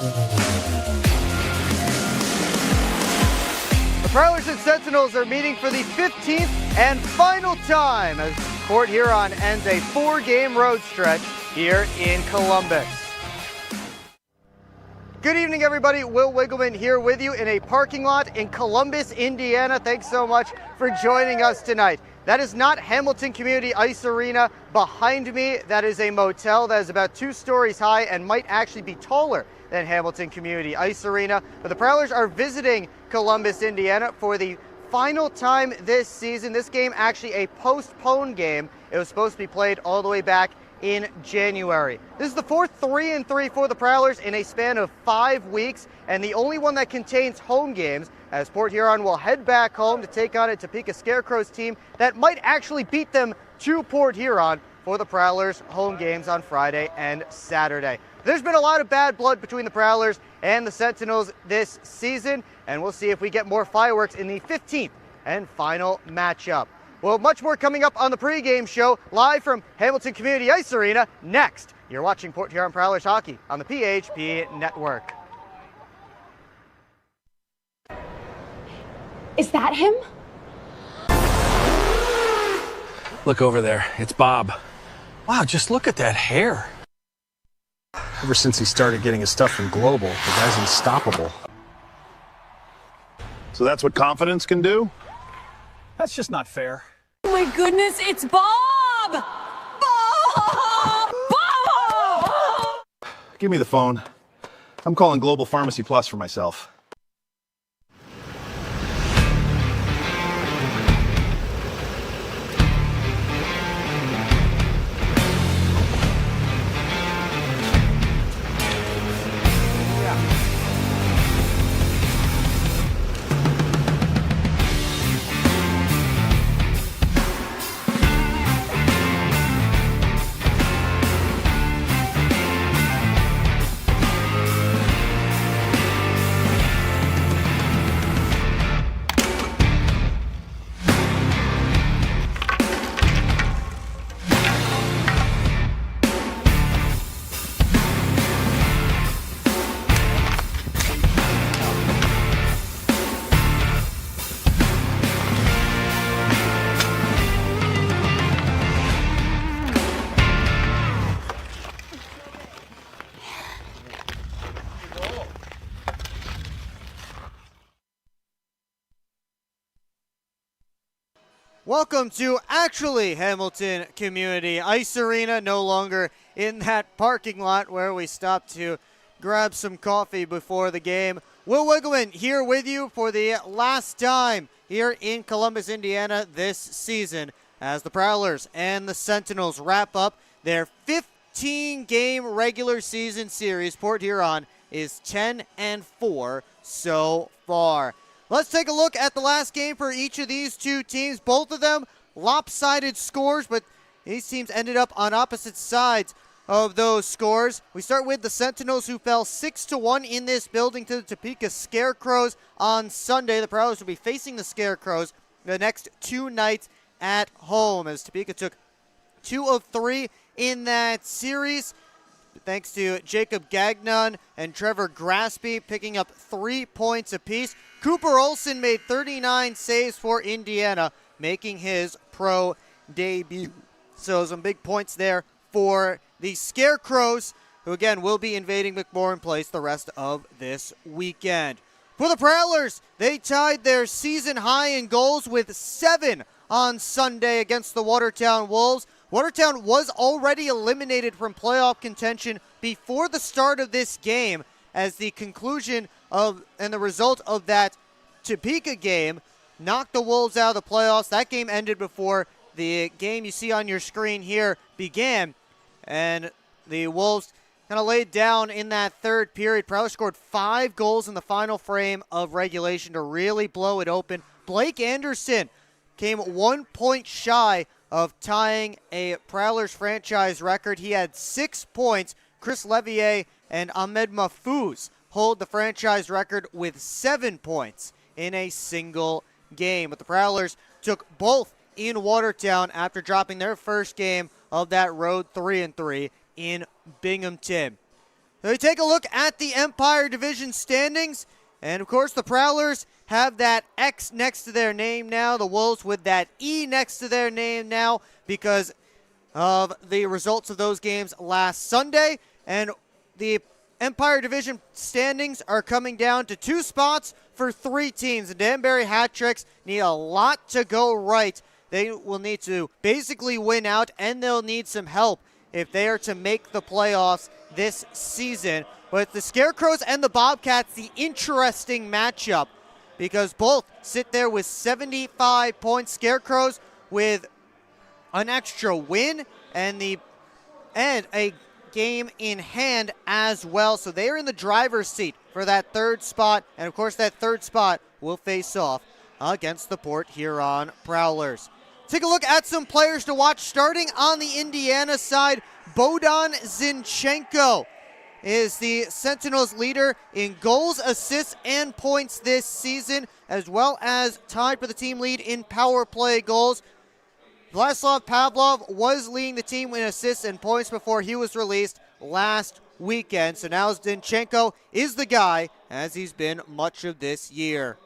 The Prowlers and Sentinels are meeting for the 15th and final time as Port Huron ends a 4-game road stretch here in Columbus. Good evening, everybody. Will Wiggleman here with you in a parking lot in Columbus, Indiana. Thanks so much for joining us tonight. That is not Hamilton Community Ice Arena behind me. That is a motel that is about 2 stories high and might actually be taller than Hamilton Community Ice Arena. But the Prowlers are visiting Columbus, Indiana for the final time this season. This game actually a postponed game. It was supposed to be played all the way back in January. This is the 4th 3-3 for the Prowlers in a span of 5 weeks, and the only one that contains home games, as Port Huron will head back home to take on a Topeka Scarecrows team that might actually beat them to Port Huron for the Prowlers home games on Friday and Saturday. There's been a lot of bad blood between the Prowlers and the Sentinels this season, and we'll see if we get more fireworks in the 15th and final matchup. Well, much more coming up on the pregame show, live from Hamilton Community Ice Arena. Next, you're watching Port Huron Prowlers hockey on the PHP Network. Is that him? Look over there. It's Bob. Wow, just look at that hair. Ever since he started getting his stuff from Global, the guy's unstoppable. So that's what confidence can do? That's just not fair. Oh my goodness, it's Bob! Bob! Bob! Give me the phone. I'm calling Global Pharmacy Plus for myself. Welcome to actually Hamilton Community Ice Arena, no longer in that parking lot where we stopped to grab some coffee before the game. Will Wiggleman here with you for the last time here in Columbus, Indiana this season as the Prowlers and the Sentinels wrap up their 15-game regular season series. Port Huron is 10-4 so far. Let's take a look at the last game for each of these two teams. Both of them lopsided scores, but these teams ended up on opposite sides of those scores. We start with the Sentinels, who fell 6-1 in this building to the Topeka Scarecrows on Sunday. The Prowlers will be facing the Scarecrows the next 2 nights at home, as Topeka took 2 of 3 in that series, thanks to Jacob Gagnon and Trevor Graspy picking up 3 points apiece. Cooper Olson made 39 saves for Indiana, making his pro debut. So some big points there for the Scarecrows, who again will be invading McMorran Place the rest of this weekend. For the Prowlers, they tied their season high in goals with 7 on Sunday against the Watertown Wolves. Watertown was already eliminated from playoff contention before the start of this game, as the conclusion of and the result of that Topeka game knocked the Wolves out of the playoffs. That game ended before the game you see on your screen here began, and the Wolves kind of laid down in that third period. Prowlers scored 5 goals in the final frame of regulation to really blow it open. Blake Anderson came 1 point shy of tying a Prowlers franchise record. He had 6 points. Chris Levier and Ahmed Mahfouz hold the franchise record with 7 points in a single game. But the Prowlers took both in Watertown after dropping their first game of that road 3-3 in Binghamton. So we take a look at the Empire Division standings. And, of course, the Prowlers have that X next to their name now. The Wolves with that E next to their name now because of the results of those games last Sunday. And the Empire Division standings are coming down to 2 spots for 3 teams. The Danbury Hat-Tricks need a lot to go right. They will need to basically win out, and they'll need some help if they are to make the playoffs this season. But the Scarecrows and the Bobcats, the interesting matchup, because both sit there with 75 points. Scarecrows with an extra win and a game in hand as well. So they are in the driver's seat for that 3rd spot. And of course, that 3rd spot will face off against the Port Huron Prowlers. Take a look at some players to watch. Starting on the Indiana side, Bohdan Zinchenko is the Sentinels leader in goals, assists, and points this season, as well as tied for the team lead in power play goals. Vladislav Pavlov was leading the team in assists and points before he was released last weekend. So now Zinchenko is the guy, as he's been much of this year.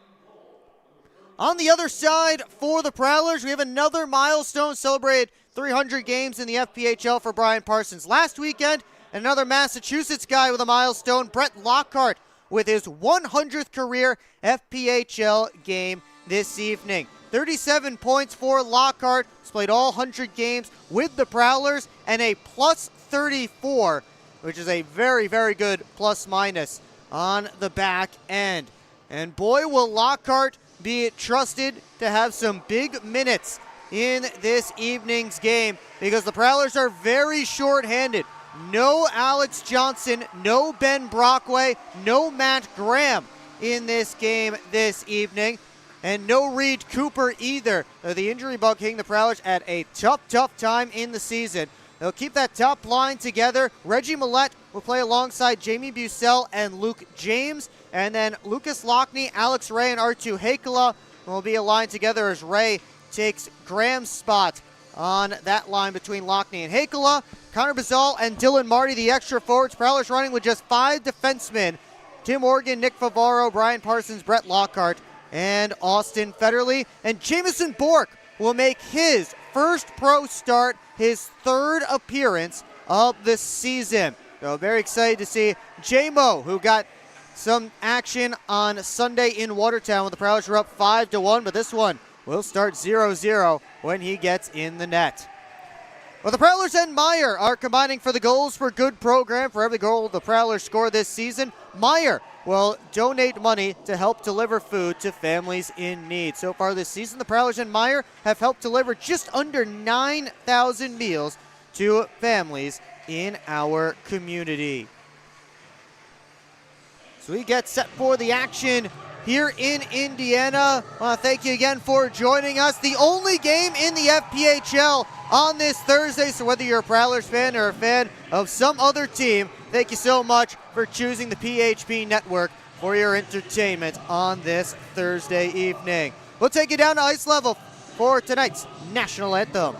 On the other side for the Prowlers, we have another milestone, celebrated 300 games in the FPHL for Brian Parsons last weekend. Another Massachusetts guy with a milestone, Brett Lockhart, with his 100th career FPHL game this evening. 37 points for Lockhart. He's played all 100 games with the Prowlers, and a plus 34, which is a very, very good plus-minus on the back end. And boy, will Lockhart be trusted to have some big minutes in this evening's game, because the Prowlers are very short-handed. No Alex Johnson, no Ben Brockway, no Matt Graham in this game this evening, and no Reed Cooper either. The injury bug hitting the Prowlers at a tough time in the season. They'll keep that top line together. Reggie Millette will play alongside Jamie Bucell and Luke James, and then Lucas Lockney, Alex Ray, and Artu Hakala will be aligned together as Ray takes Graham's spot on that line between Lockney and Hakala. Connor Bazal and Dylan Marty, the extra forwards. Prowlers running with just 5 defensemen. Tim Morgan, Nick Favaro, Brian Parsons, Brett Lockhart, and Austin Federley. And Jameson Bork will make his first pro start, his 3rd appearance of the season. So very excited to see J-Mo, who got some action on Sunday in Watertown when the Prowlers were up 5-1, but this one will start 0-0 when he gets in the net. Well, the Prowlers and Meyer are combining for the Goals for Good program. For every goal the Prowlers score this season, Meyer will donate money to help deliver food to families in need. So far this season, the Prowlers and Meyer have helped deliver just under 9,000 meals to families in our community. So we get set for the action here in Indiana. I want to thank you again for joining us. The only game in the FPHL on this Thursday, so whether you're a Prowlers fan or a fan of some other team, thank you so much for choosing the PHP Network for your entertainment on this Thursday evening. We'll take you down to ice level for tonight's national anthem.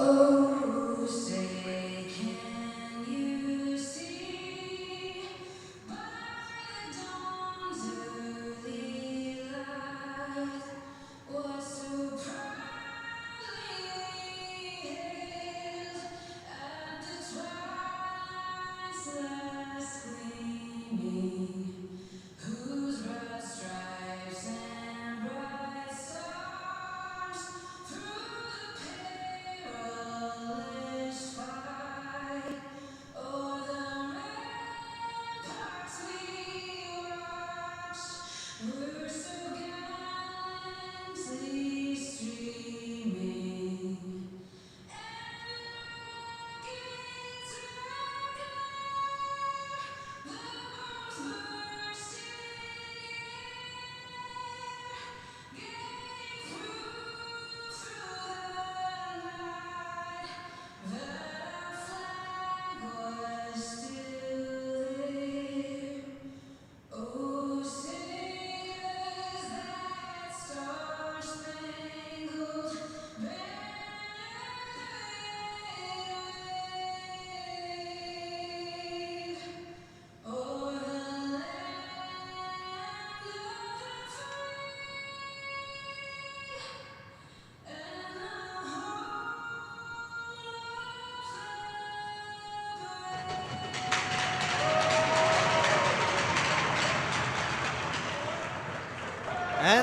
Oh, say can you see by the dawn's early light what so proudly hailed at the twilight's last gleaming, whose broad stripes and bright stars through the perilous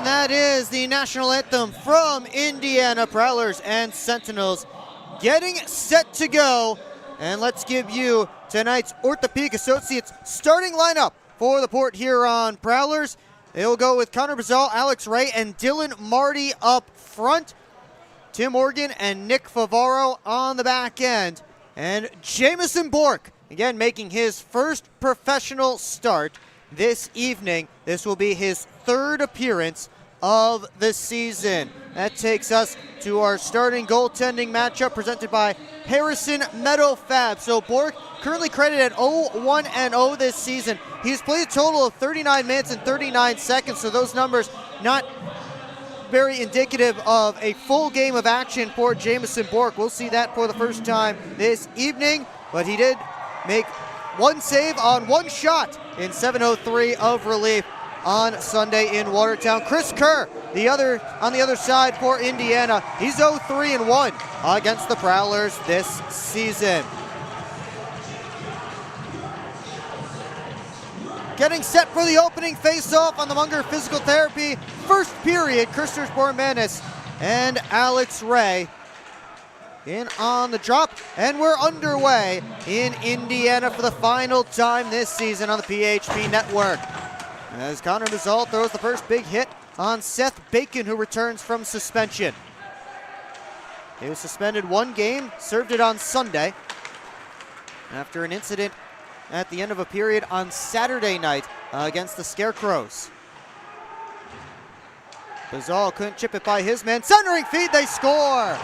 And that is the national anthem from Indiana. Prowlers and Sentinels getting set to go. And let's give you tonight's Orthopedic Associates starting lineup for the Port Huron Prowlers. They will go with Connor Bazal, Alex Ray, and Dylan Marty up front. Tim Morgan and Nick Favaro on the back end. And Jamison Bork, again, making his first professional start this evening. This will be his third appearance of the season. That takes us to our starting goaltending matchup presented by Harrison Meadow Fab. So Bork currently credited at 0-1-0 this season. He's played a total of 39 minutes and 39 seconds, so those numbers not very indicative of a full game of action for Jamison Bork. We'll see that for the first time this evening, but he did make one save on one shot in 7:03 of relief on Sunday in Watertown. Chris Kerr, on the other side for Indiana, he's 0-3-1 against the Prowlers this season. Getting set for the opening face-off on the Munger Physical Therapy first period, Kirsters Bormanis and Alex Ray in on the drop, and we're underway in Indiana for the final time this season on the PHP Network. As Connor Bazal throws the first big hit on Seth Bacon, who returns from suspension. He was suspended one game, served it on Sunday after an incident at the end of a period on Saturday night against the Scarecrows. Bazal couldn't chip it by his man. Centering feed, they score!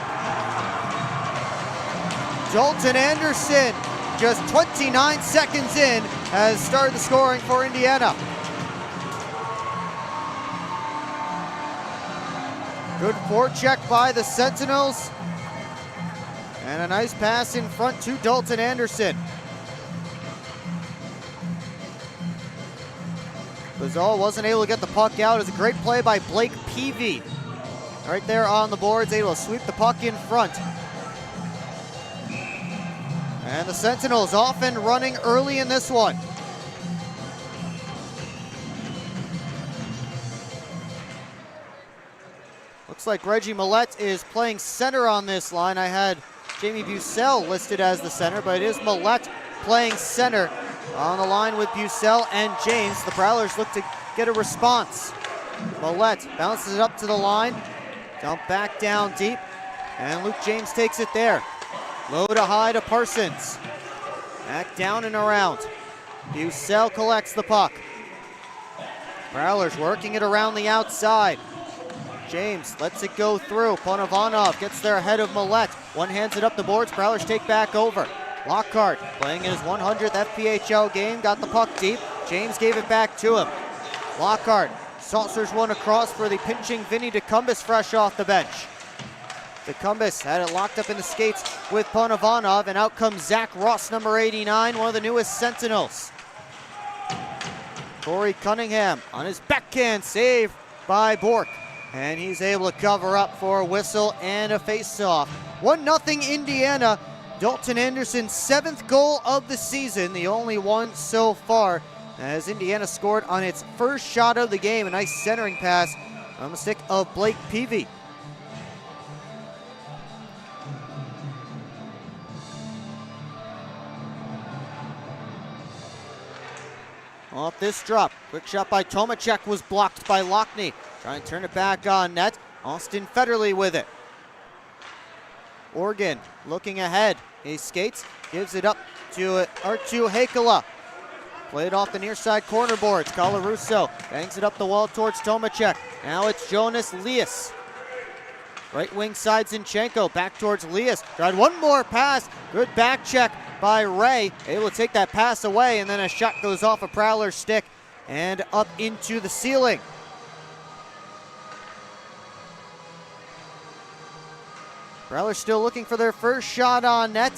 Dalton Anderson, just 29 seconds in, has started the scoring for Indiana. Good forecheck by the Sentinels. And a nice pass in front to Dalton Anderson. Bazal wasn't able to get the puck out. It was a great play by Blake Peavy. Right there on the boards, able to sweep the puck in front. And the Sentinels off and running early in this one. Looks like Reggie Millette is playing center on this line. I had Jamie Bucell listed as the center, but it is Millette playing center on the line with Bucell and James. The Prowlers look to get a response. Millette bounces it up to the line, dump back down deep, and Luke James takes it there. Low to high to Parsons. Back down and around. Bucell collects the puck. Prowlers working it around the outside. James lets it go through. Ponovanov gets there ahead of Millette. One hands it up the boards. Prowlers take back over. Lockhart playing his 100th FPHL game. Got the puck deep. James gave it back to him. Lockhart saucers one across for the pinching Vinny DeCumbis fresh off the bench. DeCumbis had it locked up in the skates with Ponovanov, and out comes Zach Ross, number 89, one of the newest Sentinels. Corey Cunningham on his backhand save by Bork, and he's able to cover up for a whistle and a face-off. 1-0 Indiana. Dalton Anderson's 7th goal of the season, the only one so far, as Indiana scored on its first shot of the game. A nice centering pass on the stick of Blake Peavy. Off this drop, quick shot by Tomacek was blocked by Lockney. Trying to turn it back on net. Austin Federley with it. Oregon looking ahead. He skates, gives it up to Artu Hakala. Played off the near side corner boards. Colarusso bangs it up the wall towards Tomacek. Now it's Jonas Lias. Right wing side Zinchenko, back towards Lias. Tried one more pass. Good back check by Ray. Able to take that pass away, and then a shot goes off a Prowler's stick and up into the ceiling. Prowlers still looking for their first shot on net.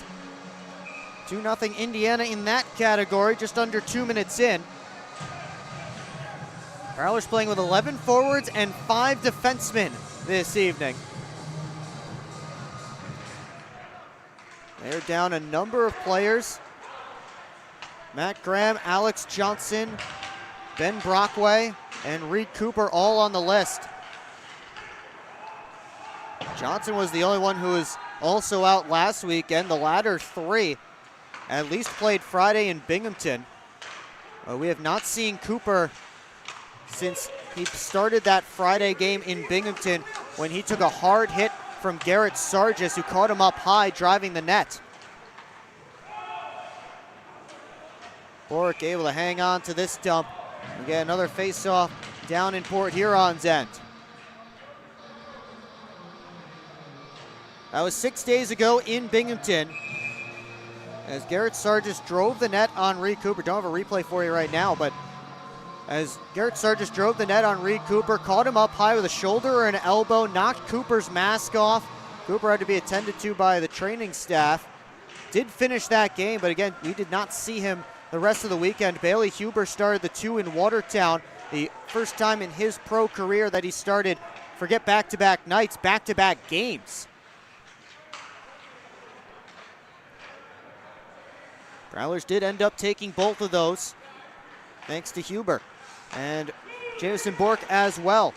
2-0 Indiana in that category, just under 2 minutes in. Prowlers playing with 11 forwards and 5 defensemen this evening. They're down a number of players. Matt Graham, Alex Johnson, Ben Brockway, and Reed Cooper all on the list. Johnson was the only one who was also out last weekend. The latter three at least played Friday in Binghamton. We have not seen Cooper since he started that Friday game in Binghamton when he took a hard hit from Garrett Sargis, who caught him up high driving the net. Bork able to hang on to this dump. We get another face-off down in Port Huron's end. That was 6 days ago in Binghamton, as Garrett Sargis drove the net on Reed Cooper. Don't have a replay for you right now, but as Garrett Sargis drove the net on Reed Cooper, caught him up high with a shoulder or an elbow, knocked Cooper's mask off. Cooper had to be attended to by the training staff. Did finish that game, but again, we did not see him the rest of the weekend. Bailey Huber started the two in Watertown, the first time in his pro career that he started, forget back-to-back nights, back-to-back games. Prowlers did end up taking both of those, thanks to Huber and Jameson Bork as well.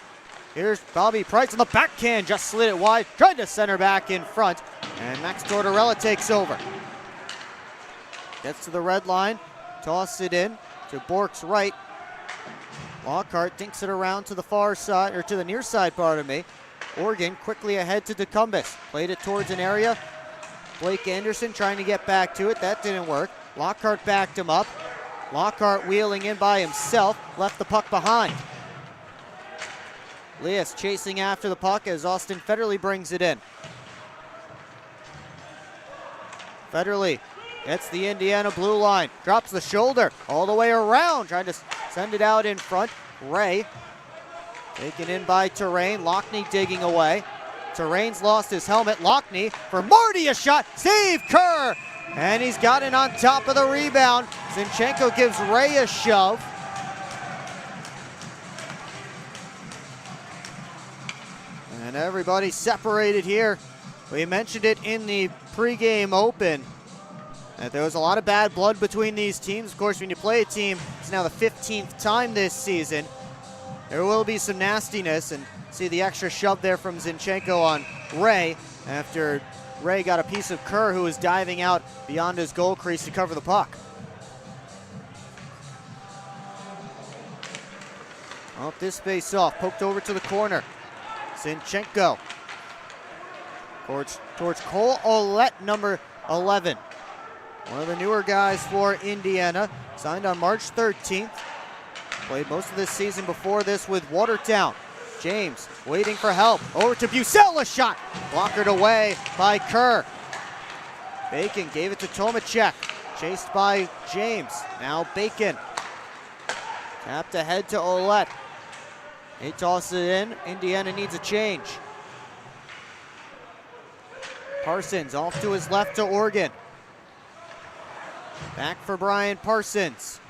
Here's Bobby Price on the backhand, just slid it wide, tried to center back in front, and Max Tortorella takes over. Gets to the red line, tosses it in to Bork's right. Lockhart dinks it around to the far side, or to the near side, pardon me. Oregon quickly ahead to DeCumbus. Played it towards an area. Blake Anderson trying to get back to it. That didn't work. Lockhart backed him up. Lockhart wheeling in by himself. Left the puck behind. Leas chasing after the puck as Austin Federley brings it in. Federley gets the Indiana blue line. Drops the shoulder all the way around. Trying to send it out in front. Ray taken in by Terrain. Lockney digging away. Terrain's lost his helmet. Lockney for Marty, a shot. Save Kerr. And he's got it on top of the rebound. Zinchenko gives Ray a shove. And everybody separated here. We mentioned it in the pregame open, that there was a lot of bad blood between these teams. Of course, when you play a team, it's now the 15th time this season. There will be some nastiness, and see the extra shove there from Zinchenko on Ray after Ray got a piece of Kerr, who was diving out beyond his goal crease to cover the puck. Off this face off, poked over to the corner. Zinchenko towards Cole Ouellette, number 11. One of the newer guys for Indiana, signed on March 13th. Played most of this season before this with Watertown. James waiting for help. Over to Bucell, a shot. Blockered away by Kerr. Bacon gave it to Tomacek. Chased by James. Now Bacon. Tapped ahead to Ouellette. He tosses it in. Indiana needs a change. Parsons off to his left to Oregon. Back for Brian Parsons.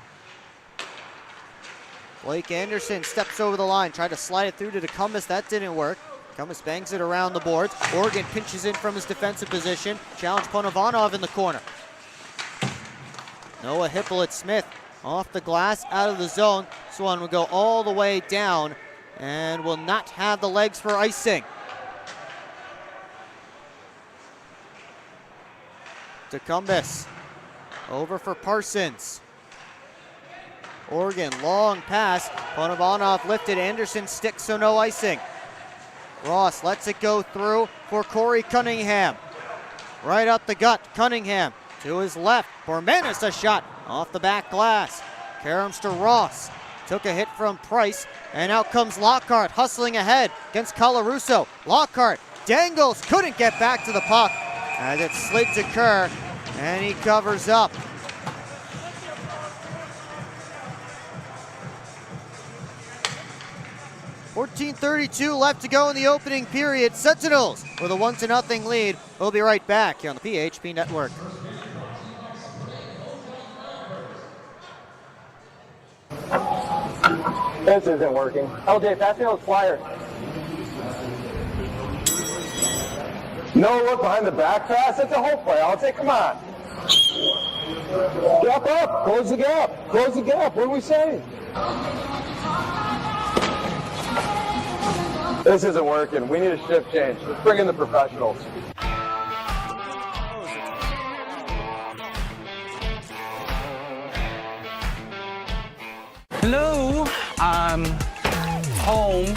Blake Anderson steps over the line, tried to slide it through to DeCumbus. That didn't work. DeCumbus bangs it around the boards. Oregon pinches in from his defensive position. Challenge Ponovanov in the corner. Noah Hippolyte-Smith off the glass, out of the zone. This one will go all the way down and will not have the legs for icing. DeCumbus over for Parsons. Oregon, long pass. Ponovanov lifted. Anderson sticks, so no icing. Ross lets it go through for Corey Cunningham. Right up the gut, Cunningham to his left. Bormanis, a shot off the back glass. Karams to Ross. Took a hit from Price, and out comes Lockhart hustling ahead against Colarusso. Lockhart dangles, couldn't get back to the puck as it slid to Kerr, and he covers up. .32 left to go in the opening period. Sentinels with a 1-0 lead. We'll be right back here on the PHP Network. This isn't working. LJ, pass me those flyers. No look behind the back pass. It's a whole play. I'll take, come on. Gap up. Close the gap. Close the gap. What are we saying? This isn't working. We need a shift change. Let's bring in the professionals. Hello, I'm home.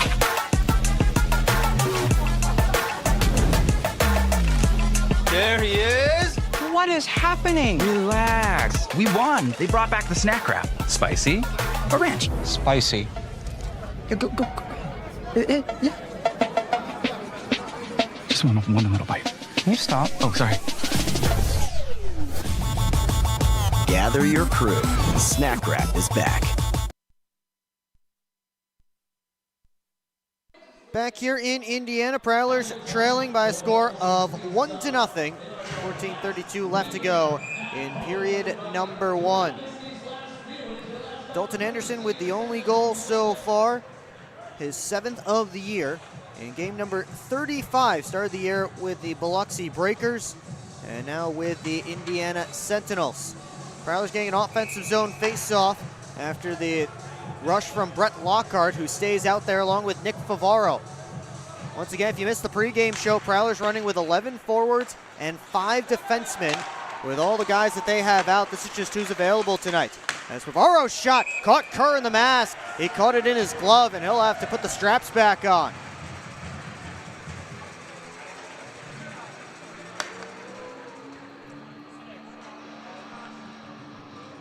There he is. What is happening? Relax. We won. They brought back the snack wrap. Spicy or ranch? Spicy. Yeah, go. Yeah. Just one little bite. Can you stop? Oh, sorry. Gather your crew. Snack Wrap is back. Back here in Indiana, Prowlers trailing by a score of 1-0. 14:32 left to go in period number 1. Dalton Anderson with the only goal so far, his 7th of the year. In game number 35, started the year with the Biloxi Breakers, and now with the Indiana Sentinels. Prowlers getting an offensive zone face-off after the rush from Brett Lockhart, who stays out there along with Nick Favaro. Once again, if you missed the pregame show, Prowlers running with 11 forwards and 5 defensemen. With all the guys that they have out, this is just who's available tonight. As Favaro's shot caught Kerr in the mask. He caught it in his glove, and he'll have to put the straps back on.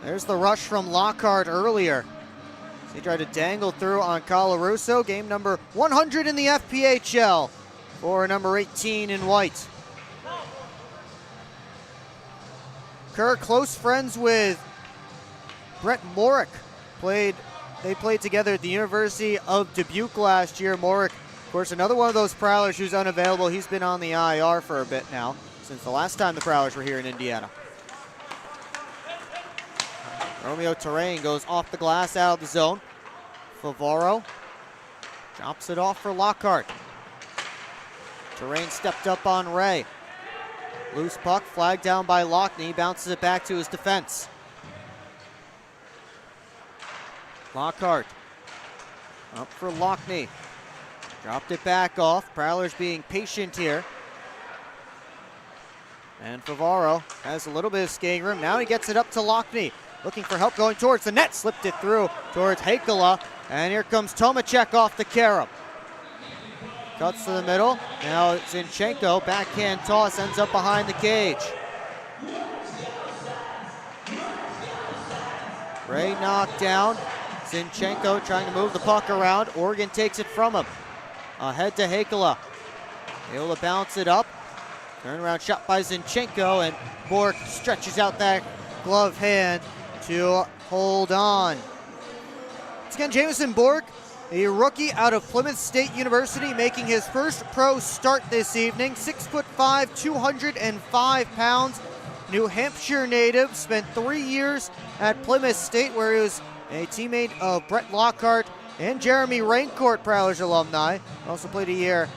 There's the rush from Lockhart earlier. He tried to dangle through on Colarusso. Game number 100 in the FPHL for number 18 in white. Kerr, close friends with Brett Morick. They played together at the University of Dubuque last year. Morick, of course, another one of those Prowlers who's unavailable. He's been on the IR for a bit now, since the last time the Prowlers were here in Indiana. Romeo Terrain goes off the glass out of the zone. Favaro drops it off for Lockhart. Terrain stepped up on Ray. Loose puck, flagged down by Lockney, bounces it back to his defense. Lockhart up for Lockney. Dropped it back off. Prowlers being patient here. And Favaro has a little bit of skating room. Now he gets it up to Lockney. Looking for help going towards the net. Slipped it through towards Hakala. And here comes Tomacek off the carom. Cuts to the middle. Now Zinchenko. Backhand toss ends up behind the cage. Ray knocked down. Zinchenko trying to move the puck around. Oregon takes it from him. Ahead to Hakala. Able to bounce it up. Turnaround shot by Zinchenko. And Bork stretches out that glove hand to hold on. Once again, Jamison Bork, a rookie out of Plymouth State University, making his first pro start this evening. 6'5", 205 pounds. New Hampshire native, spent 3 years at Plymouth State, where he was a teammate of Brett Lockhart and Jeremy Raincourt, Prowlers alumni. Also played a year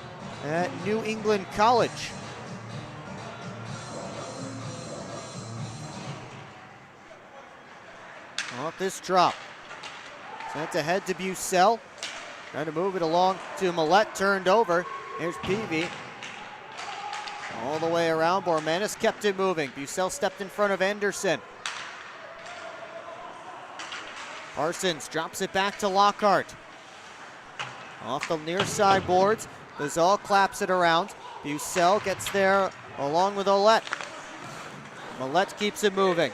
at New England College. Off this drop. Sent ahead to Bucell. Trying to move it along to Millette, turned over. Here's Peavy. All the way around. Bormanis kept it moving. Bucell stepped in front of Anderson. Parsons drops it back to Lockhart. Off the near side boards. Bazal claps it around. Bucell gets there along with Ouellette. Millette keeps it moving.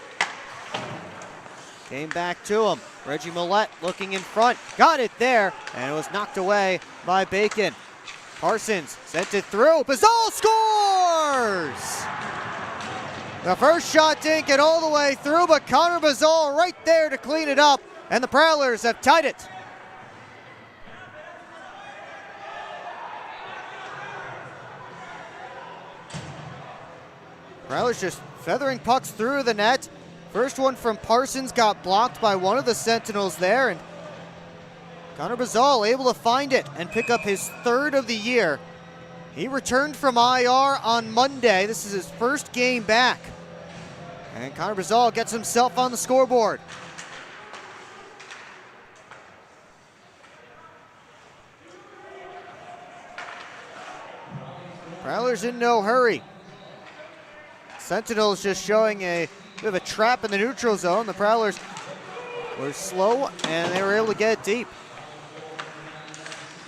Came back to him. Reggie Millette looking in front. Got it there, and it was knocked away by Bacon. Parsons sent it through. Bazal scores! The first shot didn't get all the way through, but Connor Bazal right there to clean it up, and the Prowlers have tied it. Prowlers just feathering pucks through the net. First one from Parsons got blocked by one of the Sentinels there, and Connor Bazal able to find it and pick up his 3rd of the year. He returned from IR on Monday. This is his first game back. And Connor Bazal gets himself on the scoreboard. Prowlers in no hurry. Sentinels just showing a bit of a trap in the neutral zone. The Prowlers were slow, and they were able to get it deep.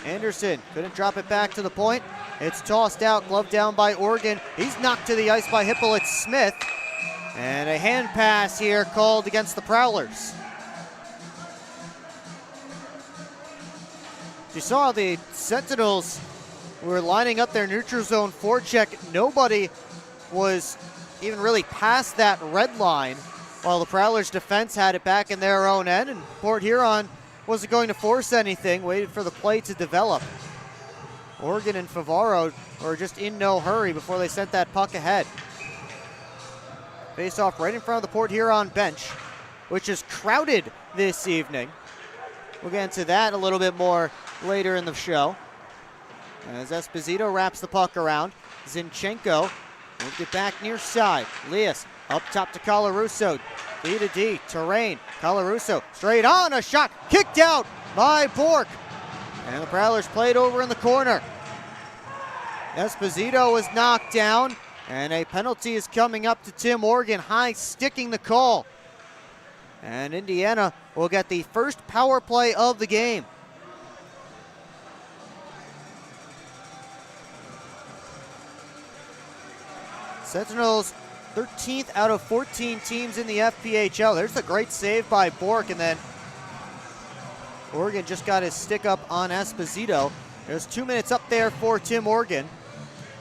Anderson couldn't drop it back to the point. It's tossed out, glove down by Oregon. He's knocked to the ice by Hippolyte Smith. And a hand pass here called against the Prowlers. You saw the Sentinels were lining up their neutral zone forecheck. Nobody was even really past that red line, while the Prowlers defense had it back in their own end, and Port Huron wasn't going to force anything, waited for the play to develop. Oregon and Favaro were just in no hurry before they sent that puck ahead. Face off right in front of the Port Huron bench, which is crowded this evening. We'll get into that a little bit more later in the show. As Esposito wraps the puck around, Zinchenko moved it back near side. Lias up top to Colarusso. D to D, Terrain. Colarusso straight on, a shot kicked out by Bork. And the Prowlers played over in the corner. Esposito was knocked down, and a penalty is coming up to Tim Morgan, high sticking the call. And Indiana will get the first power play of the game. Sentinels 13th out of 14 teams in the FPHL. There's a great save by Bork, and then Oregon just got his stick up on Esposito. There's 2 minutes up there for Tim Morgan.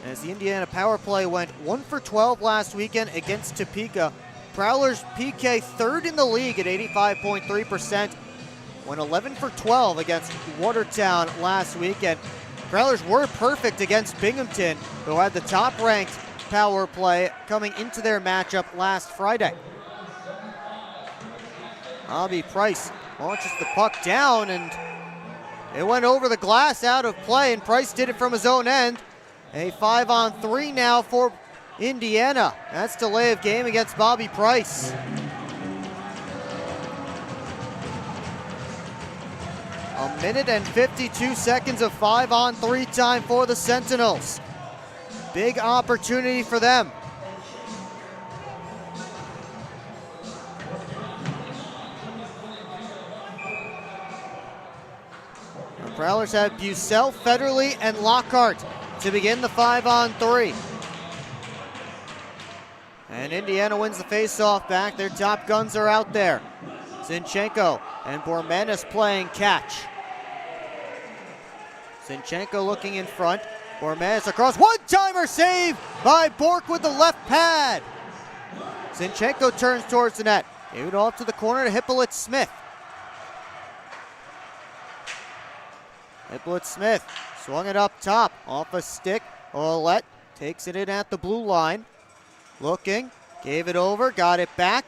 As the Indiana power play went 1 for 12 last weekend against Topeka. Prowlers PK third in the league at 85.3%. Went 11 for 12 against Watertown last weekend. Prowlers were perfect against Binghamton, who had the top-ranked power play coming into their matchup last Friday. Bobby Price launches the puck down, and it went over the glass out of play, and Price did it from his own end. A 5-on-3 now for Indiana. That's delay of game against Bobby Price. A minute and 52 seconds of 5-on-3 time for the Sentinels. Big opportunity for them. The Prowlers have Bucell, Federley, and Lockhart to begin the 5-on-3. And Indiana wins the face-off back. Their top guns are out there. Zinchenko and Bormanis playing catch. Zinchenko looking in front. Bormanis across, one-timer save by Bork with the left pad. Zinchenko turns towards the net. Gave it off to the corner to Hippolyte Smith. Hippolyte Smith swung it up top, off a stick. Ouellette takes it in at the blue line. Looking, gave it over, got it back.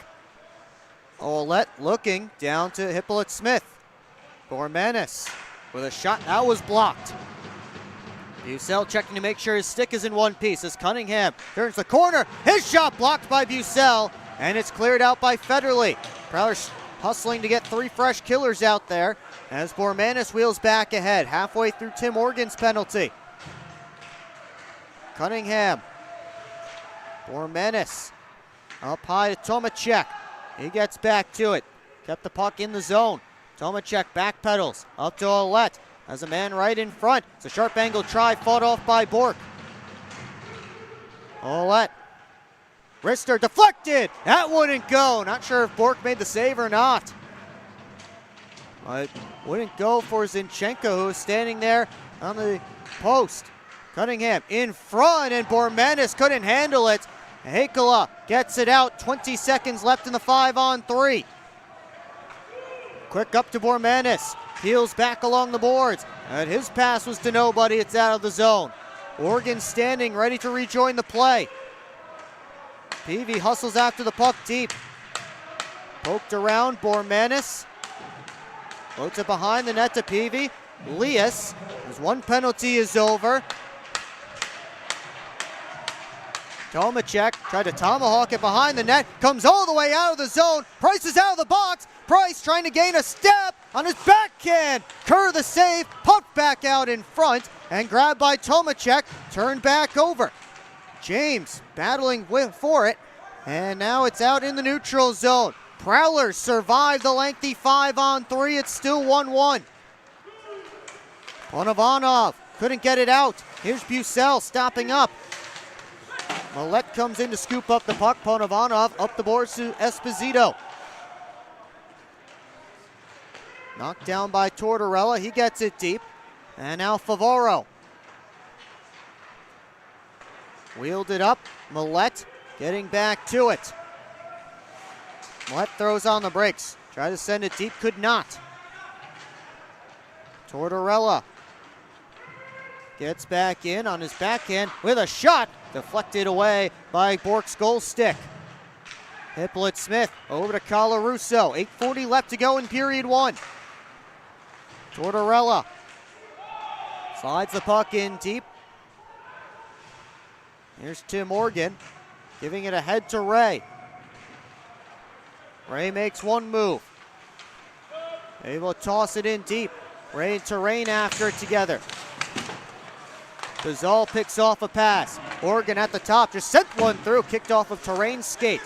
Ouellette looking down to Hippolyte Smith. Bormanis with a shot, that was blocked. Bucell checking to make sure his stick is in one piece as Cunningham turns the corner. His shot blocked by Bucell, and it's cleared out by Federley. Prowlers hustling to get 3 fresh killers out there as Bormanis wheels back ahead, halfway through Tim Morgan's penalty. Cunningham. Bormanis up high to Tomacek. He gets back to it. Kept the puck in the zone. Tomacek backpedals up to Ouellette. Has a man right in front. It's a sharp angle try fought off by Bork. Ouellette. Wrister deflected. That wouldn't go. Not sure if Bork made the save or not. But wouldn't go for Zinchenko, who was standing there on the post. Cunningham in front, and Bormanis couldn't handle it. Heikkila gets it out. 20 seconds left in the 5-on-3. Quick up to Bormanis. Peels back along the boards. And his pass was to nobody. It's out of the zone. Oregon standing ready to rejoin the play. Peavy hustles after the puck deep. Poked around Bormanis. Floats it behind the net to Peavy. Lias, his one penalty is over. Tomacek tried to tomahawk it behind the net, comes all the way out of the zone. Price is out of the box. Price trying to gain a step on his backhand. Kerr the save, pumped back out in front, and grabbed by Tomacek, turned back over. James battling for it, and now it's out in the neutral zone. Prowlers survive the lengthy 5-on-3. It's still 1-1. Ponovanov couldn't get it out. Here's Bucell stopping up. Millette comes in to scoop up the puck. Ponovanov up the boards to Esposito. Knocked down by Tortorella. He gets it deep. And now Favoro. Wheeled it up. Millette getting back to it. Millette throws on the brakes. Tried to send it deep. Could not. Tortorella gets back in on his backhand with a shot. Deflected away by Bork's goal stick. Hippolyte Smith over to Colarusso. 8:40 left to go in period 1. Tortorella slides the puck in deep. Here's Tim Morgan giving it ahead to Ray. Ray makes one move. Able to toss it in deep. Ray and Terrain after it together. Bazal picks off a pass. Oregon at the top, just sent one through, kicked off of Terrain's skate.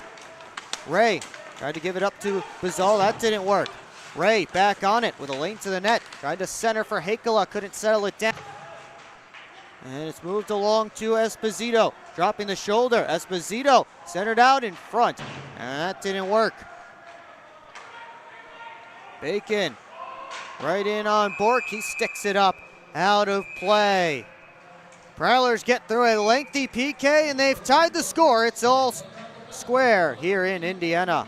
Ray tried to give it up to Bazal, that didn't work. Ray back on it with a lane to the net. Tried to center for Hakala, couldn't settle it down. And it's moved along to Esposito, dropping the shoulder. Esposito centered out in front, and that didn't work. Bacon right in on Bork, he sticks it up, out of play. Prowlers get through a lengthy PK, and they've tied the score. It's all square here in Indiana.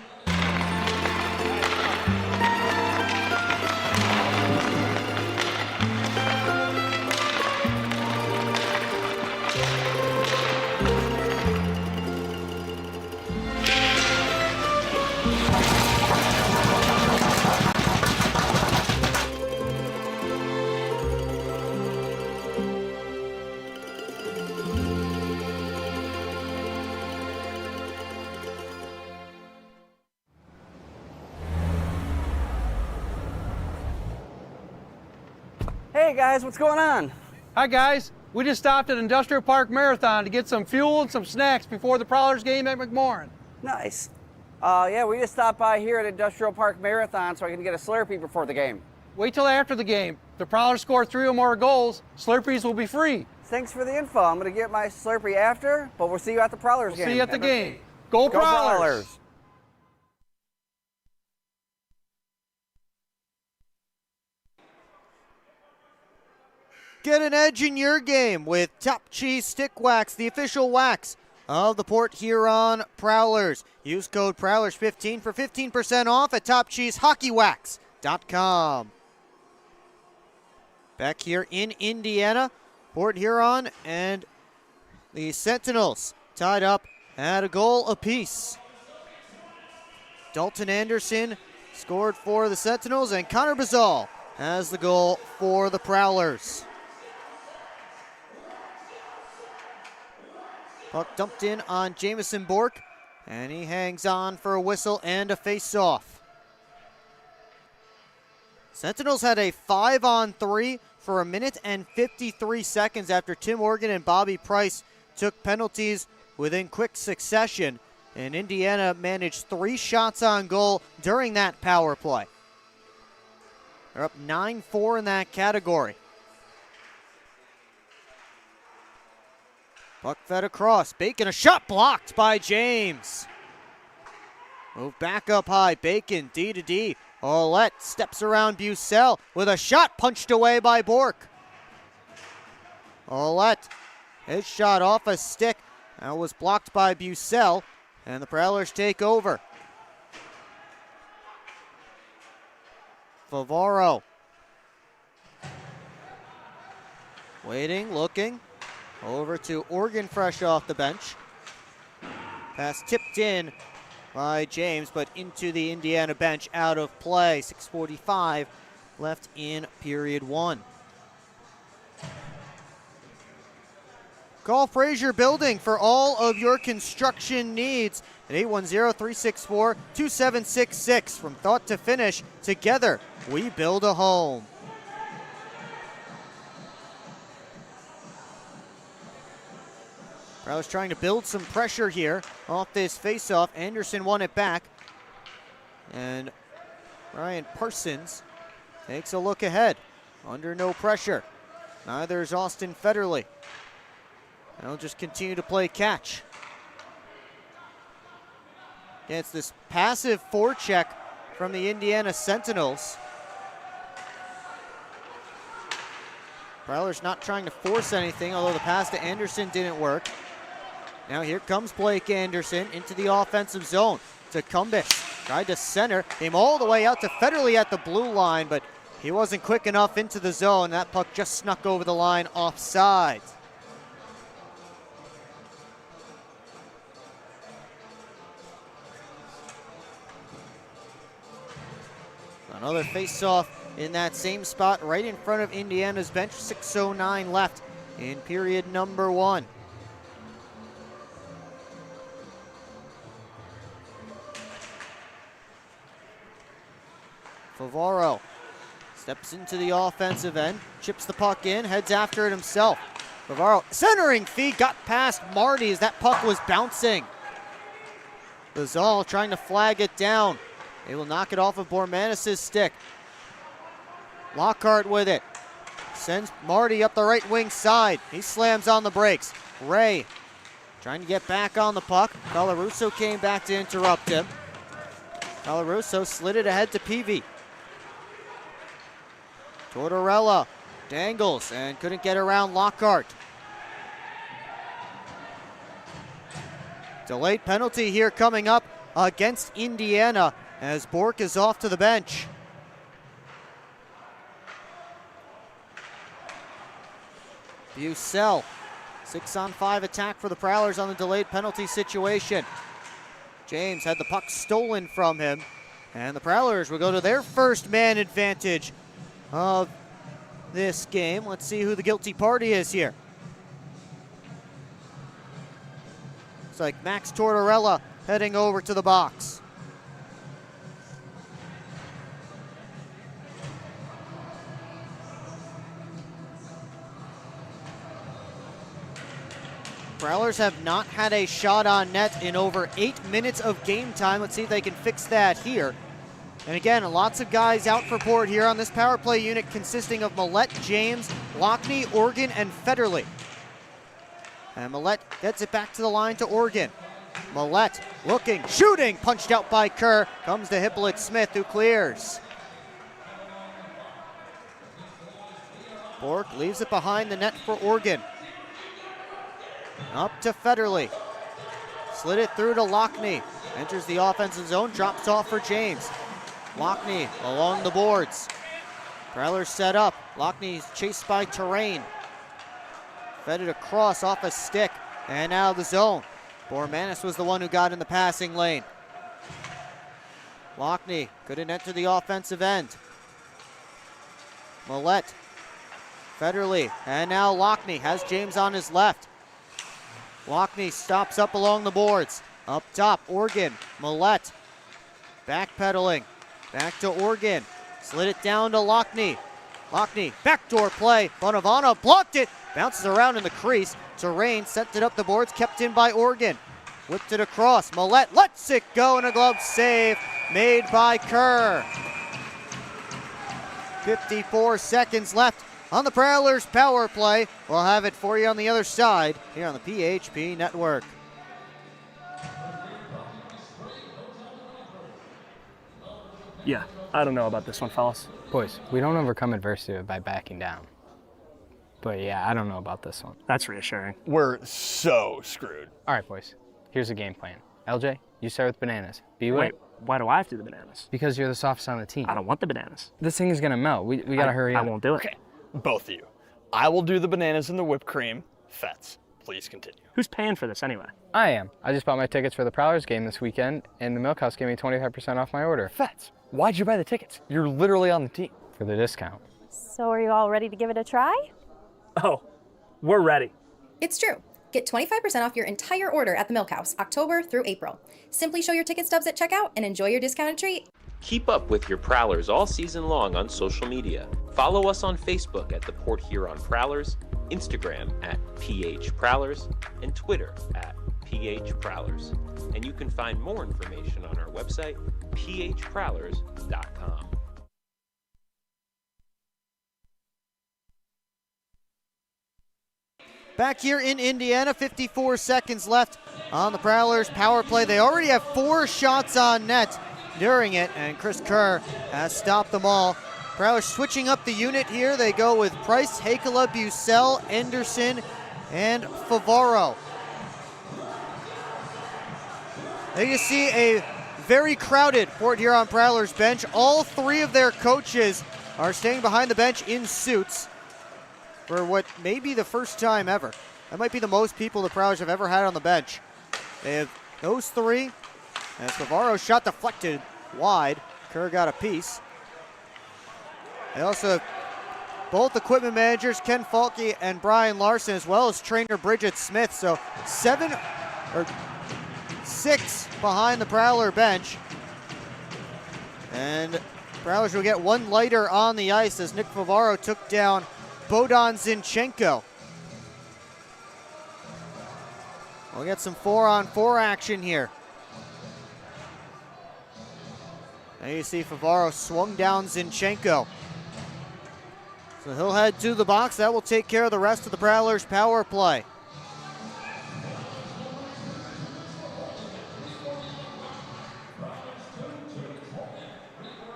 Hey guys, what's going on? Hi guys, we just stopped at Industrial Park Marathon to get some fuel and some snacks before the Prowlers game at McMorran. Nice. Yeah, we just stopped by here at Industrial Park Marathon so I can get a Slurpee before the game. Wait till after the game. If the Prowlers score 3 or more goals, Slurpees will be free. Thanks for the info. I'm going to get my Slurpee after, but we'll see you at the Prowlers game. See you at the game. Go Prowlers! Get an edge in your game with Top Cheese Stick Wax, the official wax of the Port Huron Prowlers. Use code Prowlers15 for 15% off at TopCheeseHockeyWax.com. Back here in Indiana, Port Huron and the Sentinels tied up at a goal apiece. Dalton Anderson scored for the Sentinels, and Connor Bazal has the goal for the Prowlers. Puck dumped in on Jamison Bork, and he hangs on for a whistle and a face-off. Sentinels had a 5-on-3 for 1 minute and 53 seconds after Tim Morgan and Bobby Price took penalties within quick succession, and Indiana managed 3 shots on goal during that power play. They're up 9-4 in that category. Puck fed across. Bacon, a shot blocked by James. Move back up high. Bacon, D to D. Olet steps around Bucell with a shot punched away by Bork. Olet, his shot off a stick. That was blocked by Bucell, and the Prowlers take over. Favaro. Waiting, looking. Over to Oregon fresh off the bench. Pass tipped in by James, but into the Indiana bench, out of play. 6:45 left in period 1. Call Frazier Building for all of your construction needs at 810-364-2766. From thought to finish, together we build a home. Prowlers trying to build some pressure here off this faceoff. Anderson won it back. And Ryan Parsons takes a look ahead. Under no pressure. Neither is Austin Federley. They'll just continue to play catch. Yeah, it's this passive forecheck from the Indiana Sentinels. Prowlers not trying to force anything, although the pass to Anderson didn't work. Now here comes Blake Anderson into the offensive zone. To Cumbus, tried to center, came all the way out to Federley at the blue line, but he wasn't quick enough into the zone. That puck just snuck over the line offside. Another face-off in that same spot right in front of Indiana's bench. 6:09 left in period number 1. Favaro steps into the offensive end, chips the puck in, heads after it himself. Favaro centering feed, got past Marty as that puck was bouncing. Lazal trying to flag it down. They will knock it off of Bormanis' stick. Lockhart with it. Sends Marty up the right wing side. He slams on the brakes. Ray trying to get back on the puck. Colarusso came back to interrupt him. Colarusso slid it ahead to Peavy. Tortorella dangles and couldn't get around Lockhart. Delayed penalty here coming up against Indiana as Bork is off to the bench. Bucell, 6-on-5 attack for the Prowlers on the delayed penalty situation. James had the puck stolen from him, and the Prowlers will go to their first man advantage of this game. Let's see who the guilty party is here. Looks like Max Tortorella heading over to the box. Prowlers have not had a shot on net in over 8 minutes of game time. Let's see if they can fix that here. And again, lots of guys out for Port here on this power play unit consisting of Millette, James, Lockney, Organ, and Federley. And Millette gets it back to the line to Organ. Millette looking, shooting, punched out by Kerr. Comes to Hippolyte Smith, who clears. Bork leaves it behind the net for Organ. Up to Federley. Slid it through to Lockney. Enters the offensive zone, drops off for James. Lockney along the boards. Prowlers set up. Lockney's chased by Terrain. Fed it across off a stick and out of the zone. Bormanis was the one who got in the passing lane. Lockney couldn't enter the offensive end. Millette. Federley, and now Lockney has James on his left. Lockney stops up along the boards. Up top, Organ, Millette. Backpedaling, back to Organ. Slid it down to Lockney. Lockney, backdoor play. Bonavano blocked it. Bounces around in the crease. Terrain sent it up the boards, kept in by Organ. Whipped it across. Millette lets it go, and a glove save made by Kerr. 54 seconds left on the Prowlers power play. We'll have it for you on the other side here on the PHP Network. Yeah, I don't know about this one, fellas. Boys, we don't overcome adversity by backing down. But yeah, I don't know about this one. That's reassuring. We're so screwed. All right, boys, here's the game plan. LJ, you start with bananas. B-Way. Wait, why do I have to do the bananas? Because you're the softest on the team. I don't want the bananas. This thing is gonna melt. We gotta hurry up. I won't do it. Okay, both of you. I will do the bananas and the whipped cream. Fets, please continue. Who's paying for this anyway? I am. I just bought my tickets for the Prowlers game this weekend, and the Milk House gave me 25% off my order. Fets, why'd you buy the tickets? You're literally on the team. For the discount. So are you all ready to give it a try? Oh, we're ready. It's true. Get 25% off your entire order at the Milk House, October through April. Simply show your ticket stubs at checkout and enjoy your discounted treat. Keep up with your Prowlers all season long on social media. Follow us on Facebook at the Port Huron Prowlers, Instagram at PH Prowlers, and Twitter at PH Prowlers. And you can find more information on our website, phprowlers.com. Back here in Indiana, 54 seconds left on the Prowlers power play. They already have 4 shots on net during it, and Chris Kerr has stopped them all. Prowlers switching up the unit here. They go with Price, Hakela, Bucell, Anderson, and Favaro. There you see a very crowded Port Huron Prowlers bench. All 3 of their coaches are staying behind the bench in suits for what may be the first time ever. That might be the most people the Prowlers have ever had on the bench. They have those 3. As Favaro shot deflected wide. Kerr got a piece. They also have both equipment managers, Ken Falke and Brian Larson, as well as trainer Bridget Smith. So 6 behind the Prowler bench. And Prowlers will get 1 lighter on the ice as Nick Favaro took down Bohdan Zinchenko. We'll get some 4-on-4 action here. There you see Favaro swung down Zinchenko. So he'll head to the box. That will take care of the rest of the Prowlers power play.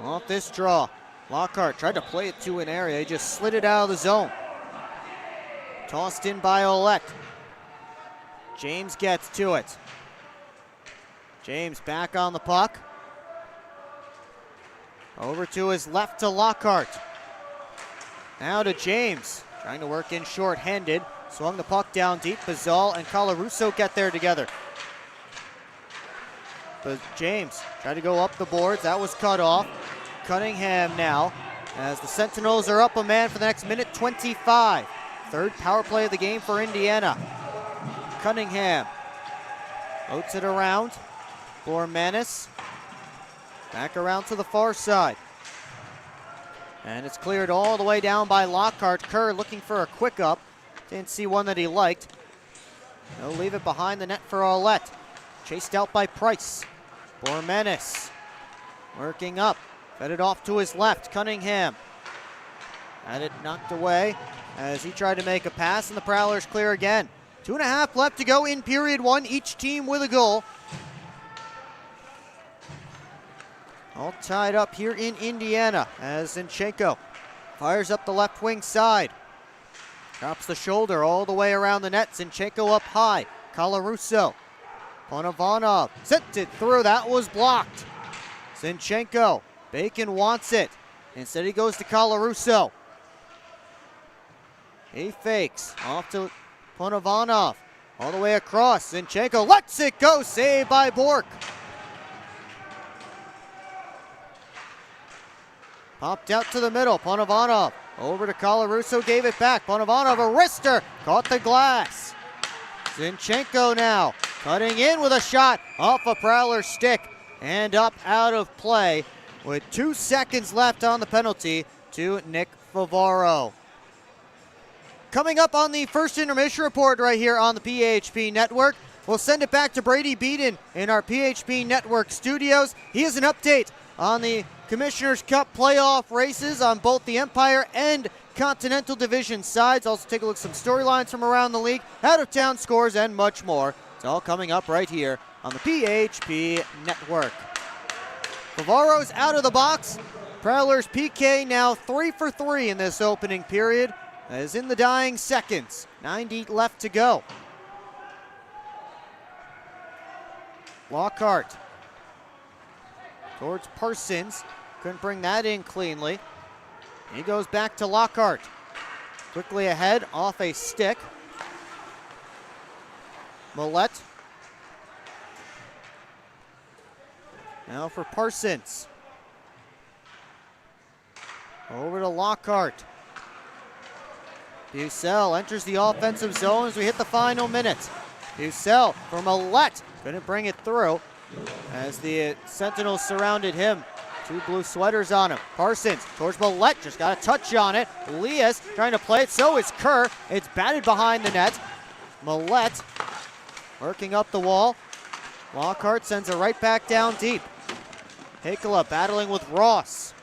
Off this draw, Lockhart tried to play it to an area. He just slid it out of the zone. Tossed in by Ouellette. James gets to it. James back on the puck. Over to his left to Lockhart. Now to James, trying to work in short-handed. Swung the puck down deep. Bazal and Colarusso get there together. But James tried to go up the boards. That was cut off. Cunningham now, as the Sentinels are up a man for the next minute 25. 3rd power play of the game for Indiana. Cunningham floats it around for Manis. Back around to the far side. And it's cleared all the way down by Lockhart. Kerr looking for a quick up. Didn't see one that he liked. He'll leave it behind the net for Ouellette. Chased out by Price. Bormanis working up. Fed it off to his left. Cunningham had it knocked away as he tried to make a pass, and the Prowlers clear again. 2.5 left to go in period 1. Each team with a goal. All tied up here in Indiana as Zinchenko fires up the left wing side. Drops the shoulder all the way around the net. Zinchenko up high. Colarusso. Ponovanov sent it through. That was blocked. Zinchenko. Bacon wants it. Instead he goes to Colarusso. He fakes. Off to Ponovanov. All the way across. Zinchenko lets it go. Saved by Bork. Popped out to the middle. Ponovanov over to Colarusso. Gave it back. Ponovanov, a wrister. Caught the glass. Zinchenko now cutting in with a shot off a Prowler stick and up out of play with 2 seconds left on the penalty to Nick Favaro. Coming up on the first intermission report right here on the PHP Network, we'll send it back to Brady Beaton in our PHP Network studios. He has an update on the Commissioner's Cup playoff races on both the Empire and Continental Division sides. Also take a look at some storylines from around the league, out-of-town scores, and much more. It's all coming up right here on the PHP Network. Favaro's out of the box. Prowlers PK now 3 for 3 in this opening period, as in the dying seconds. 90 left to go. Lockhart towards Parsons. Couldn't bring that in cleanly. He goes back to Lockhart. Quickly ahead off a stick. Millette. Now for Parsons. Over to Lockhart. Bucell enters the offensive zone as we hit the final minute. Bucell for Millette. Couldn't bring it through as the Sentinels surrounded him. 2 blue sweaters on him. Parsons towards Millette, just got a touch on it. Elias trying to play it, so is Kerr. It's batted behind the net. Millette working up the wall. Lockhart sends it right back down deep. Hikala battling with Ross.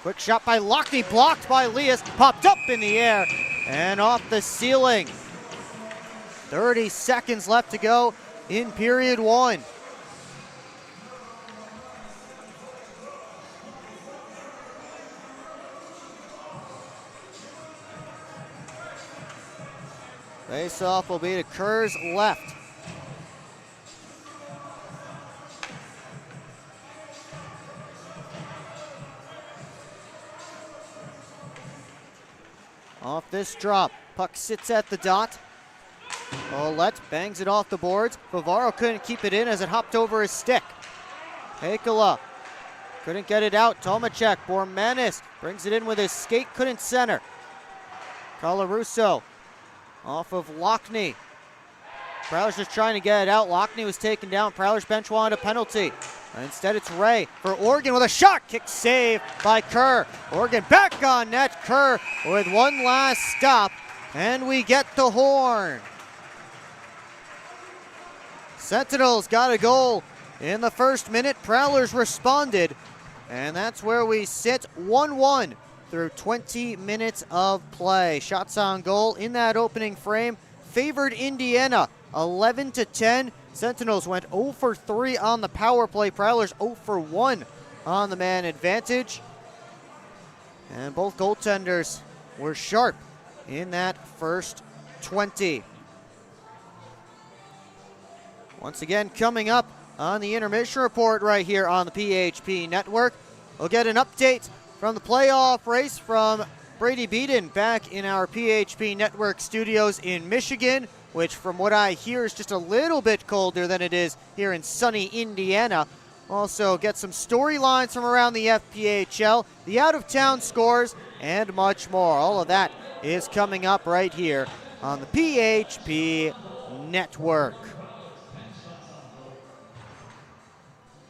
Quick shot by Lockney, blocked by Elias, popped up in the air and off the ceiling. 30 seconds left to go in period 1. Face-off will be to Kerr's left. Off this drop, puck sits at the dot. Olette bangs it off the boards. Favaro couldn't keep it in as it hopped over his stick. Hekala couldn't get it out. Tomacek, Bormanis brings it in with his skate, couldn't center. Colarusso off of Lockney. Prowlers just trying to get it out. Lockney was taken down. Prowlers bench wanted a penalty. Instead, it's Ray for Oregon with a shot. Kick save by Kerr. Oregon back on net. Kerr with one last stop. And we get the horn. Sentinels got a goal in the first minute. Prowlers responded. And that's where we sit 1-1 through 20 minutes of play. Shots on goal in that opening frame favored Indiana 11-10. Sentinels went 0 for 3 on the power play. Prowlers 0 for 1 on the man advantage. And both goaltenders were sharp in that first 20. Once again, coming up on the intermission report right here on the PHP Network, we'll get an update from the playoff race from Brady Beaton back in our PHP Network studios in Michigan, which from what I hear is just a little bit colder than it is here in sunny Indiana. Also get some storylines from around the FPHL, the out-of-town scores, and much more. All of that is coming up right here on the PHP Network.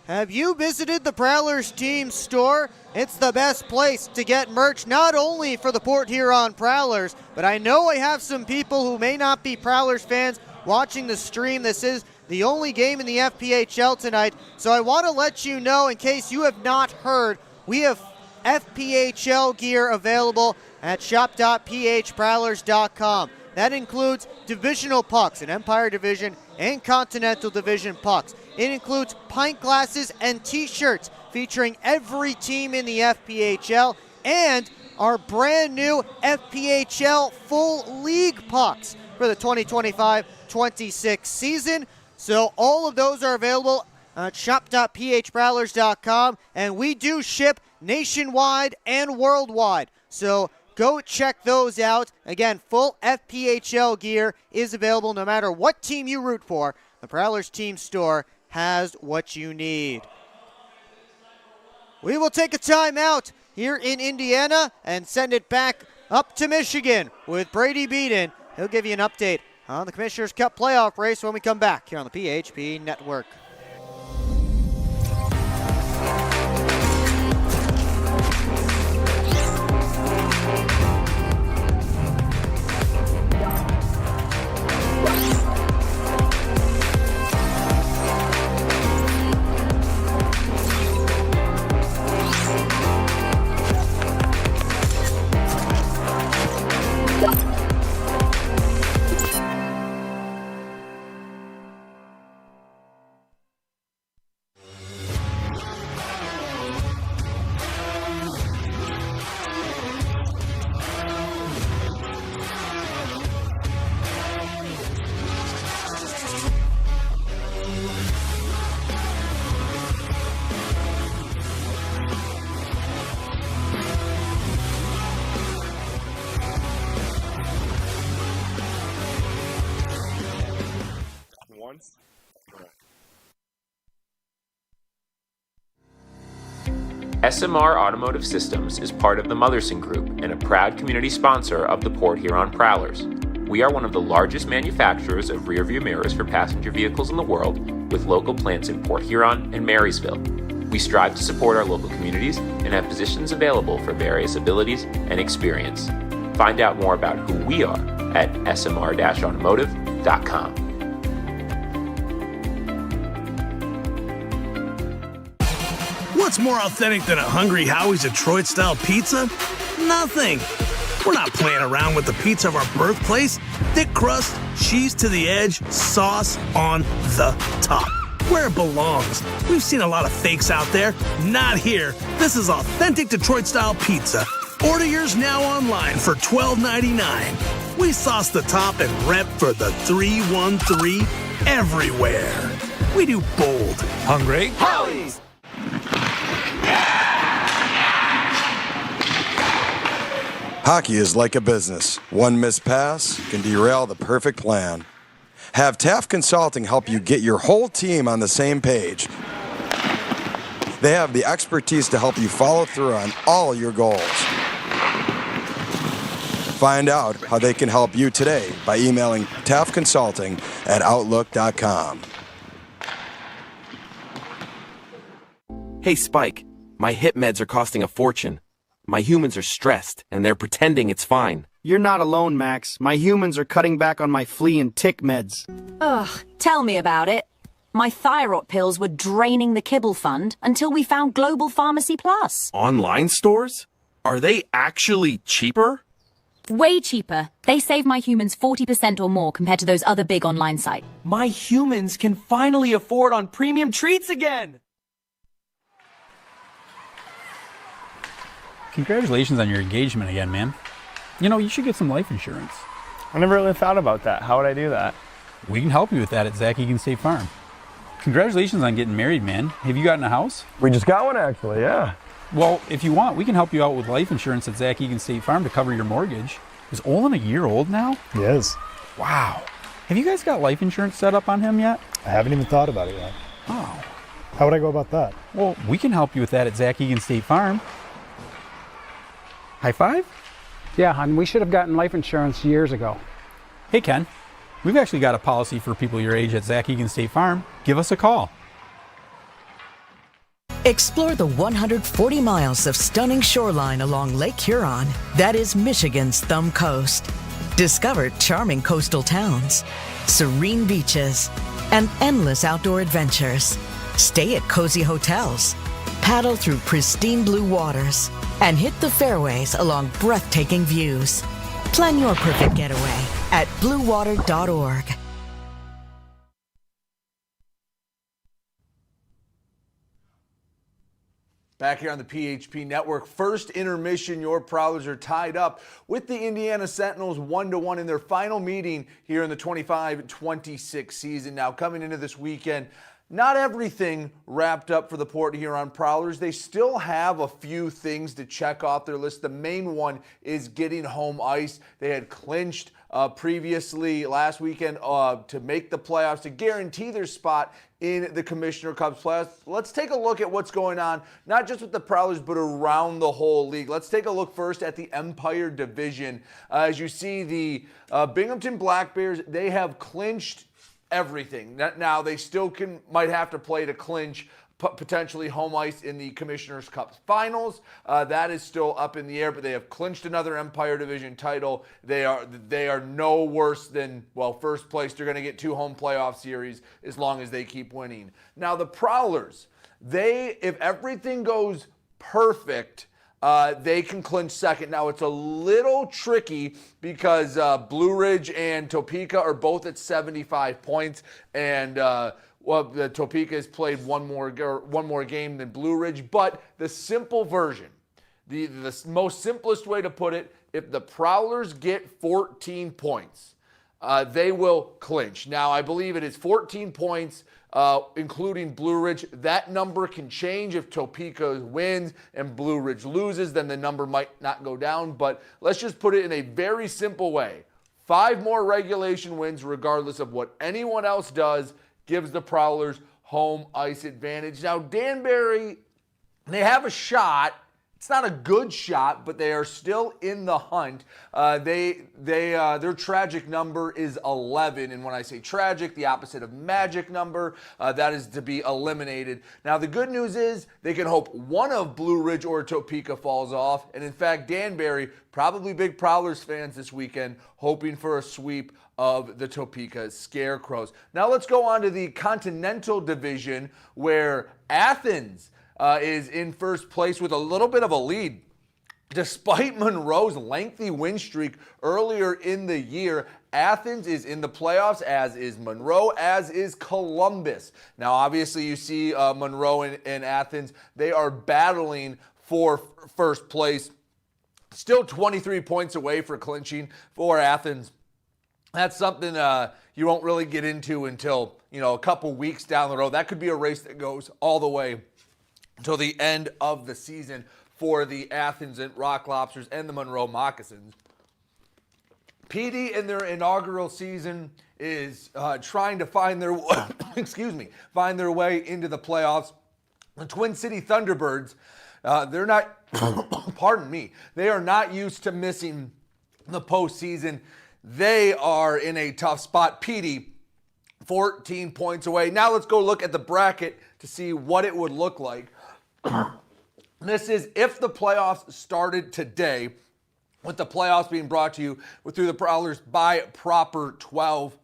Have you visited the Prowlers team store? It's the best place to get merch, not only for the Port Huron Prowlers, but I know I have some people who may not be Prowlers fans watching the stream. This is the only game in the FPHL tonight, so I want to let you know, in case you have not heard, we have FPHL gear available at shop.phprowlers.com. That includes divisional pucks, an Empire Division and Continental Division pucks. It includes pint glasses and t-shirts featuring every team in the FPHL and our brand new FPHL full league pucks for the 2025-26 season. So all of those are available at shop.phprowlers.com, and we do ship nationwide and worldwide. So go check those out. Again, full FPHL gear is available no matter what team you root for. The Prowlers team store has what you need. We will take a timeout here in Indiana and send it back up to Michigan with Brady Beaton. He'll give you an update on the Commissioner's Cup playoff race when we come back here on the PHP Network. SMR Automotive Systems is part of the Motherson Group and a proud community sponsor of the Port Huron Prowlers. We are one of the largest manufacturers of rearview mirrors for passenger vehicles in the world, with local plants in Port Huron and Marysville. We strive to support our local communities and have positions available for various abilities and experience. Find out more about who we are at smr-automotive.com. What's more authentic than a Hungry Howie's Detroit-style pizza? Nothing. We're not playing around with the pizza of our birthplace. Thick crust, cheese to the edge, sauce on the top. Where it belongs. We've seen a lot of fakes out there. Not here. This is authentic Detroit-style pizza. Order yours now online for $12.99. We sauce the top and rep for the 313 everywhere. We do bold. Hungry? Howie's! Hockey is like a business. One missed pass can derail the perfect plan. Have Taft Consulting help you get your whole team on the same page. They have the expertise to help you follow through on all your goals. Find out how they can help you today by emailing taftconsulting@outlook.com. Hey, Spike, my hip meds are costing a fortune. My humans are stressed, and they're pretending it's fine. You're not alone, Max. My humans are cutting back on my flea and tick meds. Ugh, tell me about it. My thyroid pills were draining the kibble fund until we found Global Pharmacy Plus. Online stores? Are they actually cheaper? Way cheaper. They save my humans 40% or more compared to those other big online sites. My humans can finally afford on premium treats again! Congratulations on your engagement again, man. You know, you should get some life insurance. I never really thought about that. How would I do that? We can help you with that at Zach Egan State Farm. Congratulations on getting married, man. Have you gotten a house? We just got one, actually, yeah. Well, if you want, we can help you out with life insurance at Zach Egan State Farm to cover your mortgage. Is Olin a year old now? He is. Wow. Have you guys got life insurance set up on him yet? I haven't even thought about it yet. Oh. How would I go about that? Well, we can help you with that at Zach Egan State Farm. High five? Yeah, hon, we should have gotten life insurance years ago. Hey, Ken. We've actually got a policy for people your age at Zach Egan State Farm. Give us a call. Explore the 140 miles of stunning shoreline along Lake Huron. That is Michigan's Thumb Coast. Discover charming coastal towns, serene beaches, and endless outdoor adventures. Stay at cozy hotels, paddle through pristine blue waters, and hit the fairways along breathtaking views. Plan your perfect getaway at bluewater.org. Back here on the PHP Network, first intermission, your Prowlers are tied up with the Indiana Sentinels 1-1 in their final meeting here in the 25-26 season. Now, coming into this weekend, not everything wrapped up for the Port Huron Prowlers. They still have a few things to check off their list. The main one is getting home ice. They had clinched previously last weekend to make the playoffs, to guarantee their spot in the Commissioner Cup's playoffs. Let's take a look at what's going on, not just with the Prowlers, but around the whole league. Let's take a look first at the Empire Division. As you see, the Binghamton Black Bears, they have clinched everything. Now, they still might have to play to clinch potentially home ice in the Commissioner's Cup finals. That is still up in the air, but they have clinched another Empire Division title. They are no worse than, well, first place. They're going to get 2 home playoff series as long as they keep winning. Now, the Prowlers, if everything goes perfect, they can clinch second. Now, it's a little tricky because Blue Ridge and Topeka are both at 75 points, and the Topeka has played one more game than Blue Ridge. But the simple version, the most simplest way to put it, if the Prowlers get 14 points, they will clinch. Now, I believe it is 14 points, including Blue Ridge. That number can change if Topeka wins and Blue Ridge loses. Then the number might not go down. But let's just put it in a very simple way. 5 more regulation wins, regardless of what anyone else does, gives the Prowlers home ice advantage. Now, Danbury, They have a shot. It's not a good shot, but they are still in the hunt. Their tragic number is 11, and when I say tragic, the opposite of magic number, that is to be eliminated. Now, the good news is they can hope one of Blue Ridge or Topeka falls off, and in fact, Danbury, probably big Prowlers fans this weekend, hoping for a sweep of the Topeka Scarecrows. Now, let's go on to the Continental Division, where Athens is in first place with a little bit of a lead. Despite Monroe's lengthy win streak earlier in the year, Athens is in the playoffs, as is Monroe, as is Columbus. Now, obviously, you see Monroe and Athens. They are battling for first place. Still 23 points away for clinching for Athens. That's something you won't really get into until, a couple weeks down the road. That could be a race that goes all the way until the end of the season for the Athens and Rock Lobsters and the Monroe Moccasins. PD in their inaugural season is trying to find their find their way into the playoffs. The Twin City Thunderbirds, they're not pardon me, they are not used to missing the postseason. They are in a tough spot. PD 14 points away. Now let's go look at the bracket to see what it would look like. This is if the playoffs started today, with the playoffs being brought to you through the Prowlers by Proper 12.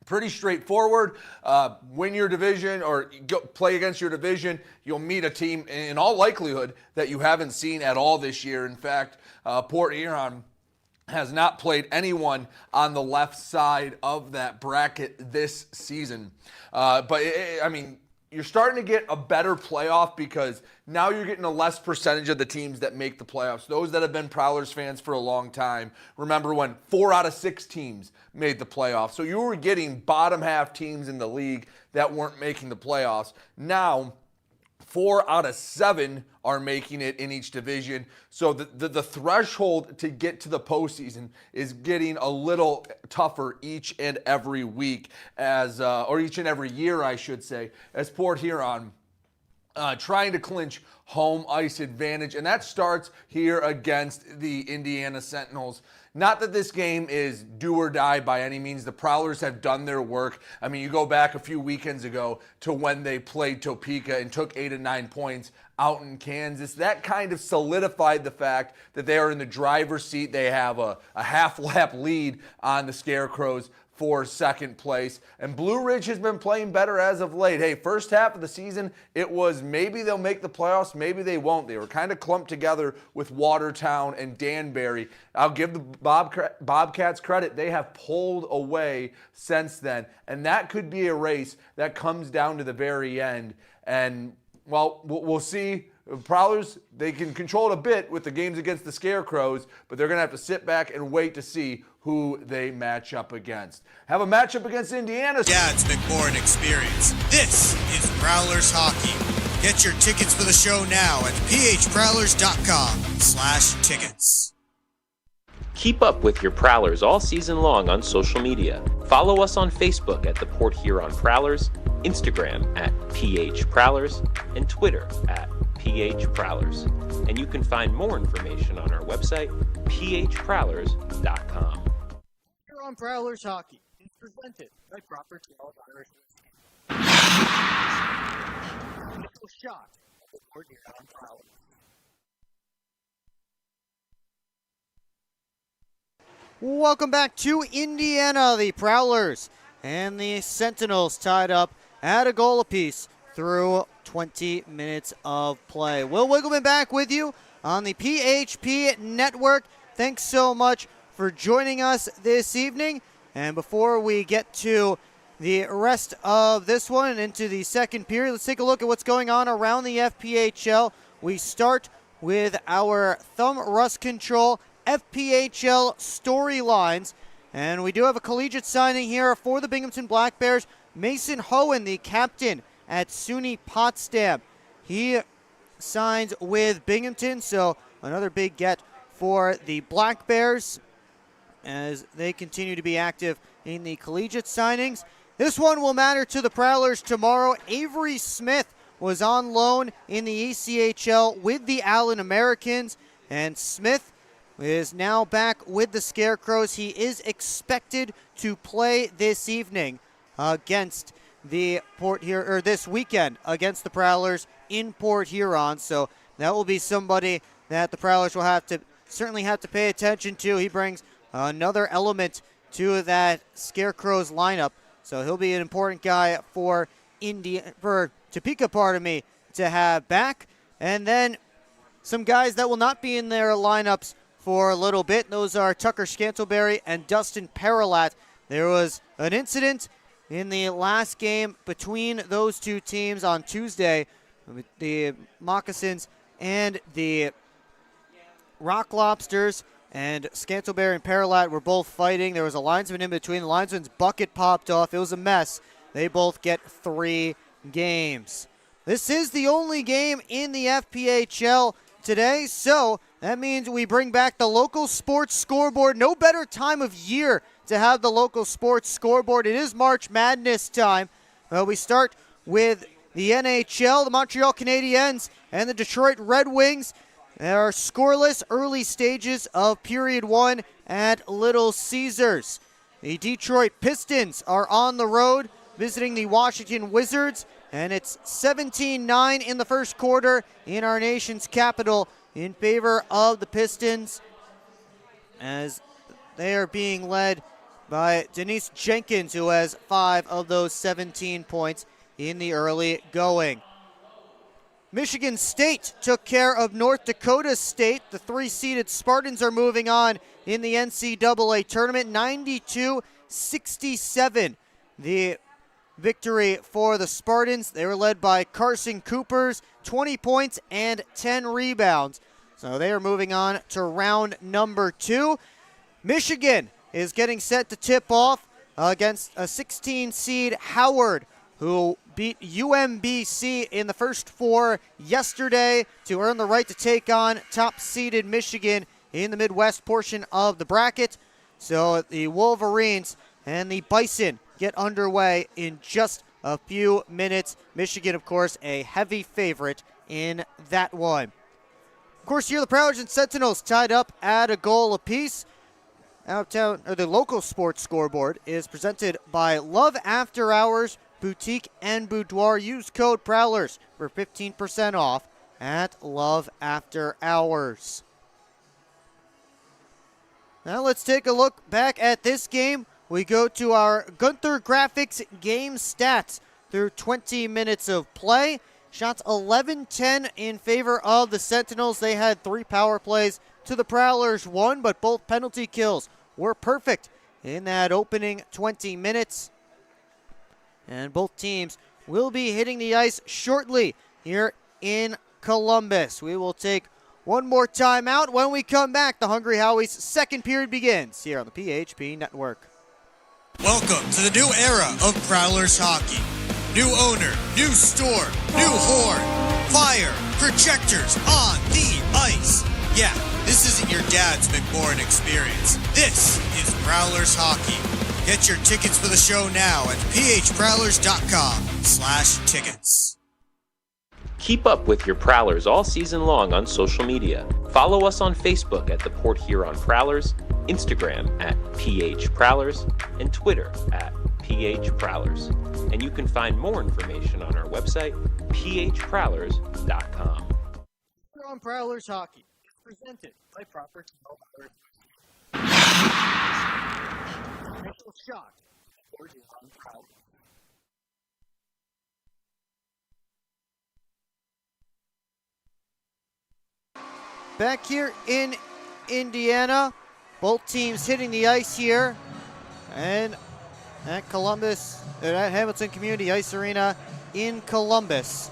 Pretty straightforward. Win your division or play against your division. You'll meet a team in all likelihood that you haven't seen at all this year. In fact, Port Huron has not played anyone on the left side of that bracket this season. You're starting to get a better playoff because now you're getting a less percentage of the teams that make the playoffs. Those that have been Prowlers fans for a long time remember when 4 out of 6 teams made the playoffs. So you were getting bottom half teams in the league that weren't making the playoffs. Now, 4 out of 7 are making it in each division. So the threshold to get to the postseason is getting a little tougher each and every week or each and every year, I should say, as Port Huron trying to clinch home ice advantage. And that starts here against the Indiana Sentinels. Not that this game is do or die by any means. The Prowlers have done their work. You go back a few weekends ago to when they played Topeka and took 8 of 9 points out in Kansas. That kind of solidified the fact that they are in the driver's seat. They have a half-lap lead on the Scarecrows for second place. And Blue Ridge has been playing better as of late. Hey, first half of the season, it was maybe they'll make the playoffs, maybe they won't. They were kind of clumped together with Watertown and Danbury. I'll give the Bobcats credit. They have pulled away since then. And that could be a race that comes down to the very end. And, well, we'll see. Prowlers, they can control it a bit with the games against the Scarecrows, but they're going to have to sit back and wait to see who they match up against. Have a matchup against Indiana. Yeah, it's McMorran Experience. This is Prowlers Hockey. Get your tickets for the show now at phprowlers.com/tickets. Keep up with your Prowlers all season long on social media. Follow us on Facebook at the Port Huron Prowlers, Instagram at PHProwlers, and Twitter at PHProwlers. And you can find more information on our website, phprowlers.com. Here on Prowlers Hockey is presented by Proper 12 Irish Initial shot at the Port Huron Prowlers. Welcome back to Indiana. The Prowlers and the Sentinels tied up at a goal apiece through 20 minutes of play. Will Wiggleman back with you on the PHP Network. Thanks so much for joining us this evening. And before we get to the rest of this one and into the second period, let's take a look at what's going on around the FPHL. We start with our thumb rust control FPHL storylines. And we do have a collegiate signing here for the Binghamton Black Bears. Mason Hohen, the captain at SUNY Potsdam. He signs with Binghamton, so another big get for the Black Bears as they continue to be active in the collegiate signings. This one will matter to the Prowlers tomorrow. Avery Smith was on loan in the ECHL with the Allen Americans, and Smith is now back with the Scarecrows. He is expected to play this evening against the this weekend against the Prowlers in Port Huron. So that will be somebody that the Prowlers will certainly have to pay attention to. He brings another element to that Scarecrows lineup. So he'll be an important guy for Topeka, to have back. And then some guys that will not be in their lineups for a little bit. Those are Tucker Scantleberry and Dustin Paralat. There was an incident in the last game between those two teams on Tuesday. The Moccasins and the Rock Lobsters, and Scantleberry and Paralat were both fighting. There was a linesman in between. The linesman's bucket popped off. It was a mess. They both get 3 games. This is the only game in the FPHL today, so that means we bring back the local sports scoreboard. No better time of year to have the local sports scoreboard. It is March Madness time. We start with the NHL, the Montreal Canadiens, and the Detroit Red Wings. There are scoreless early stages of period 1 at Little Caesars. The Detroit Pistons are on the road visiting the Washington Wizards, and it's 17-9 in the first quarter in our nation's capital in favor of the Pistons, as they are being led by Denise Jenkins, who has 5 of those 17 points in the early going. Michigan State took care of North Dakota State. The 3-seeded Spartans are moving on in the NCAA tournament, 92-67. The victory for the Spartans. They were led by Carson Coopers, 20 points and 10 rebounds. So they are moving on to round number 2. Michigan is getting set to tip off against a 16-seed Howard, who beat UMBC in the first 4 yesterday to earn the right to take on top-seeded Michigan in the Midwest portion of the bracket. So the Wolverines and the Bison get underway in just a few minutes. Michigan, of course, a heavy favorite in that one. Of course, here the Prowlers and Sentinels tied up at a goal apiece. The local sports scoreboard is presented by Love After Hours Boutique and Boudoir. Use code Prowlers for 15% off at Love After Hours. Now let's take a look back at this game. We go to our Gunther Graphics game stats through 20 minutes of play. Shots 11-10 in favor of the Sentinels. They had 3 power plays to the Prowlers 1, but both penalty kills were perfect in that opening 20 minutes. And both teams will be hitting the ice shortly here in Columbus. We will take one more timeout. When we come back, the Hungry Howie's second period begins here on the PHP Network. Welcome to the new era of Prowlers hockey. New owner, new store, new horn, fire, projectors on the ice. Yeah, this isn't your dad's McMorrin experience. This is Prowlers hockey. Get your tickets for the show now at phprowlers.com/tickets. Keep up with your Prowlers all season long on social media. Follow us on Facebook at the Port Huron Prowlers, Instagram at PH Prowlers, and Twitter at PH Prowlers. And you can find more information on our website, phprowlers.com. On Prowlers hockey, presented by Proper Mobile. Initial shot. Port Huron Prowlers. Back here in Indiana, both teams hitting the ice here, and at Hamilton Community Ice Arena in Columbus,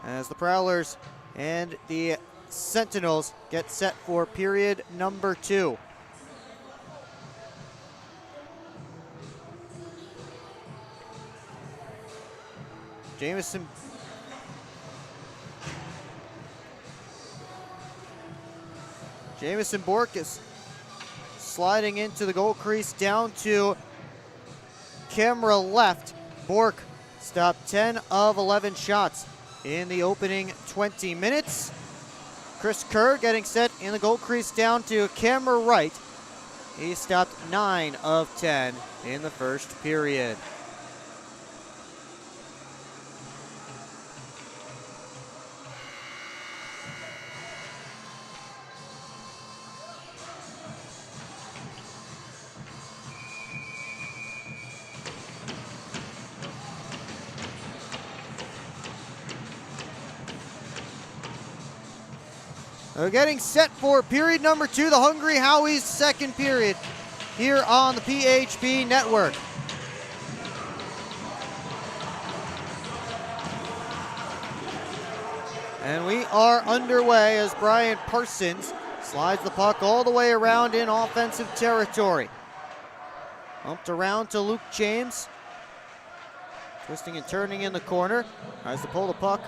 as the Prowlers and the Sentinels get set for period number 2. Jamison Bork is sliding into the goal crease down to camera left. Bork stopped 10 of 11 shots in the opening 20 minutes. Chris Kerr getting set in the goal crease down to camera right. He stopped 9 of 10 in the first period. They're getting set for period number 2, the Hungry Howies' second period here on the PHP network. And we are underway as Brian Parsons slides the puck all the way around in offensive territory. Bumped around to Luke James. Twisting and turning in the corner. Tries to pull the puck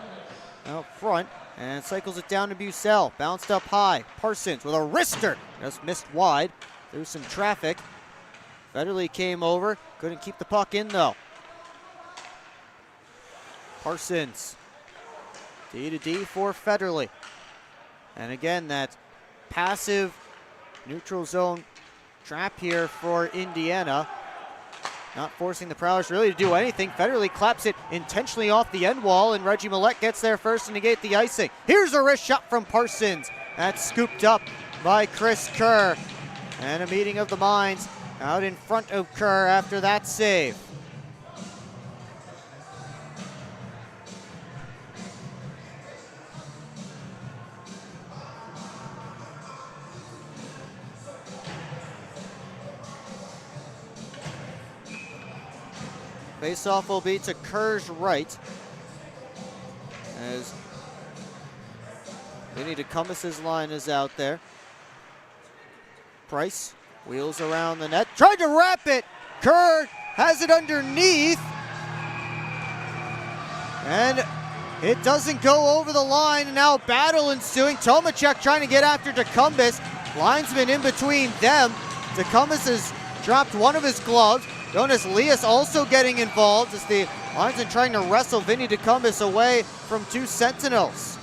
out front and cycles it down to Bucell. Bounced up high. Parsons with a wrister. Just missed wide through some traffic. Federley came over. Couldn't keep the puck in though. Parsons. D-to-D for Federley. And again, that passive neutral zone trap here for Indiana. Not forcing the Prowlers really to do anything. Federley claps it intentionally off the end wall, and Reggie Millette gets there first to negate the icing. Here's a wrist shot from Parsons. That's scooped up by Chris Kerr. And a meeting of the minds out in front of Kerr after that save. Faceoff will be to Kerr's right as Vinny DeCumbus' line is out there. Price wheels around the net, tried to wrap it. Kerr has it underneath. And it doesn't go over the line. Now battle ensuing. Tomacek trying to get after DeCumbus. Linesman in between them. DeCumbus has dropped one of his gloves. Jonas Lias also getting involved as the linesman trying to wrestle Vinny DeCumbus away from 2 Sentinels.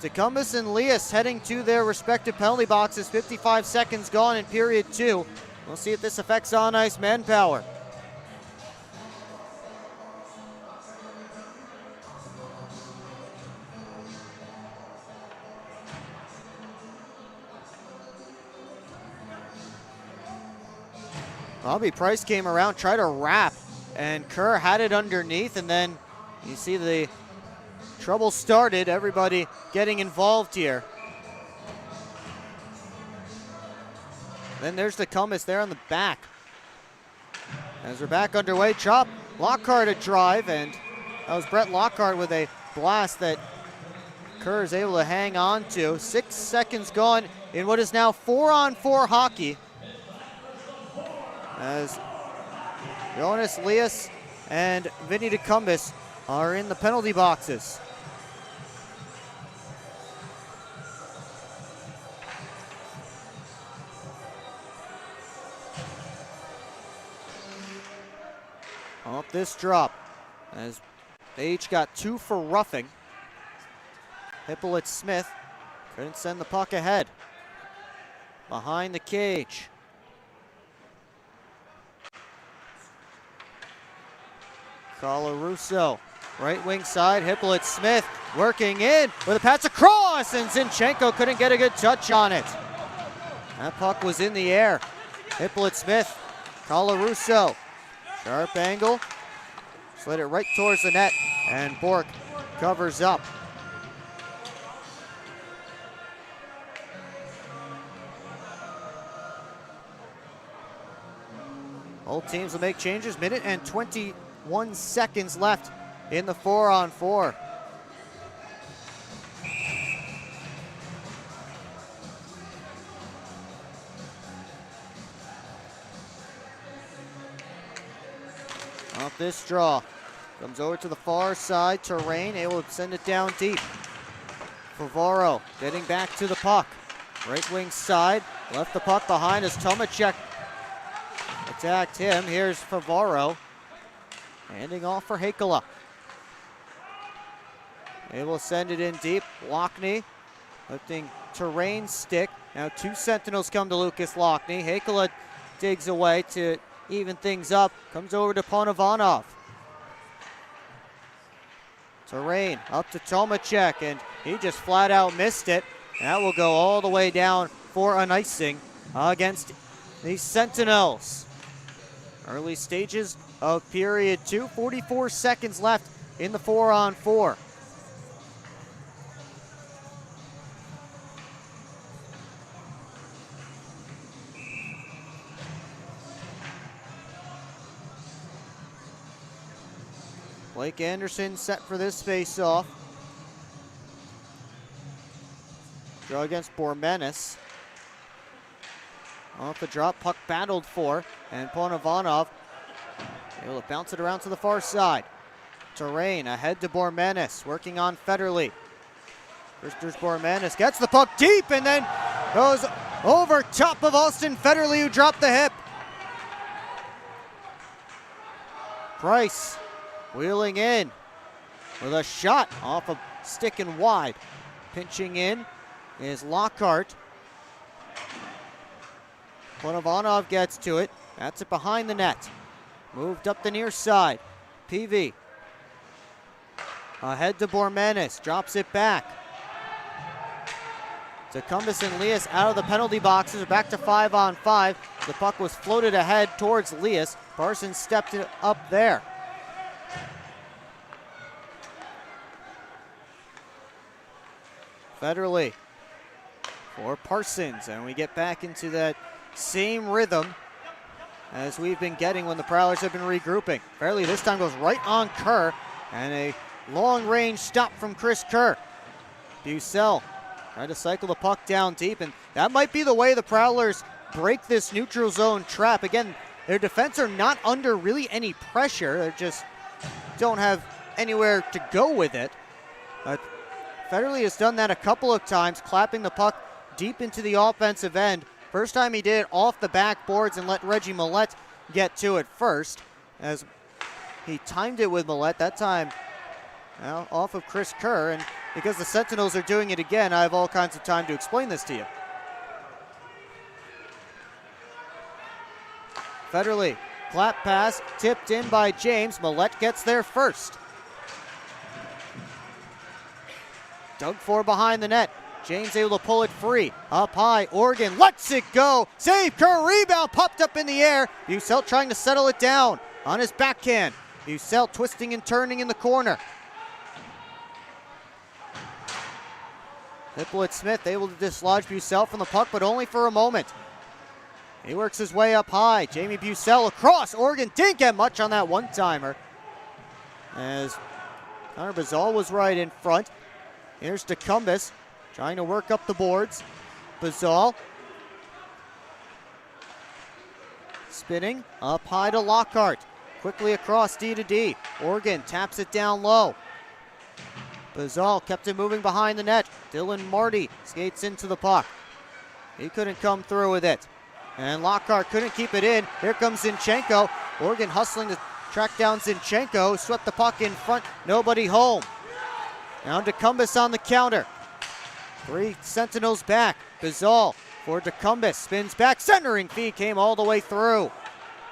DeCumbus and Lias heading to their respective penalty boxes. 55 seconds gone in period 2. We'll see if this affects on-ice manpower. Bobby Price came around, tried to wrap, and Kerr had it underneath, and then you see the trouble started, everybody getting involved here. Then there's DeCumbus there on the back. As we're back underway, Chop Lockhart a drive, and that was Brett Lockhart with a blast that Kerr is able to hang on to. 6 seconds gone in what is now 4-on-4 hockey. As Jonas Lias and Vinny DeCumbus are in the penalty boxes. Off this drop, as they each got 2 for roughing. Hippolyte Smith couldn't send the puck ahead. Behind the cage. Colarusso, right wing side, Hippolyte Smith working in with a pass across, and Zinchenko couldn't get a good touch on it. That puck was in the air. Hippolyte Smith, Colarusso. Sharp angle, slid it right towards the net, and Bork covers up. Both teams will make changes. Minute and 21 seconds left in the 4-on-4. this draw. Comes over to the far side. Terrain able to send it down deep. Favaro getting back to the puck. Right wing side. Left the puck behind as Tomacek attacked him. Here's Favaro. Handing off for Hakala. Able to send it in deep. Lockney lifting Terrain's stick. Now 2 Sentinels come to Lucas Lockney. Hakala digs away to even things up. Comes over to Ponovanov. Terrain up to Tomacek, and he just flat out missed it. That will go all the way down for an icing against the Sentinels. Early stages of period 2, 44 seconds left in the 4-on-4. Blake Anderson set for this face-off. Draw against Bormenis. Off the drop, puck battled for, and Ponovanov able to bounce it around to the far side. Terrain ahead to Bormenis, working on Federley. First there's Bormenis, gets the puck deep, and then goes over top of Austin Federley, who dropped the hip. Price wheeling in with a shot off a stick and wide. Pinching in is Lockhart. Ponovanov gets to it. That's it behind the net. Moved up the near side. PV ahead to Bormenis. Drops it back. Tecumseh and Lias out of the penalty boxes. Back to 5-on-5. The puck was floated ahead towards Lias. Parsons stepped it up there. Federley for Parsons, and we get back into that same rhythm as we've been getting when the Prowlers have been regrouping. Federley this time goes right on Kerr, and a long-range stop from Chris Kerr. Bucell trying to cycle the puck down deep, and that might be the way the Prowlers break this neutral zone trap. Again, their defense are not under really any pressure. They just don't have anywhere to go with it. But Federley has done that a couple of times, clapping the puck deep into the offensive end. First time he did it off the backboards and let Reggie Millette get to it first, as he timed it with Millette. That time now off of Chris Kerr, and because the Sentinels are doing it again, I have all kinds of time to explain this to you. Federley, clap pass, tipped in by James. Millette gets there first. Dug for behind the net. James able to pull it free. Up high, Oregon lets it go. Save, Kerr, rebound, popped up in the air. Bucell trying to settle it down on his backhand. Bucell twisting and turning in the corner. Hippolyte-Smith able to dislodge Bucell from the puck, but only for a moment. He works his way up high. Jamie Bucell across. Oregon didn't get much on that one-timer, as Connor Bazal was right in front. Here's Tecumseh trying to work up the boards. Bazal spinning up high to Lockhart. Quickly across D to D. Oregon taps it down low. Bazal kept it moving behind the net. Dylan Marty skates into the puck. He couldn't come through with it. And Lockhart couldn't keep it in. Here comes Zinchenko. Oregon hustling to track down Zinchenko. Swept the puck in front. Nobody home. Now Tecumseh on the counter. 3 Sentinels back. Bazal for Tecumseh. Spins back. Centering feed came all the way through.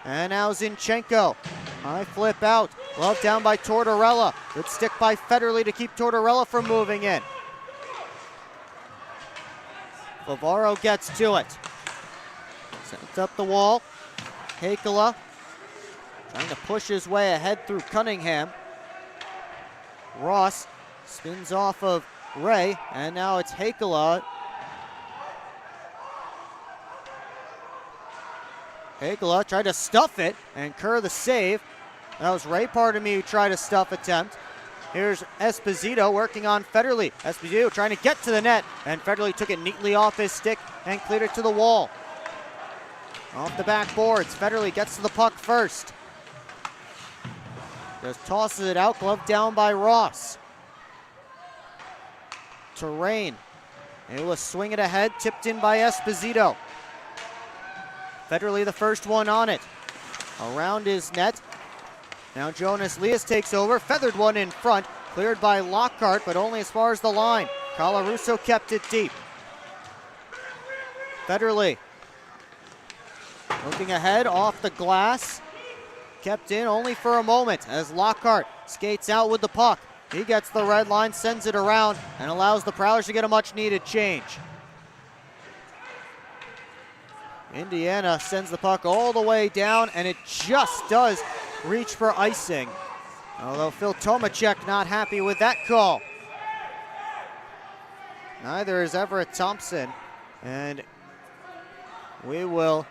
And now Zinchenko. High flip out. Glove down by Tortorella. Good stick by Federley to keep Tortorella from moving in. Favaro gets to it. Sent up the wall. Hakala trying to push his way ahead through Cunningham. Ross spins off of Ray, and now it's Hakala. Hakala tried to stuff it, and Kerr the save. That was Ray Pardon-Me who tried a stuff attempt. Here's Esposito working on Federley. Esposito trying to get to the net, and Federley took it neatly off his stick and cleared it to the wall. Off the backboards, Federley gets to the puck first. Just tosses it out, glove down by Ross. Terrain. Able to swing it ahead, tipped in by Esposito. Federley the first one on it. Around his net. Now Jonas Lias takes over. Feathered one in front. Cleared by Lockhart, but only as far as the line. Colarusso kept it deep. Federley. Looking ahead off the glass. Kept in only for a moment as Lockhart skates out with the puck. He gets the red line, sends it around, and allows the Prowlers to get a much-needed change. Indiana sends the puck all the way down, and it just does reach for icing. Although Phil Tomacek not happy with that call. Neither is Everett Thompson, and we will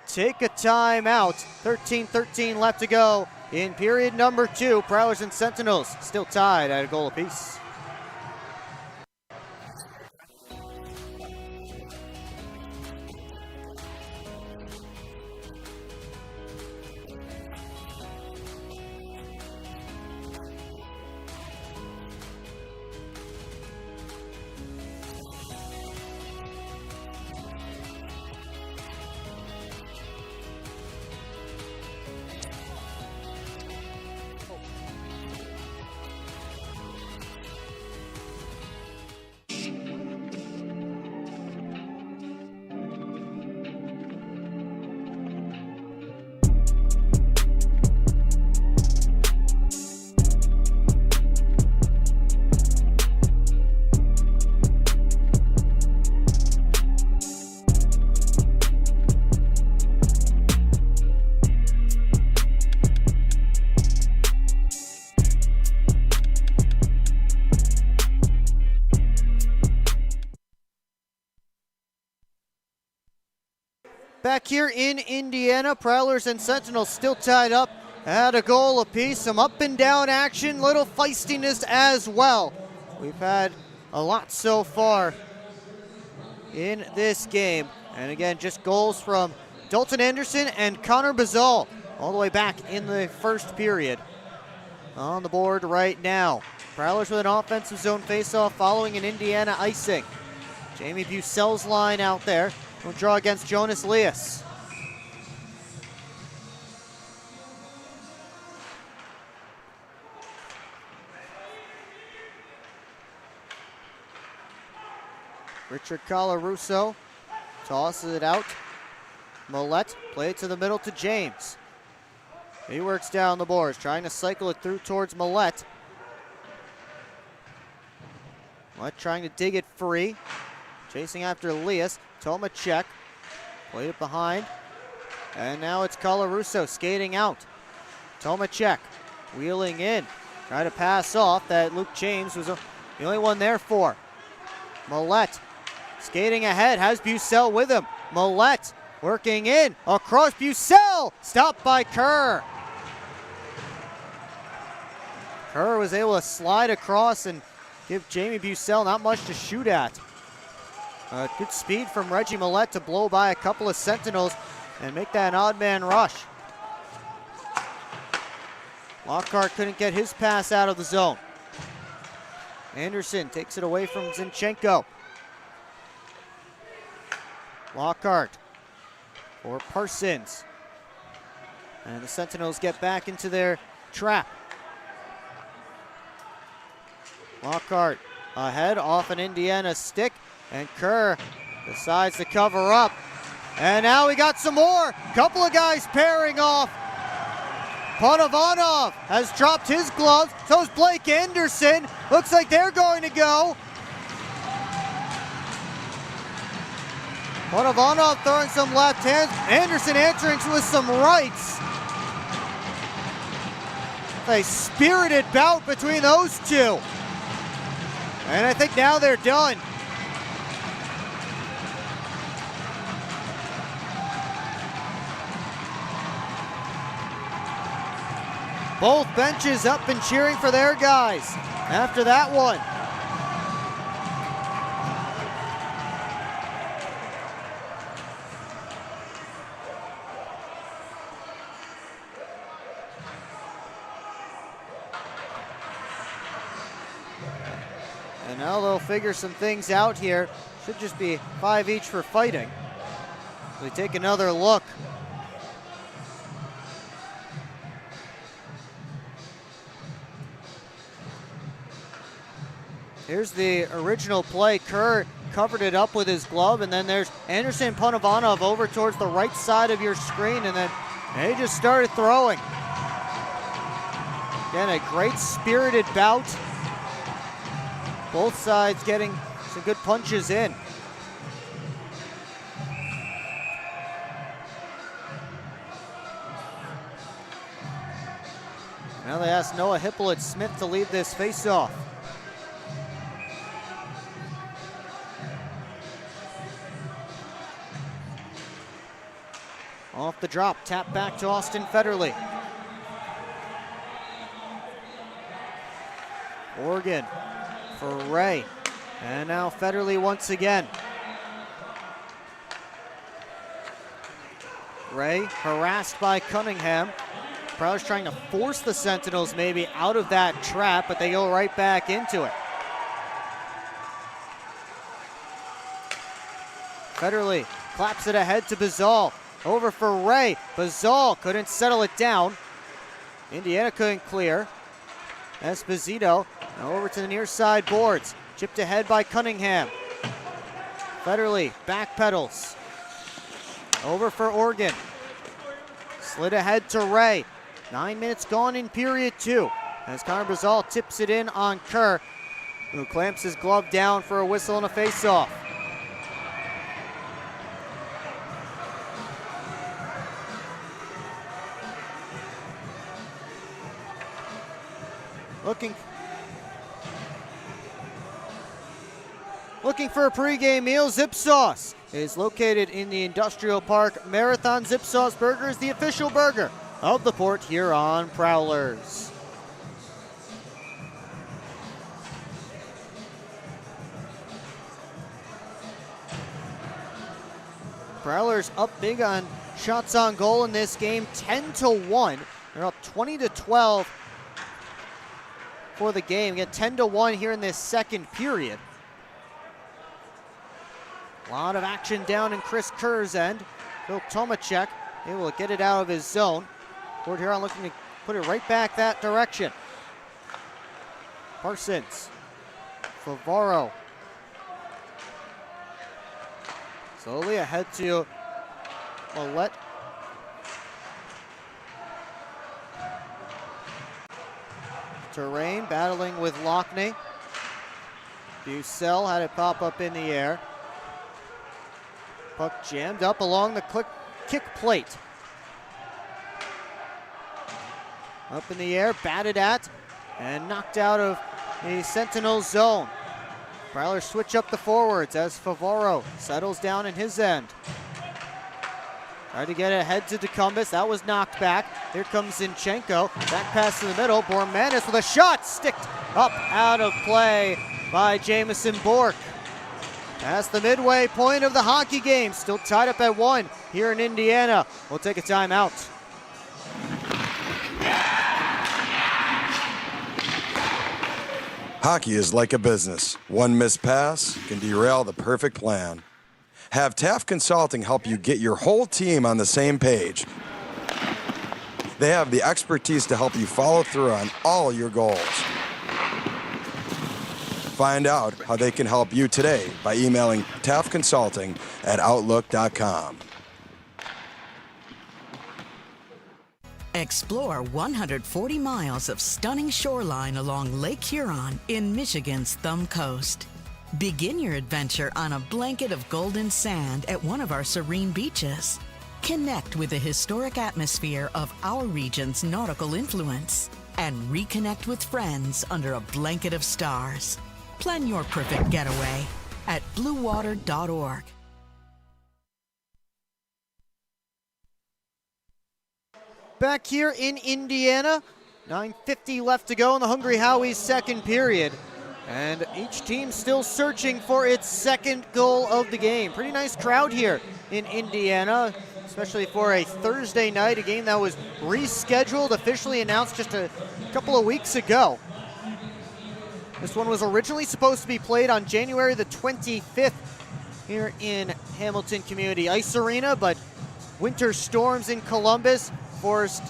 take a timeout. 13-13 left to go in period number 2. Prowlers and Sentinels still tied at a goal apiece. Back here in Indiana, Prowlers and Sentinels still tied up at a goal apiece. Some up and down action, little feistiness as well. We've had a lot so far in this game. And again, just goals from Dalton Anderson and Connor Bazal all the way back in the first period. On the board right now. Prowlers with an offensive zone faceoff following an Indiana icing. Jamie Bucell's line out there. Will draw against Jonas Lias. Richard Colarusso tosses it out. Millette play it to the middle to James. He works down the boards, trying to cycle it through towards Millette. Millette trying to dig it free. Chasing after Lias. Tomacek played it behind. And now it's Colarusso skating out. Tomacek wheeling in. Try to pass off that Luke James was the only one there for. Millette skating ahead, has Bucell with him. Millette working in, across Bucell, stopped by Kerr. Kerr was able to slide across and give Jamie Bucell not much to shoot at. Good speed from Reggie Millette to blow by a couple of Sentinels and make that an odd man rush. Lockhart couldn't get his pass out of the zone. Anderson takes it away from Zinchenko. Lockhart for Parsons. And the Sentinels get back into their trap. Lockhart ahead off an Indiana stick. And Kerr decides to cover up. And now we got some more. Couple of guys pairing off. Ponovanov has dropped his gloves. So's Blake Anderson. Looks like they're going to go. Ponovanov throwing some left hands. Anderson answering with some rights. A spirited bout between those two. And I think now they're done. Both benches up and cheering for their guys after that one. And now they'll figure some things out here. Should just be 5 each for fighting. We take another look. Here's the original play. Kerr covered it up with his glove, and then there's Anderson Panovanov over towards the right side of your screen, and then they just started throwing. Again, a great spirited bout. Both sides getting some good punches in. Now they ask Noah Hippolyte-Smith to lead this face-off. Off the drop, tap back to Austin Federley. Organ for Ray. And now Federley once again. Ray harassed by Cunningham. Prowlers trying to force the Sentinels maybe out of that trap, but they go right back into it. Federley claps it ahead to Bazal. Over for Ray. Bazal couldn't settle it down. Indiana couldn't clear. Esposito now over to the near side boards. Chipped ahead by Cunningham. Federley backpedals. Over for Organ. Slid ahead to Ray. 9 minutes gone in period 2. As Connor Bazal tips it in on Kerr, who clamps his glove down for a whistle and a face-off. Looking for a pregame meal, Zip Sauce is located in the Industrial Park Marathon. Zip Sauce Burger is the official burger of the Port Huron Prowlers. Prowlers up big on shots on goal in this game, 10-1. They're up 20-12 for the game. Get 10-1 here in this second period. A lot of action down in Chris Kerr's end. Phil Tomacek able to get it out of his zone. Port Huron looking to put it right back that direction. Parsons. Favaro. Slowly ahead to Millette. Terrain battling with Lockney. Bucell had it pop up in the air. Puck jammed up along the kick plate. Up in the air, batted at, and knocked out of the Sentinel zone. Prowlers switch up the forwards as Favaro settles down in his end. Tried to get ahead to DeCumbus. That was knocked back. Here comes Zinchenko. Back pass to the middle. Bormanis with a shot. Sticked up out of play by Jamison Bork. Past the midway point of the hockey game. Still tied up at 1 here in Indiana. We'll take a timeout. Hockey is like a business. One missed pass can derail the perfect plan. Have Taft Consulting help you get your whole team on the same page. They have the expertise to help you follow through on all your goals. Find out how they can help you today by emailing taftconsulting@outlook.com. Explore 140 miles of stunning shoreline along Lake Huron in Michigan's Thumb Coast. Begin your adventure on a blanket of golden sand at one of our serene beaches. Connect with the historic atmosphere of our region's nautical influence and reconnect with friends under a blanket of stars. Plan your perfect getaway at bluewater.org. Back here in Indiana, 9:50 left to go in the Hungry Howie's second period. And each team still searching for its second goal of the game. Pretty nice crowd here in Indiana, especially for a Thursday night, a game that was rescheduled, officially announced just a couple of weeks ago. This one was originally supposed to be played on January the 25th here in Hamilton Community Ice Arena, but winter storms in Columbus forced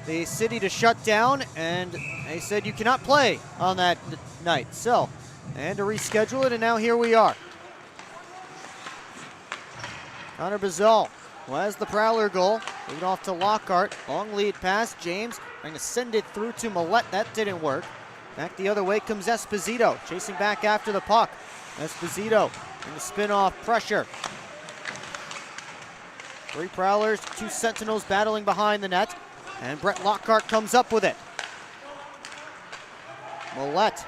the city to shut down, and they said you cannot play on that night. So, and to reschedule it, and now here we are. Connor Bazal, who has the Prowler goal, moved off to Lockhart. Long lead pass, James trying to send it through to Millette. That didn't work. Back the other way comes Esposito, chasing back after the puck. Esposito in the spin-off pressure. 3 Prowlers, 2 Sentinels battling behind the net, and Brett Lockhart comes up with it. Millette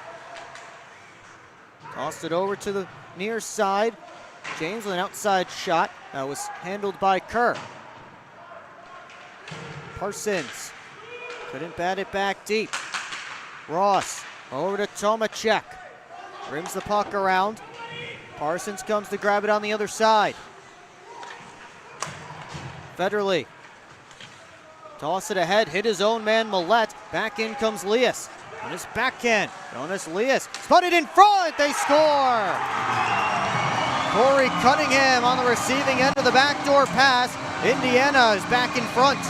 tossed it over to the near side. James with an outside shot that was handled by Kerr. Parsons couldn't bat it back deep. Ross over to Tomacek. Rims the puck around. Parsons comes to grab it on the other side. Federley. Toss it ahead, hit his own man Millette. Back in comes Lias. On his backhand, Jonas Lias. Spotted in front, they score! Corey Cunningham on the receiving end of the backdoor pass. Indiana is back in front.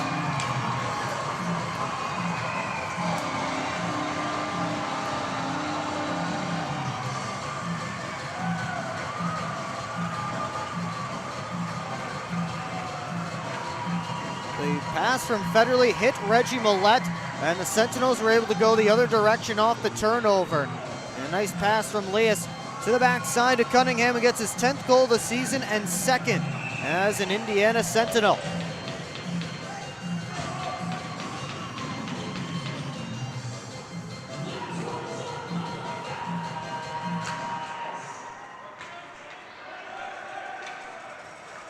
The pass from Federley hit Reggie Millette, and the Sentinels were able to go the other direction off the turnover. And a nice pass from Lias to the backside to Cunningham, who gets his 10th goal of the season and 2nd as an Indiana Sentinel.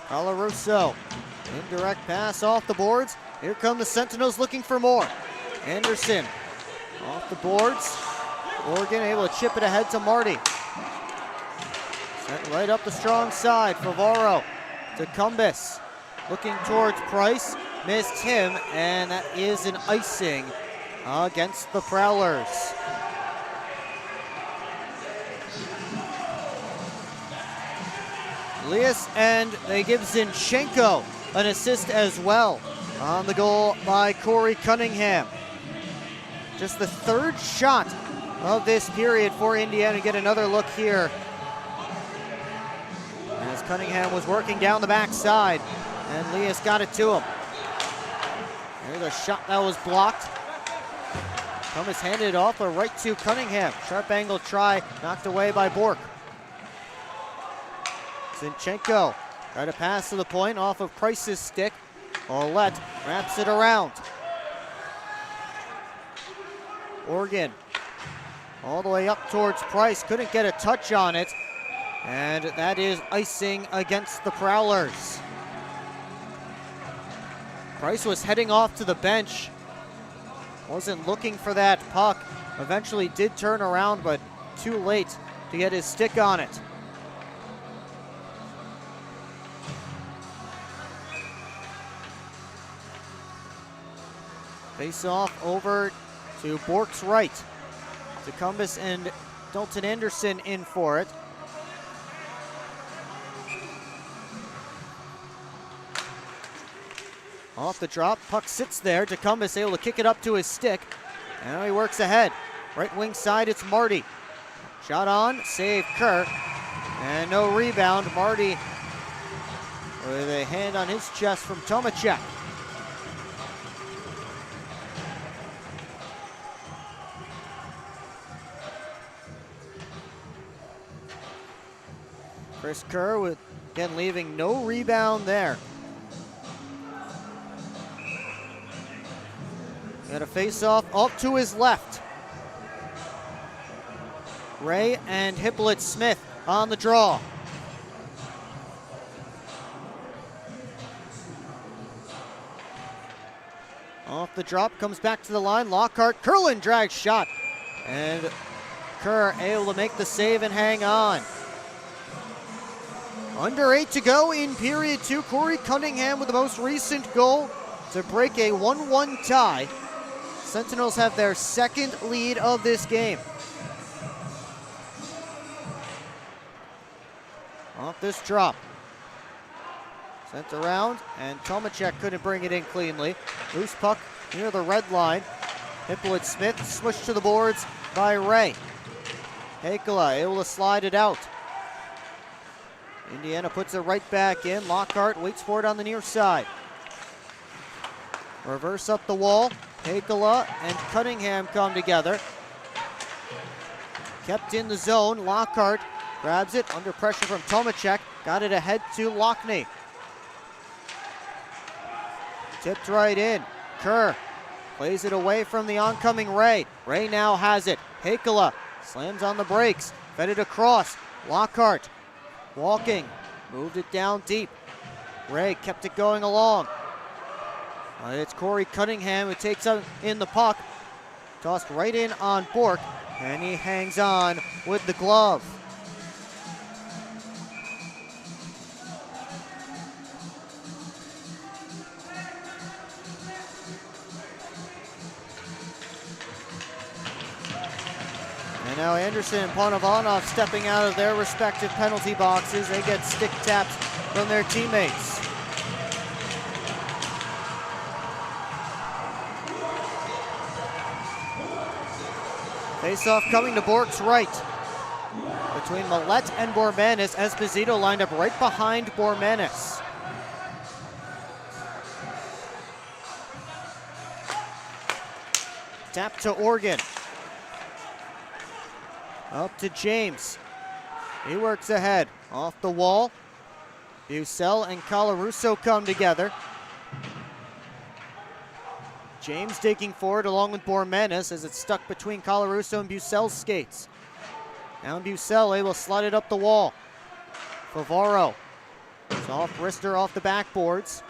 Alarusso, indirect pass off the boards. Here come the Sentinels looking for more. Anderson off the boards. Oregon able to chip it ahead to Marty. Sent right up the strong side. Favaro to Cumbus. Looking towards Price. Missed him, and that is an icing against the Prowlers. Lias, and they give Zinchenko an assist as well on the goal by Corey Cunningham. Just the 3rd shot of this period for Indiana. Get another look here as Cunningham was working down the backside, and Lias got it to him. There's a shot that was blocked. Thomas handed it off, but right to Cunningham. Sharp angle try, knocked away by Bork. Zinchenko tried to pass to the point off of Price's stick. Olet wraps it around. Oregon all the way up towards Price. Couldn't get a touch on it. And that is icing against the Prowlers. Price was heading off to the bench. Wasn't looking for that puck. Eventually did turn around, but too late to get his stick on it. Face off over to Bork's right. Cumbus and Dalton Anderson in for it. Off the drop, puck sits there. Cumbus able to kick it up to his stick. And now he works ahead. Right wing side, it's Marty. Shot on, save Kerr. And no rebound. Marty with a hand on his chest from Tomacek. Chris Kerr with, again, leaving no rebound there. Got a face-off up to his left. Ray and Hippolyte Smith on the draw. Off the drop, comes back to the line. Lockhart, Curlin drag shot. And Kerr able to make the save and hang on. Under 8 to go in period 2. Corey Cunningham with the most recent goal to break a 1-1 tie. Sentinels have their 2nd lead of this game. Off this drop. Sent around, and Tomacek couldn't bring it in cleanly. Loose puck near the red line. Hippolyte-Smith smushed to the boards by Ray. Hakala able to slide it out. Indiana puts it right back in. Lockhart waits for it on the near side. Reverse up the wall. Hakala and Cunningham come together. Kept in the zone. Lockhart grabs it under pressure from Tomacek. Got it ahead to Lockney. Tipped right in. Kerr plays it away from the oncoming Ray. Ray now has it. Hakala slams on the brakes. Fed it across. Lockhart walking. Moved it down deep. Ray kept it going along. It's Corey Cunningham who takes in the puck. Tossed right in on Bork. And he hangs on with the glove. And now Anderson and Ponovanov stepping out of their respective penalty boxes. They get stick taps from their teammates. Face-off coming to Bork's right. Between Millette and Bormanis, Esposito lined up right behind Bormanis. Tap to Organ. Up to James. He works ahead. Off the wall. Bucell and Colarusso come together. James digging forward along with Bormanis as it's stuck between Colarusso and Bucell's skates. Now Bucell able to slide it up the wall. Favaro. Soft wrister off the backboards.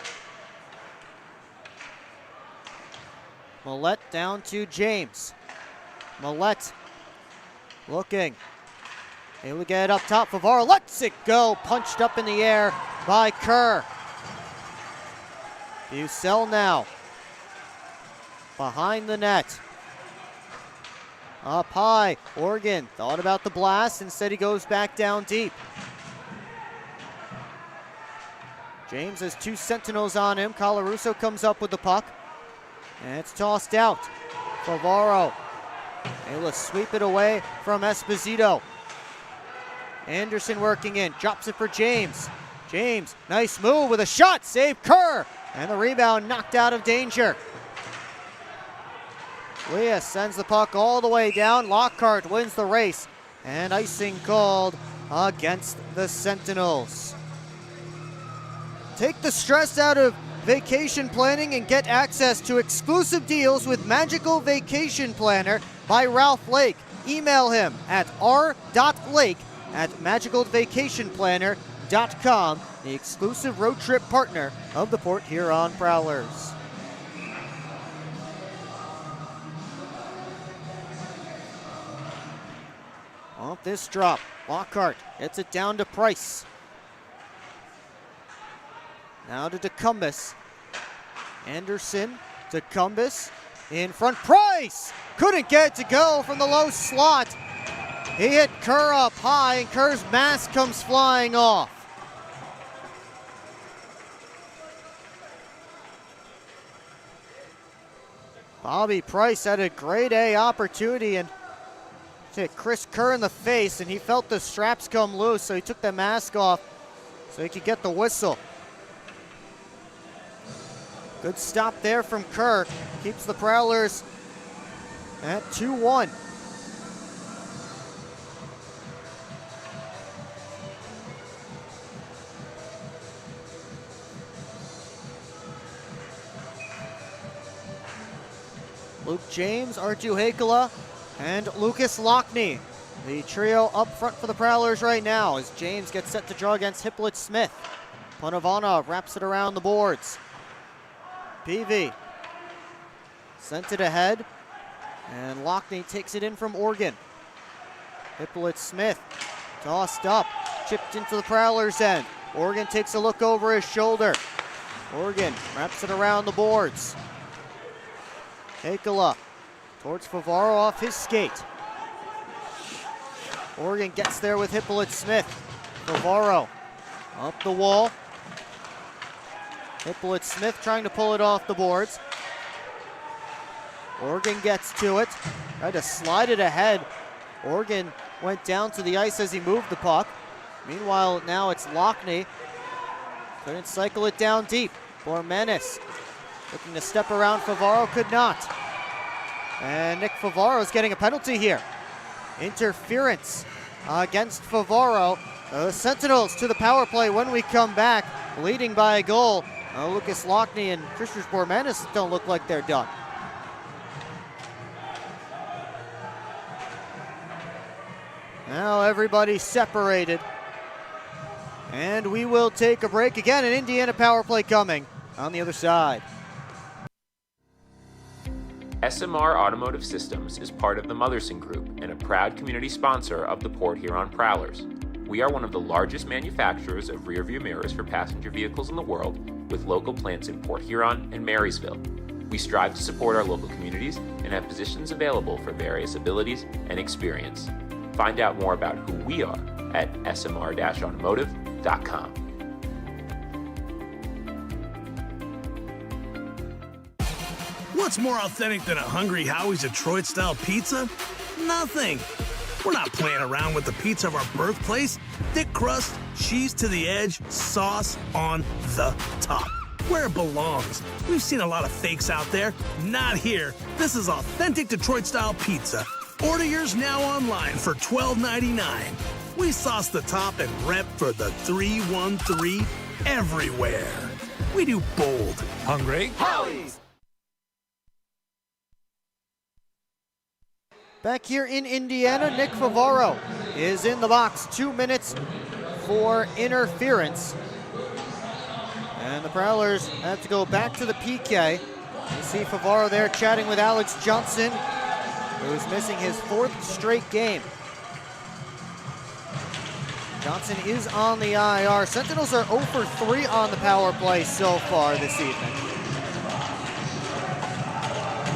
Millette down to James. Millette looking. Able to get it up top. Favaro lets it go. Punched up in the air by Kerr. Bucell now. Behind the net. Up high. Oregon thought about the blast. Instead he goes back down deep. James has two Sentinels on him. Colarusso comes up with the puck. And it's tossed out. Favaro able to sweep it away from Esposito. Anderson working in. Drops it for James. James, nice move with a shot. Save Kerr. And the rebound knocked out of danger. Leah sends the puck all the way down. Lockhart wins the race. And icing called against the Sentinels. Take the stress out of vacation planning and get access to exclusive deals with Magical Vacation Planner by Ralph Lake. Email him at r.lake@magicalvacationplanner.com, the exclusive road trip partner of the Port Huron Prowlers. Off this drop, Lockhart gets it down to Price. Now to DeCumbus. Anderson, DeCumbus, in front, Price! Couldn't get it to go from the low slot. He hit Kerr up high, and Kerr's mask comes flying off. Bobby Price had a grade A opportunity and hit Chris Kerr in the face, and he felt the straps come loose, so he took the mask off so he could get the whistle. Good stop there from Kerr. Keeps the Prowlers at 2-1. Luke James, Artu Hakala, and Lucas Lockney. The trio up front for the Prowlers right now as James gets set to draw against Hippolyte-Smith. Ponovanov wraps it around the boards. PV sent it ahead, and Lockney takes it in from Oregon. Hippolyte-Smith tossed up, chipped into the Prowlers' end. Oregon takes a look over his shoulder. Oregon wraps it around the boards. Hakala towards Favaro off his skate. Oregon gets there with Hippolyte-Smith. Favaro Up the wall. Hippolyte Smith trying to pull it off the boards. Oregon gets to it. Tried to slide it ahead. Oregon went down to the ice as he moved the puck. Meanwhile, now it's Lockney. Couldn't cycle it down deep. Bormanis looking to step around Favaro, could not. And Nick Favaro's getting a penalty here. Interference against Favaro. The Sentinels to the power play when we come back, leading by a goal. Lucas Lockney and Christopher Bormanis don't look like they're done. Now everybody's separated. And we will take a break. Again, an Indiana power play coming on the other side. SMR Automotive Systems is part of the Motherson Group and a proud community sponsor of the Port Huron Prowlers. We are one of the largest manufacturers of rearview mirrors for passenger vehicles in the world, with local plants in Port Huron and Marysville. We strive to support our local communities and have positions available for various abilities and experience. Find out more about who we are at smr-automotive.com. What's more authentic than a Hungry Howie's Detroit-style pizza? Nothing. We're not playing around with the pizza of our birthplace. Thick crust, cheese to the edge, sauce on the top. Where it belongs. We've seen a lot of fakes out there. Not here. This is authentic Detroit-style pizza. Order yours now online for $12.99. We sauce the top and rep for the 313 everywhere. We do bold. Hungry Howie's. Back here in Indiana, Nick Favaro is in the box. 2 minutes for interference. And the Prowlers have to go back to the PK. You see Favaro there chatting with Alex Johnson, who's missing his 4th straight game. Johnson is on the IR. Sentinels are 0 for 3 on the power play so far this evening.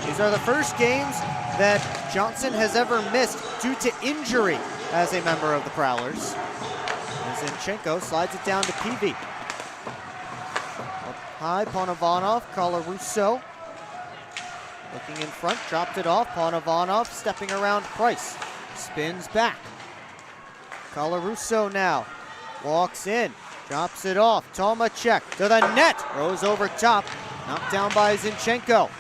These are the first games that Johnson has ever missed due to injury as a member of the Prowlers. And Zinchenko slides it down to Peavy. Up high, Ponovanov, Colarusso. Looking in front, dropped it off. Ponovanov stepping around Price. Spins back. Colarusso now. Walks in. Drops it off. Tomacek to the net. Rose over top. Knocked down by Zinchenko.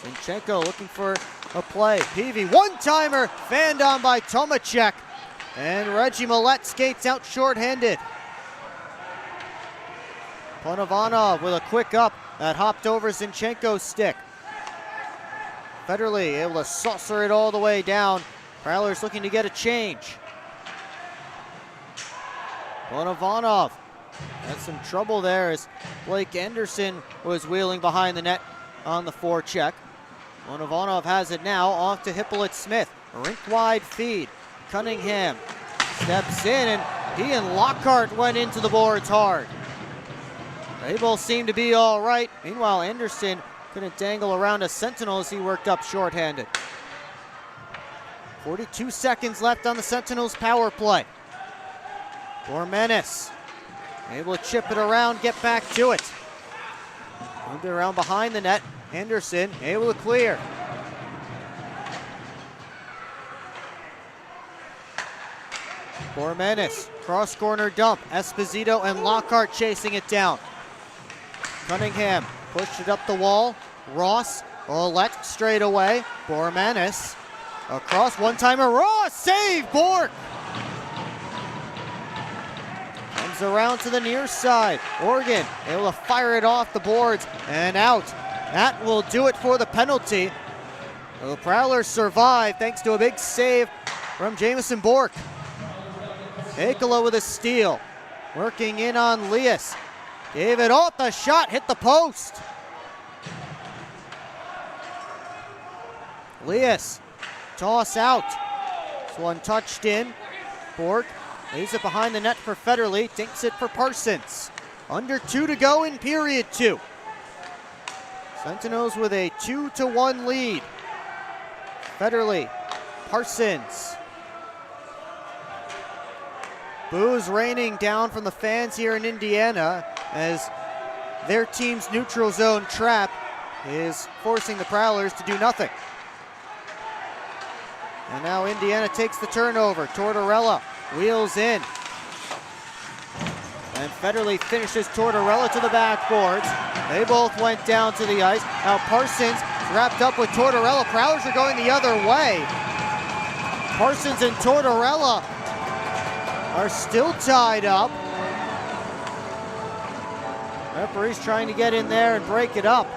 Zinchenko looking for a play. Peavy, one-timer, fanned on by Tomacek. And Reggie Millette skates out shorthanded. Ponovanov with a quick up that hopped over Zinchenko's stick. Federley able to saucer it all the way down. Prowlers looking to get a change. Ponovanov had some trouble there as Blake Anderson was wheeling behind the net on the forecheck. Ponovanov has it now, off to Hippolyte Smith. Rink-wide feed. Cunningham steps in, and he and Lockhart went into the boards hard. They both seem to be all right. Meanwhile, Anderson couldn't dangle around a Sentinel as he worked up shorthanded. 42 seconds left on the Sentinels' power play. Bormanis able to chip it around, get back to it. Moved it around behind the net. Anderson able to clear. Bormanis, cross corner dump. Esposito and Lockhart chasing it down. Cunningham pushed it up the wall. Ross, Ouellette straight away. Bormanis across, one-timer. Ross, save, Bork! Comes around to the near side. Oregon able to fire it off the boards and out. That will do it for the penalty. The Prowlers survive thanks to a big save from Jamison Bork. Akela with a steal. Working in on Lias. Gave it off, the shot hit the post. Lias, toss out. This one touched in. Bork lays it behind the net for Federley. Dinks it for Parsons. Under 2 to go in period 2. Sentinels with a 2-1 lead. Federley, Parsons. Boos raining down from the fans here in Indiana as their team's neutral zone trap is forcing the Prowlers to do nothing. And now Indiana takes the turnover. Tortorella wheels in. And Federley finishes Tortorella to the backboards. They both went down to the ice. Now Parsons wrapped up with Tortorella. Prowlers are going the other way. Parsons and Tortorella are still tied up. Referee's trying to get in there and break it up.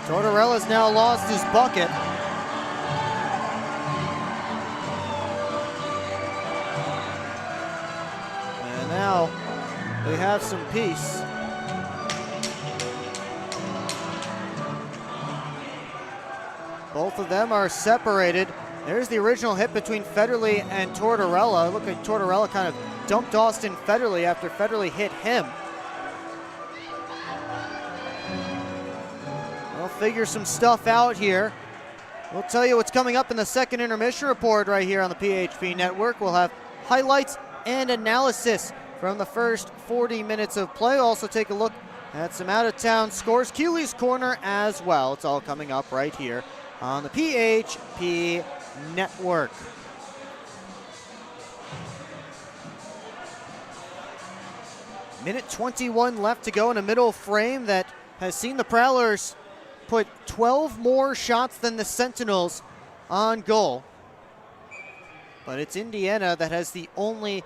Tortorella's now lost his bucket. And now they have some peace. Both of them are separated. There's the original hit between Federley and Tortorella. Look like Tortorella kind of dumped Austin Federley after Federley hit him. We'll figure some stuff out here. We'll tell you what's coming up in the second intermission report right here on the PHP Network. We'll have highlights and analysis from the first 40 minutes of play. Also take a look at some out-of-town scores. Keeley's Corner as well. It's all coming up right here on the PHP Network. Minute 21 left to go in a middle frame that has seen the Prowlers put 12 more shots than the Sentinels on goal. But it's Indiana that has the only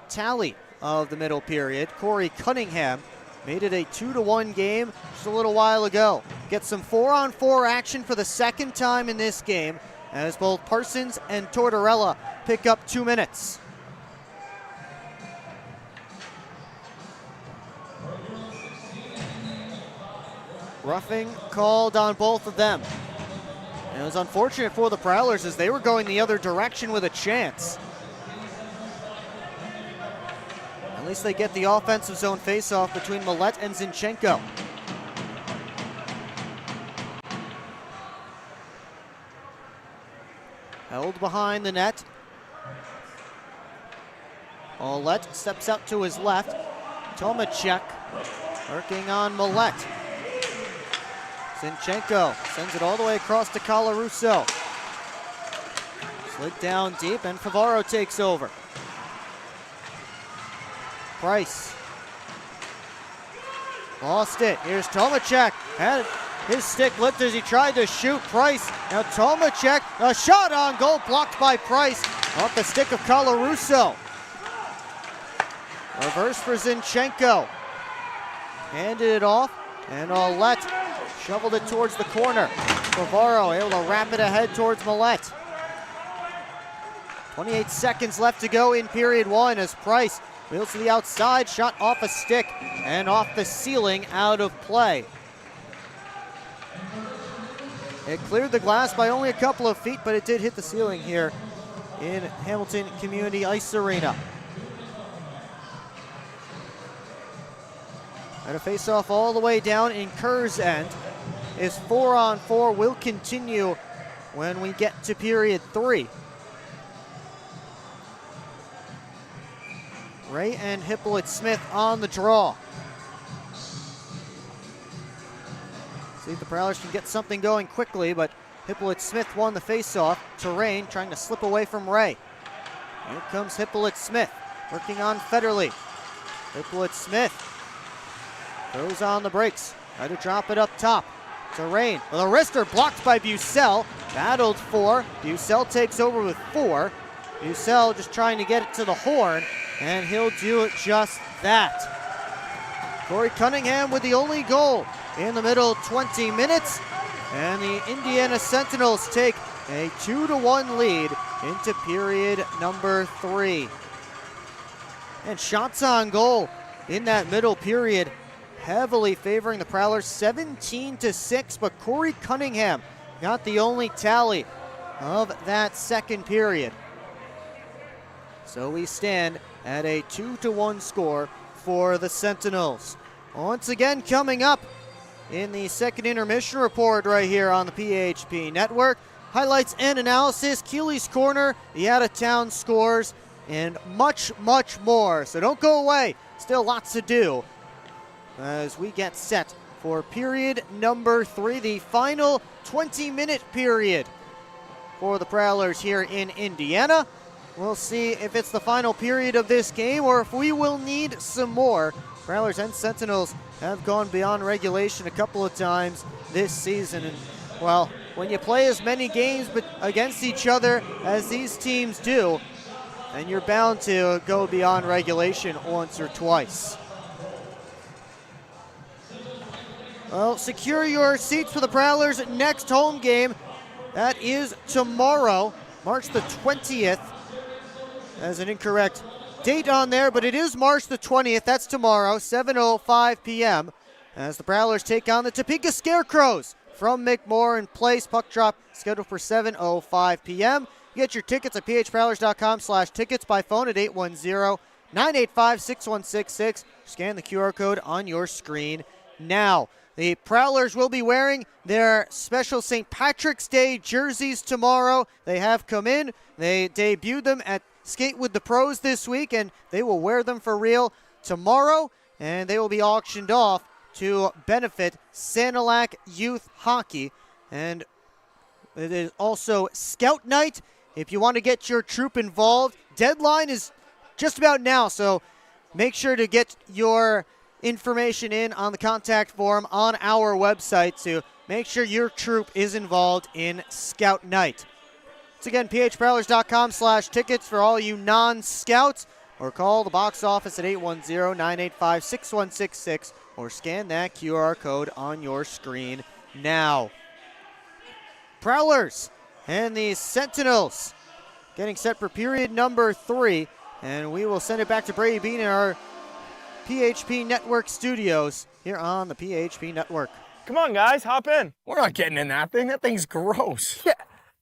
tally of the middle period. Corey Cunningham made it a 2-1 game just a little while ago. Gets some 4-on-4 action for the second time in this game as both Parsons and Tortorella pick up 2 minutes. Roughing called on both of them. And it was unfortunate for the Prowlers as they were going the other direction with a chance. At least they get the offensive zone faceoff between Millette and Zinchenko. Held behind the net. Millette steps out to his left. Tomacek working on Millette. Zinchenko sends it all the way across to Colarusso. Slid down deep and Favaro takes over. Price. Lost it. Here's Tomacek. Had his stick lifted as he tried to shoot Price. Now Tomacek, a shot on goal blocked by Price off the stick of Colarusso. Reverse for Zinchenko. Handed it off and Millette shoveled it towards the corner. Favaro able to wrap it ahead towards Millette. 28 seconds left to go in period one as Price wheels to the outside, shot off a stick and off the ceiling, out of play. It cleared the glass by only a couple of feet, but it did hit the ceiling here in Hamilton Community Ice Arena. And a face-off all the way down in Kerr's end. His 4-on-4 will continue when we get to period three. Ray and Hippolyte-Smith on the draw. See if the Prowlers can get something going quickly, but Hippolyte-Smith won the faceoff. Terrain trying to slip away from Ray. Here comes Hippolyte-Smith working on Federley. Hippolyte-Smith throws on the brakes. Try to drop it up top. Terrain with a wrister blocked by Bucell. Battled for. Bucell takes over with 4. Bucell just trying to get it to the horn, and he'll do it just that. Corey Cunningham with the only goal in the middle 20 minutes, and the Indiana Sentinels take a 2-1 lead into period number 3. And shots on goal in that middle period heavily favoring the Prowlers, 17-6, but Corey Cunningham got the only tally of that second period. So we stand at a 2-1 score for the Sentinels. Once again, coming up in the second intermission report right here on the PHP Network, highlights and analysis, Keeley's Corner, the out-of-town scores, and much, much more. So don't go away. Still lots to do as we get set for period number 3, the final 20-minute period for the Prowlers here in Indiana. We'll see if it's the final period of this game or if we will need some more. Prowlers and Sentinels have gone beyond regulation a couple of times this season. And, well, when you play as many games against each other as these teams do, then you're bound to go beyond regulation once or twice. Well, secure your seats for the Prowlers' next home game. That is tomorrow, March the 20th. There's an incorrect date on there, but it is March the 20th. That's tomorrow, 7:05 p.m. as the Prowlers take on the Topeka Scarecrows from McMorran Place. Puck drop scheduled for 7:05 p.m. You get your tickets at phprowlers.com/tickets by phone at 810-985-6166. Scan the QR code on your screen now. The Prowlers will be wearing their special St. Patrick's Day jerseys tomorrow. They have come in. They debuted them at Skate with the Pros this week, and they will wear them for real tomorrow, and they will be auctioned off to benefit Sanilac Youth Hockey. And it is also Scout Night. If you want to get your troop involved, deadline is just about now, so make sure to get your information in on the contact form on our website to make sure your troop is involved in Scout Night. Once again, phprowlers.com/tickets for all you non-scouts, or call the box office at 810-985-6166 or scan that QR code on your screen now. Prowlers and the Sentinels getting set for period number 3, and we will send it back to Brady Bean in our PHP Network studios here on the PHP Network. Come on, guys, hop in. We're not getting in that thing. That thing's gross. Yeah,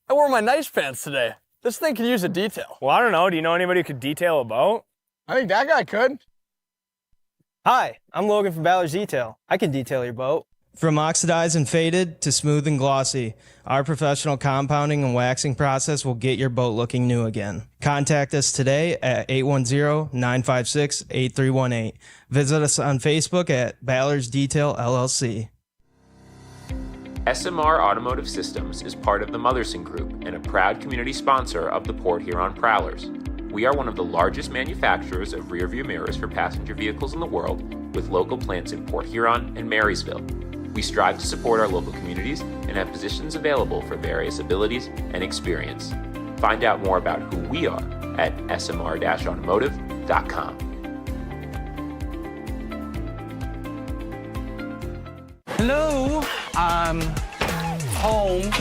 I wore my nice pants today. This thing could use a detail. Well, I don't know. Do you know anybody who could detail a boat? I think that guy could. Hi, I'm Logan from Ballard's Detail. I can detail your boat. From oxidized and faded to smooth and glossy, our professional compounding and waxing process will get your boat looking new again. Contact us today at 810-956-8318. Visit us on Facebook at Ballard's Detail LLC. SMR Automotive Systems is part of the Motherson Group and a proud community sponsor of the Port Huron Prowlers. We are one of the largest manufacturers of rearview mirrors for passenger vehicles in the world, with local plants in Port Huron and Marysville. We strive to support our local communities and have positions available for various abilities and experience. Find out more about who we are at smr-automotive.com. Hello, home.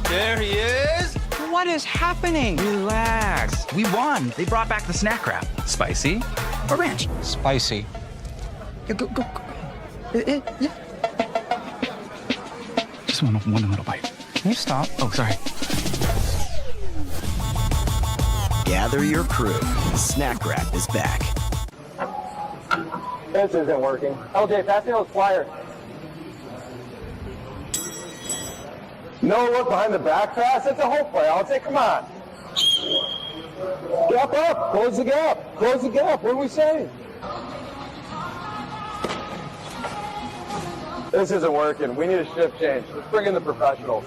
There he is. What is happening? Relax. We won. They brought back the snack wrap. Spicy or ranch? Spicy. Yeah, go. Yeah. Just one little bite. Can you stop? Oh, sorry. Gather your crew. Snack Wrap is back. This isn't working. LJ, pass me those flyers. No look behind the back pass. It's a whole play. I'll say, come on. Gap up. Close the gap. Close the gap. What are we saying? This isn't working. We need a shift change. Let's bring in the professionals.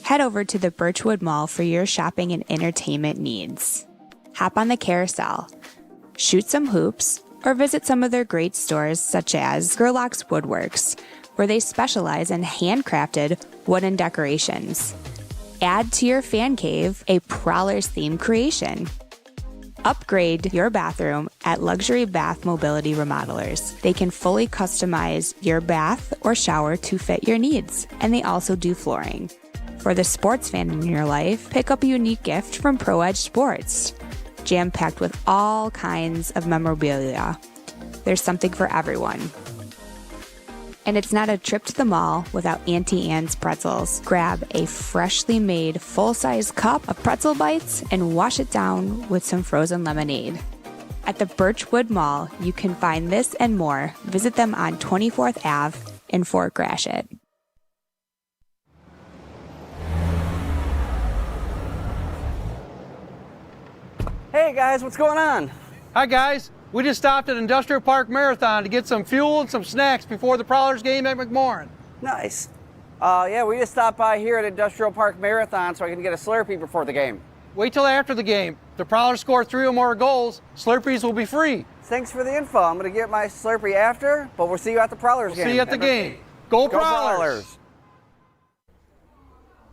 Head over to the Birchwood Mall for your shopping and entertainment needs. Hop on the carousel, shoot some hoops, or visit some of their great stores such as Gerlach's Woodworks, where they specialize in handcrafted wooden decorations. Add to your fan cave a Prowlers theme creation. Upgrade your bathroom at Luxury Bath Mobility Remodelers. They can fully customize your bath or shower to fit your needs, and they also do flooring. For the sports fan in your life, pick up a unique gift from Pro Edge Sports. Jam-packed with all kinds of memorabilia. There's something for everyone. And it's not a trip to the mall without Auntie Anne's pretzels. Grab a freshly made full-size cup of pretzel bites and wash it down with some frozen lemonade. At the Birchwood Mall, you can find this and more. Visit them on 24th Ave in Fort Gratiot. Hey guys, what's going on? Hi guys, we just stopped at Industrial Park Marathon to get some fuel and some snacks before the Prowlers game at McMorran. Nice. Yeah, we just stopped by here at Industrial Park Marathon so I can get a Slurpee before the game. Wait till after the game. If the Prowlers score 3 or more goals, Slurpees will be free. Thanks for the info. I'm going to get my Slurpee after, but we'll see you at the Prowlers game. See you at the game. Go Prowlers!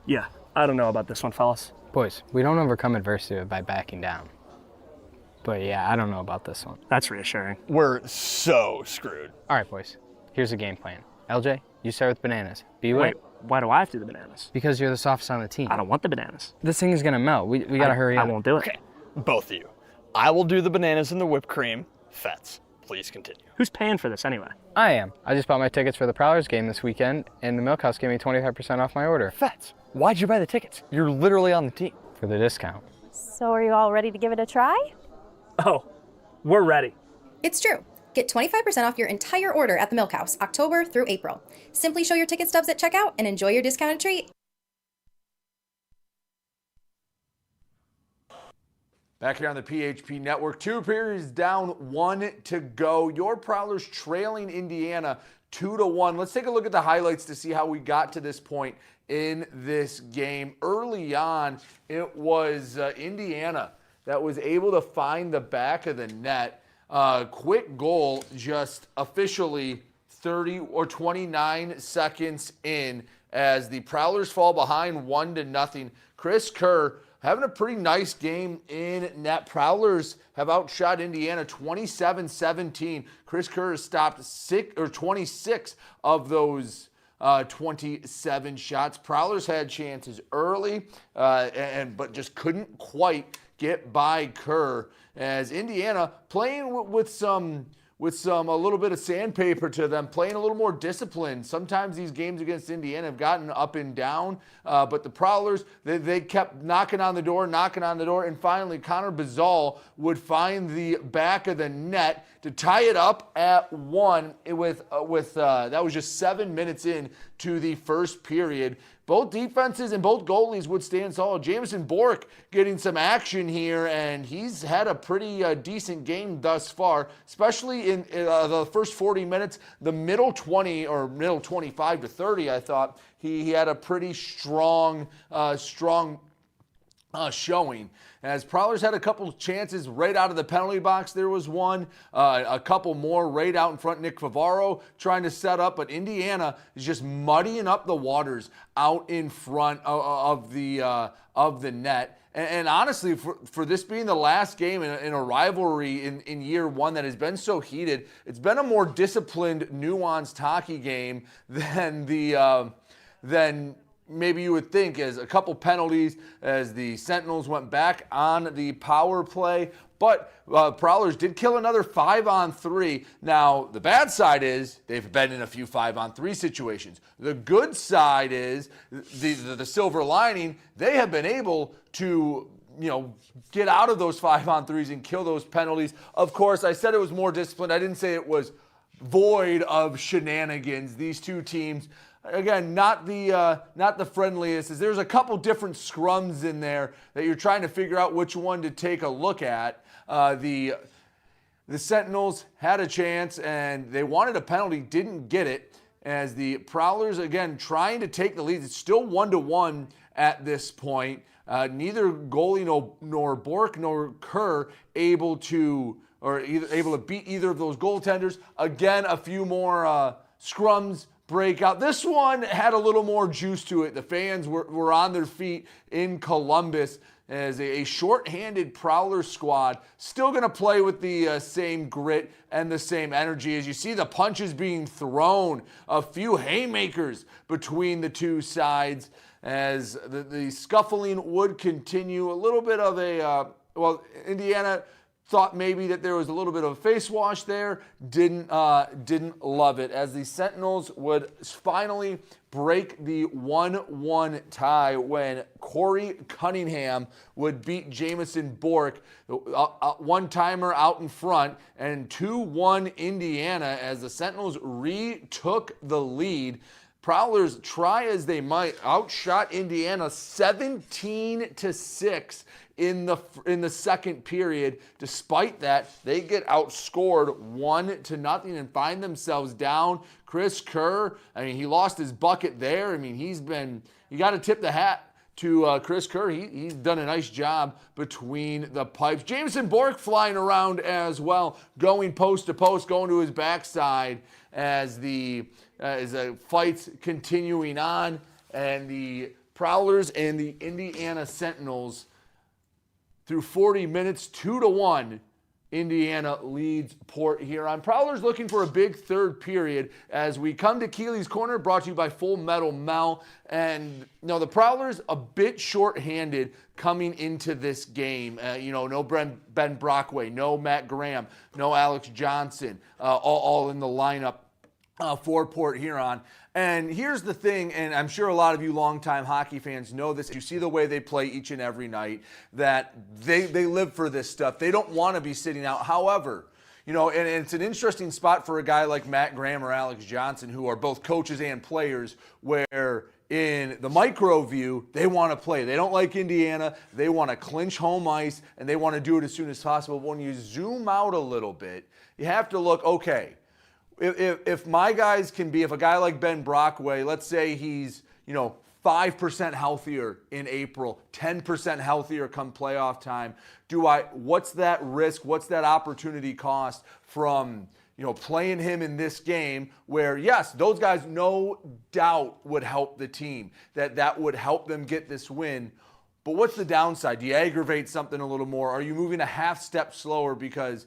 Yeah, I don't know about this one, fellas. Boys, we don't overcome adversity by backing down. But yeah, I don't know about this one. That's reassuring. We're so screwed. All right, boys. Here's the game plan. LJ, you start with bananas. B-Way. Wait, why do I have to do the bananas? Because you're the softest on the team. I don't want the bananas. This thing is gonna melt. We gotta hurry up. I won't do it. Okay, both of you. I will do the bananas and the whipped cream. Fets, please continue. Who's paying for this anyway? I am. I just bought my tickets for the Prowlers game this weekend, and the Milk House gave me 25% off my order. Fets, why'd you buy the tickets? You're literally on the team. For the discount. So are you all ready to give it a try? Oh, we're ready. It's true. Get 25% off your entire order at the Milk House, October through April. Simply show your ticket stubs at checkout and enjoy your discounted treat. Back here on the PHP Network, 2 periods down, 1 to go. Your Prowlers trailing Indiana 2-1. Let's take a look at the highlights to see how we got to this point in this game. Early on, it was Indiana that was able to find the back of the net. Quick goal just officially 30 or 29 seconds in as the Prowlers fall behind 1-0. Chris Kerr having a pretty nice game in net. Prowlers have outshot Indiana 27-17. Chris Kerr has stopped 26 of those 27 shots. Prowlers had chances early, but just couldn't quite get by Kerr, as Indiana playing with a little bit of sandpaper to them, playing a little more disciplined. Sometimes these games against Indiana have gotten up and down, but the Prowlers, they kept knocking on the door, and finally Connor Bazal would find the back of the net to tie it up at 1 that was just 7 minutes in to the first period. Both defenses and both goalies would stand solid. Jameson Bork getting some action here, and he's had a pretty decent game thus far, especially in the first 40 minutes. The middle 20 or middle 25 to 30, I thought he had a pretty strong showing. As Prowlers had a couple chances right out of the penalty box. There was one, a couple more right out in front. Nick Favaro trying to set up, but Indiana is just muddying up the waters out in front of the net. And honestly, for this being the last game in a rivalry in year one that has been so heated, it's been a more disciplined, nuanced hockey game than maybe you would think, as a couple penalties as the Sentinels went back on the power play. But Prowlers did kill another 5-on-3. Now, the bad side is they've been in a few 5-on-3 situations. The good side is the silver lining, they have been able to get out of those 5-on-3s and kill those penalties. Of course, I said it was more disciplined. I didn't say it was void of shenanigans. These two teams, again, not the friendliest. There's a couple different scrums in there that you're trying to figure out which one to take a look at. The Sentinels had a chance and they wanted a penalty, didn't get it. As the Prowlers, again, trying to take the lead. It's still 1-1 at this point. Neither goalie nor Bork nor Kerr able to beat either of those goaltenders. Again, a few more scrums break out. This one had a little more juice to it. The fans were on their feet in Columbus as a short-handed Prowler squad still going to play with the same grit and the same energy. As you see the punches being thrown, a few haymakers between the two sides as the scuffling would continue. A little bit of Indiana thought maybe that there was a little bit of a face wash there. Didn't love it, as the Sentinels would finally break the 1-1 tie when Corey Cunningham would beat Jamison Bork, one-timer out in front, and 2-1 Indiana as the Sentinels retook the lead. Prowlers, try as they might, outshot Indiana 17-6 in the second period. Despite that, they get outscored 1-0 and find themselves down. Chris Kerr, I mean, he lost his bucket there. I mean, you got to tip the hat to Chris Kerr. He's done a nice job between the pipes. Jamison Bork flying around as well, going post to post, going to his backside as the fight's continuing on, and the Prowlers and the Indiana Sentinels through 40 minutes, 2-1. Indiana leads Port Huron. Prowlers looking for a big third period as we come to Keeley's Corner, brought to you by Full Metal Mel. And the Prowlers a bit short-handed coming into this game. No Ben Brockway, no Matt Graham, no Alex Johnson, all in the lineup for Port Huron. And here's the thing, and I'm sure a lot of you longtime hockey fans know this. You see the way they play each and every night, that they live for this stuff. They don't want to be sitting out. However, and it's an interesting spot for a guy like Matt Graham or Alex Johnson, who are both coaches and players, where in the micro view, they want to play. They don't like Indiana. They want to clinch home ice, and they want to do it as soon as possible. But when you zoom out a little bit, you have to look, okay, if my guys can be, if a guy like Ben Brockway, let's say he's, 5% healthier in April, 10% healthier come playoff time, what's that risk, what's that opportunity cost from, playing him in this game where, yes, those guys no doubt would help the team, that would help them get this win. But what's the downside? Do you aggravate something a little more? Are you moving a half step slower? Because,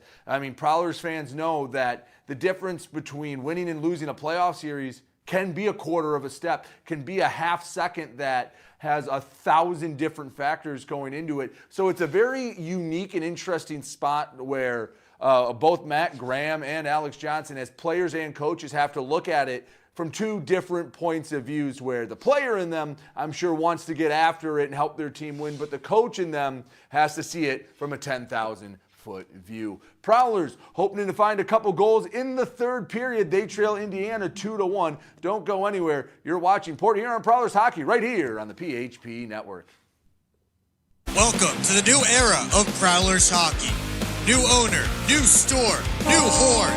Prowlers fans know that the difference between winning and losing a playoff series can be a quarter of a step, can be a half second that has 1,000 different factors going into it. So it's a very unique and interesting spot where both Matt Graham and Alex Johnson, as players and coaches, have to look at it from two different points of views, where the player in them, I'm sure, wants to get after it and help their team win, but the coach in them has to see it from a 10,000-foot view. Prowlers hoping to find a couple goals in the third period. They trail Indiana 2-1. Don't go anywhere. You're watching Port Huron Prowlers hockey right here on the PHP Network. Welcome to the new era of Prowlers hockey. New owner, new store, new horn,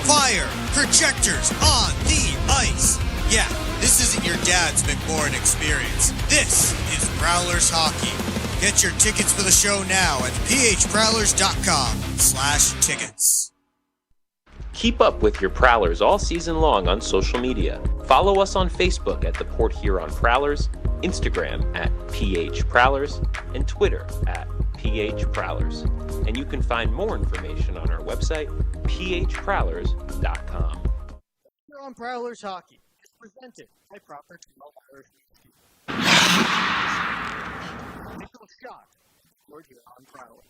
fire, projectors on the ice. Yeah, this isn't your dad's McMorrin experience. This is Prowlers hockey. Get your tickets for the show now at phprowlers.com/tickets. Keep up with your Prowlers all season long on social media. Follow us on Facebook at the Port Huron Prowlers, Instagram at PH Prowlers, and Twitter at PH Prowlers. And you can find more information on our website, phprowlers.com. On Prowlers hockey is presented by Proper Irish Whiskey. Initial shot. Port Huron Prowlers.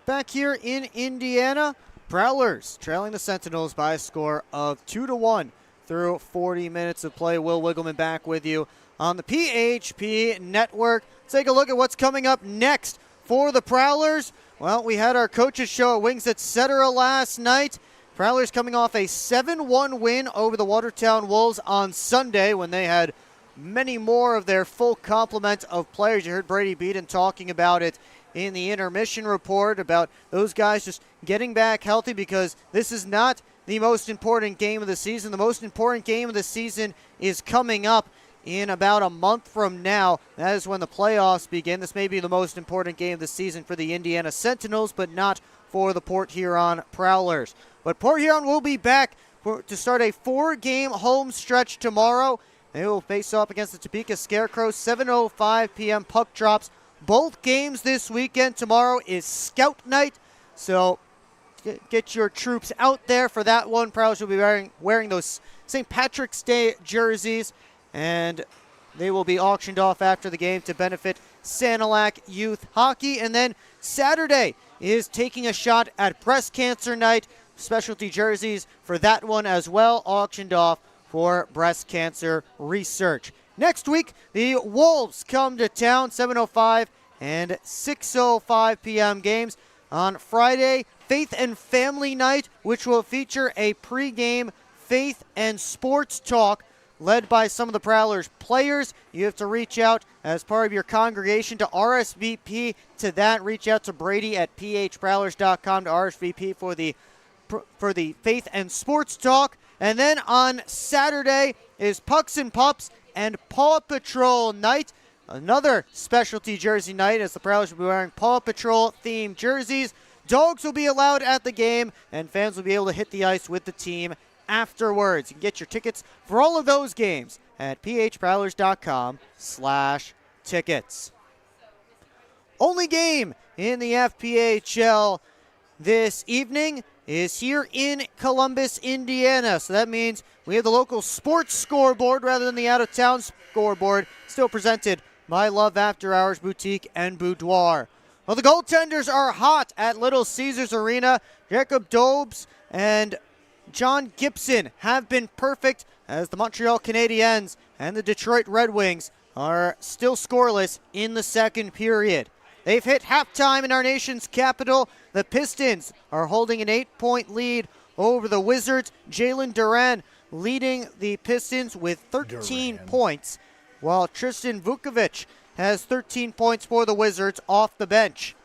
Back here in Indiana, Prowlers trailing the Sentinels by a score of 2-1 through 40 minutes of play. Will Wiggleman back with you on the PHP Network. Take a look at what's coming up next for the Prowlers. Well, we had our coaches show at Wings Etc. last night. Prowlers coming off a 7-1 win over the Watertown Wolves on Sunday when they had many more of their full complement of players. You heard Brady Beaton talking about it in the intermission report, about those guys just getting back healthy, because this is not the most important game of the season. The most important game of the season is coming up in about a month from now. That is when the playoffs begin. This may be the most important game of the season for the Indiana Sentinels, but not for the Port Huron Prowlers. But Port Huron will be back to start a 4-game home stretch tomorrow. They will face off against the Topeka Scarecrows, 7:05 p.m. puck drops. Both games this weekend. Tomorrow is Scout Night, so get your troops out there for that one. Prowlers will be wearing those St. Patrick's Day jerseys, and They will be auctioned off after the game to benefit Sanilac Youth Hockey. And then Saturday is taking a shot at breast cancer night. Specialty jerseys for that one as well, auctioned off for breast cancer research. Next week, the Wolves come to town, 7:05 and 6:05 p.m. games. On Friday, Faith and Family Night, which will feature a pregame faith and sports talk led by some of the Prowlers players. You have to reach out as part of your congregation to RSVP to that. Reach out to Brady at phprowlers.com to RSVP for the faith and sports talk. And then on Saturday is Pucks and Pups and Paw Patrol night. Another specialty jersey night as the Prowlers will be wearing Paw Patrol themed jerseys. Dogs will be allowed at the game, and fans will be able to hit the ice with the team afterwards. You can get your tickets for all of those games at phprowlers.com/tickets. Only game in the FPHL this evening is here in Columbus, Indiana. So that means we have the local sports scoreboard rather than the out-of-town scoreboard, still presented by Love After Hours Boutique and Boudoir. Well, the goaltenders are hot at Little Caesars Arena. Jacob Dobes and John Gibson have been perfect as the Montreal Canadiens and the Detroit Red Wings are still scoreless in the second period. They've hit halftime in our nation's capital. The Pistons are holding an 8-point lead over the Wizards. Jalen Duran leading the Pistons with 13 points, while Tristan Vukovic has 13 points for the Wizards off the bench.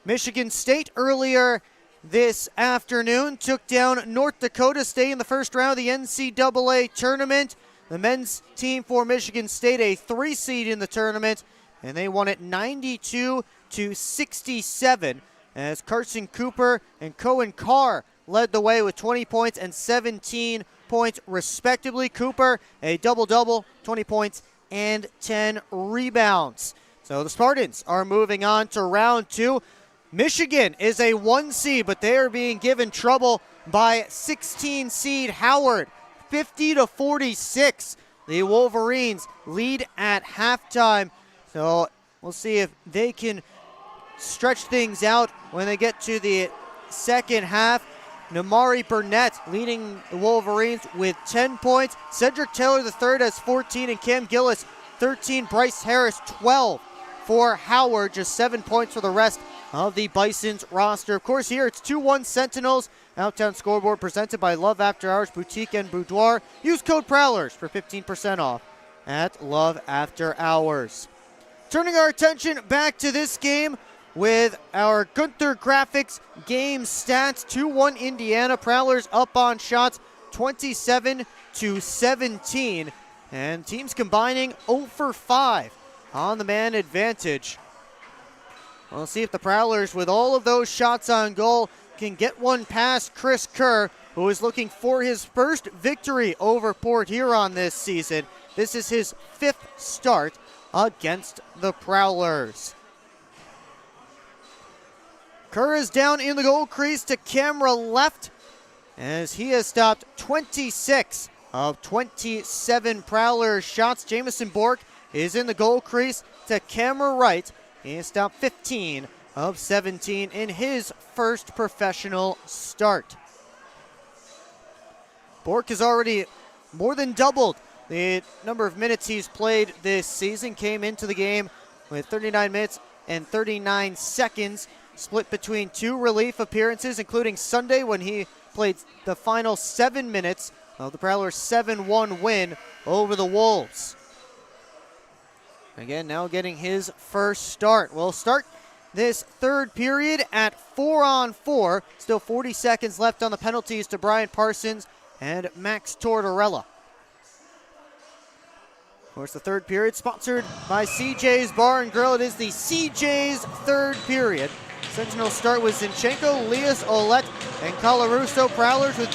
Michigan State earlier this afternoon took down North Dakota State in the first round of the NCAA tournament. The men's team for Michigan State, a 3 seed in the tournament, and they won it 92-67 as Carson Cooper and Cohen Carr led the way with 20 points and 17 points respectively. Cooper, a double-double, 20 points and 10 rebounds. So the Spartans are moving on to round 2. Michigan is a 1 seed, but they are being given trouble by 16 seed Howard, 50-46. The Wolverines lead at halftime. So we'll see if they can stretch things out when they get to the second half. Namari Burnett leading the Wolverines with 10 points. Cedric Taylor III has 14 and Cam Gillis 13. Bryce Harris 12 for Howard. Just 7 points for the rest of the Bison's roster. Of course, here it's 2-1 Sentinels. Outtown scoreboard presented by Love After Hours Boutique and Boudoir. Use code Prowlers for 15% off at Love After Hours. Turning our attention back to this game with our Gunther Graphics game stats. 2-1 Indiana. Prowlers up on shots 27-17. And teams combining 0 for 5 on the man advantage. We'll see if the Prowlers, with all of those shots on goal, can get one past Chris Kerr, who is looking for his first victory over Port Huron this season. This is his 5th start against the Prowlers. Kerr is down in the goal crease to camera left as he has stopped 26 of 27 Prowler shots. Jamison Bork is in the goal crease to camera right. He has stopped 15 of 17 in his first professional start. Bork has already more than doubled the number of minutes he's played this season. Came into the game with 39 minutes and 39 seconds, split between 2 relief appearances, including Sunday when he played the final 7 minutes of the Prowlers' 7-1 win over the Wolves. Again, now getting his first start. We'll start this third period at 4-on-4. Still 40 seconds left on the penalties to Brian Parsons and Max Tortorella. Of course, the third period sponsored by CJ's Bar and Grill. It is the CJ's third period. Sentinels start with Zinchenko, Lias, Olette, and Colarusso. Prowlers with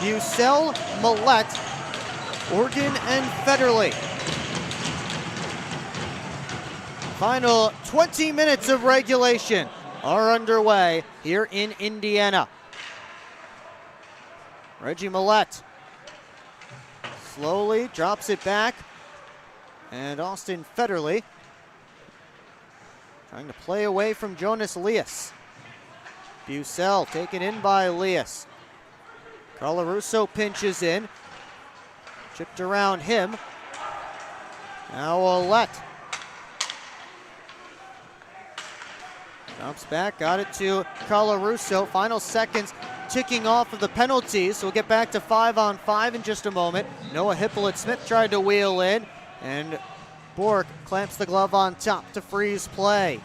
Bucel, Millette, Organ, and Federley. Final 20 minutes of regulation are underway here in Indiana. Reggie Millette slowly drops it back And Austin Federley trying to play away from Jonas Lias. Bucell taken in by Lias. Colarusso pinches in. Chipped around him. Now Ouellette. Jumps back, got it to Colarusso. Final seconds ticking off of the penalties. So we'll get back to 5-on-5 in just a moment. Noah Hippolyte-Smith tried to wheel in, and Bork clamps the glove on top to freeze play.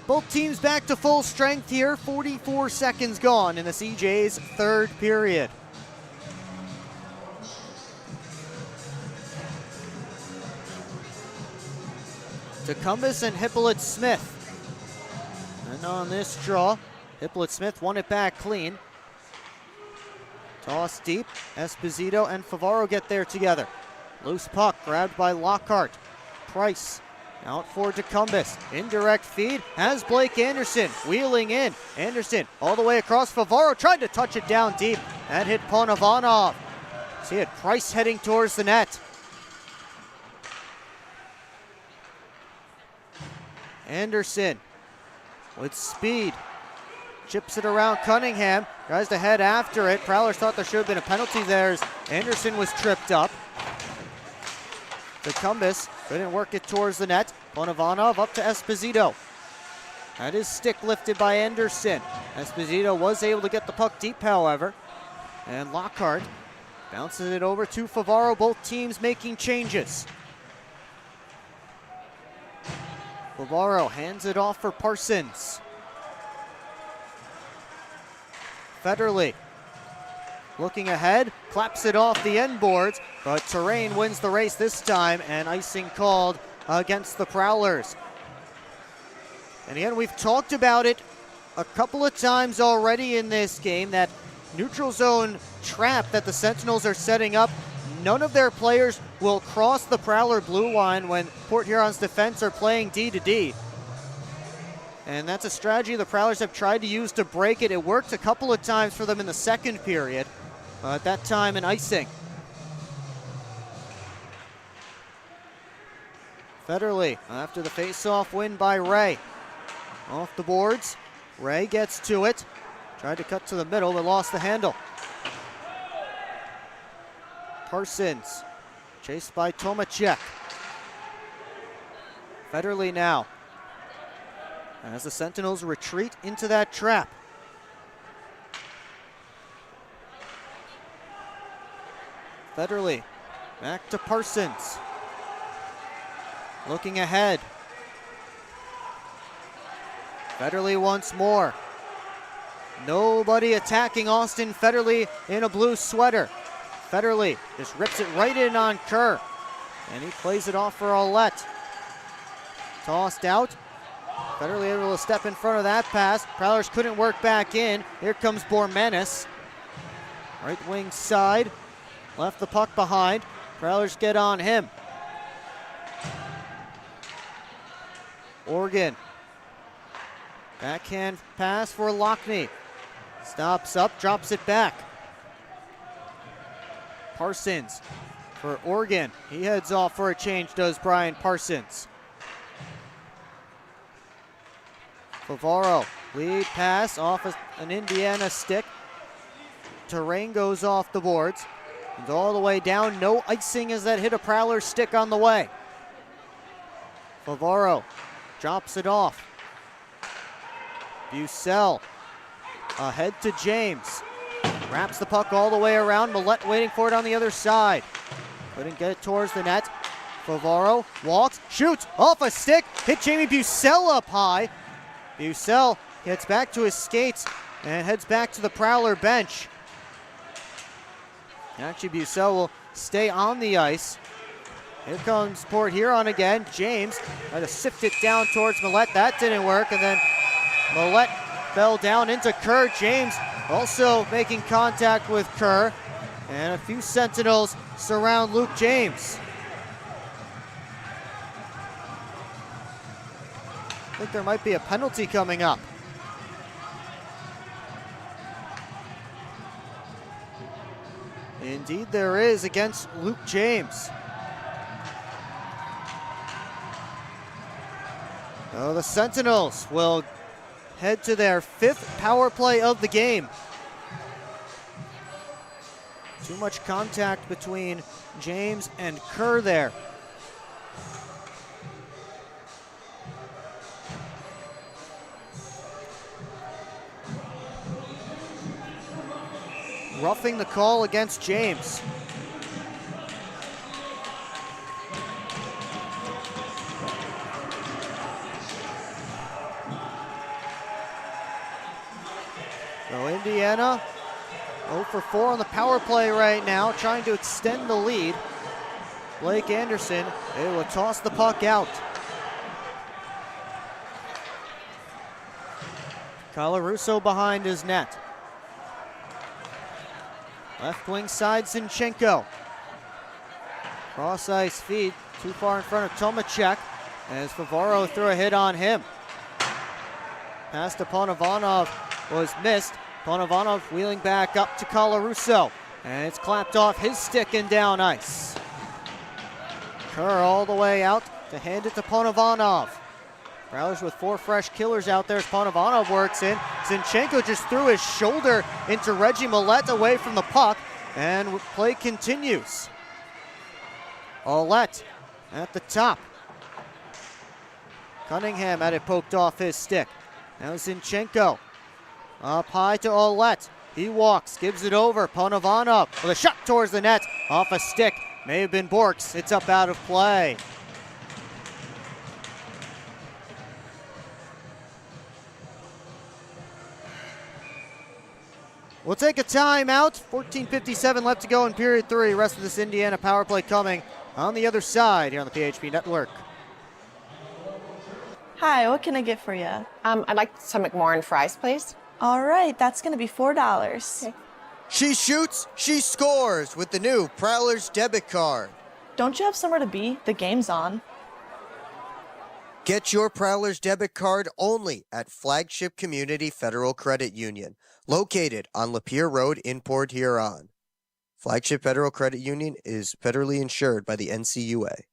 Both teams back to full strength here. 44 seconds gone in the CJ's third period. Tecumseh and Hippolyte-Smith. And on this draw, Hippolyte-Smith won it back clean. Toss deep. Esposito and Favaro get there together. Loose puck grabbed by Lockhart. Price out for Tecumseh. Indirect feed has Blake Anderson wheeling in. Anderson all the way across. Favaro tried to touch it down deep. That hit Ponovanov. See it, Price heading towards the net. Anderson with speed. Chips it around Cunningham. Tries to head after it. Prowlers thought there should have been a penalty there as Anderson was tripped up. Tecumseh couldn't work it towards the net. Ponovanov up to Esposito. That is stick lifted by Anderson. Esposito was able to get the puck deep, however. And Lockhart bounces it over to Favaro. Both teams making changes. Favaro hands it off for Parsons. Federley looking ahead, claps it off the end boards, but Terrain wins the race this time, and icing called against the Prowlers. And again, we've talked about it a couple of times already in this game, that neutral zone trap that the Sentinels are setting up. None of their players will cross the Prowler blue line when Port Huron's defense are playing D to D. And that's a strategy the Prowlers have tried to use to break it. It worked a couple of times for them in the second period. At that time in icing. Federley after the face-off win by Ray. Off the boards. Ray gets to it. Tried to cut to the middle, but lost the handle. Parsons, chased by Tomacek. Federley now, as the Sentinels retreat into that trap. Federley, back to Parsons. Looking ahead. Federley once more. Nobody attacking Austin Federley in a blue sweater. Federley just rips it right in on Kerr. And he plays it off for Ouellette. Tossed out. Federley able to step in front of that pass. Prowlers couldn't work back in. Here comes Bormanis. Right wing side. Left the puck behind. Prowlers get on him. Organ. Backhand pass for Lockney. Stops up, drops it back. Parsons for Oregon. He heads off for a change, does Brian Parsons. Favaro, lead pass off an Indiana stick. Terrain goes off the boards. And all the way down, no icing as that hit a Prowler stick on the way. Favaro drops it off. Bucell ahead to James. Wraps the puck all the way around. Millette waiting for it on the other side. Couldn't get it towards the net. Favaro walks, shoots, off a stick, hit Jamie Bucell up high. Bucell gets back to his skates and heads back to the Prowler bench. Actually, Bucell will stay on the ice. Here comes Port Huron again. James tried to sift it down towards Millette. That didn't work, and then Millette fell down into Kerr. James also making contact with Kerr. And a few Sentinels surround Luke James. I think there might be a penalty coming up. Indeed there is against Luke James. Oh, the Sentinels will head to their 5th power play of the game. Too much contact between James and Kerr there. Roughing the call against James. So Indiana 0 for 4 on the power play right now, trying to extend the lead. Blake Anderson able to toss the puck out. Colarusso behind his net. Left wing side, Zinchenko. Cross ice feed, too far in front of Tomacek, as Favaro threw a hit on him. Pass to Ponovanov was missed. Ponovanov wheeling back up to Colarusso, and it's clapped off his stick and down ice. Kerr all the way out to hand it to Ponovanov. Prowlers with 4 fresh killers out there as Ponovanov works in. Zinchenko just threw his shoulder into Reggie Millette away from the puck, and play continues. Ouellette at the top. Cunningham had it poked off his stick. Now Zinchenko up high to Ouellette. He walks, gives it over. Ponovanov with a shot towards the net. Off a stick. May have been Borks. It's up out of play. We'll take a timeout. 14:57 left to go in period 3. Rest of this Indiana power play coming on the other side here on the PHP Network. Hi, what can I get for you? I'd like some McMorrin fries, please. All right, that's going to be $4. Okay. She shoots, she scores with the new Prowlers debit card. Don't you have somewhere to be? The game's on. Get your Prowlers debit card only at Flagship Community Federal Credit Union, located on Lapeer Road in Port Huron. Flagship Federal Credit Union is federally insured by the NCUA.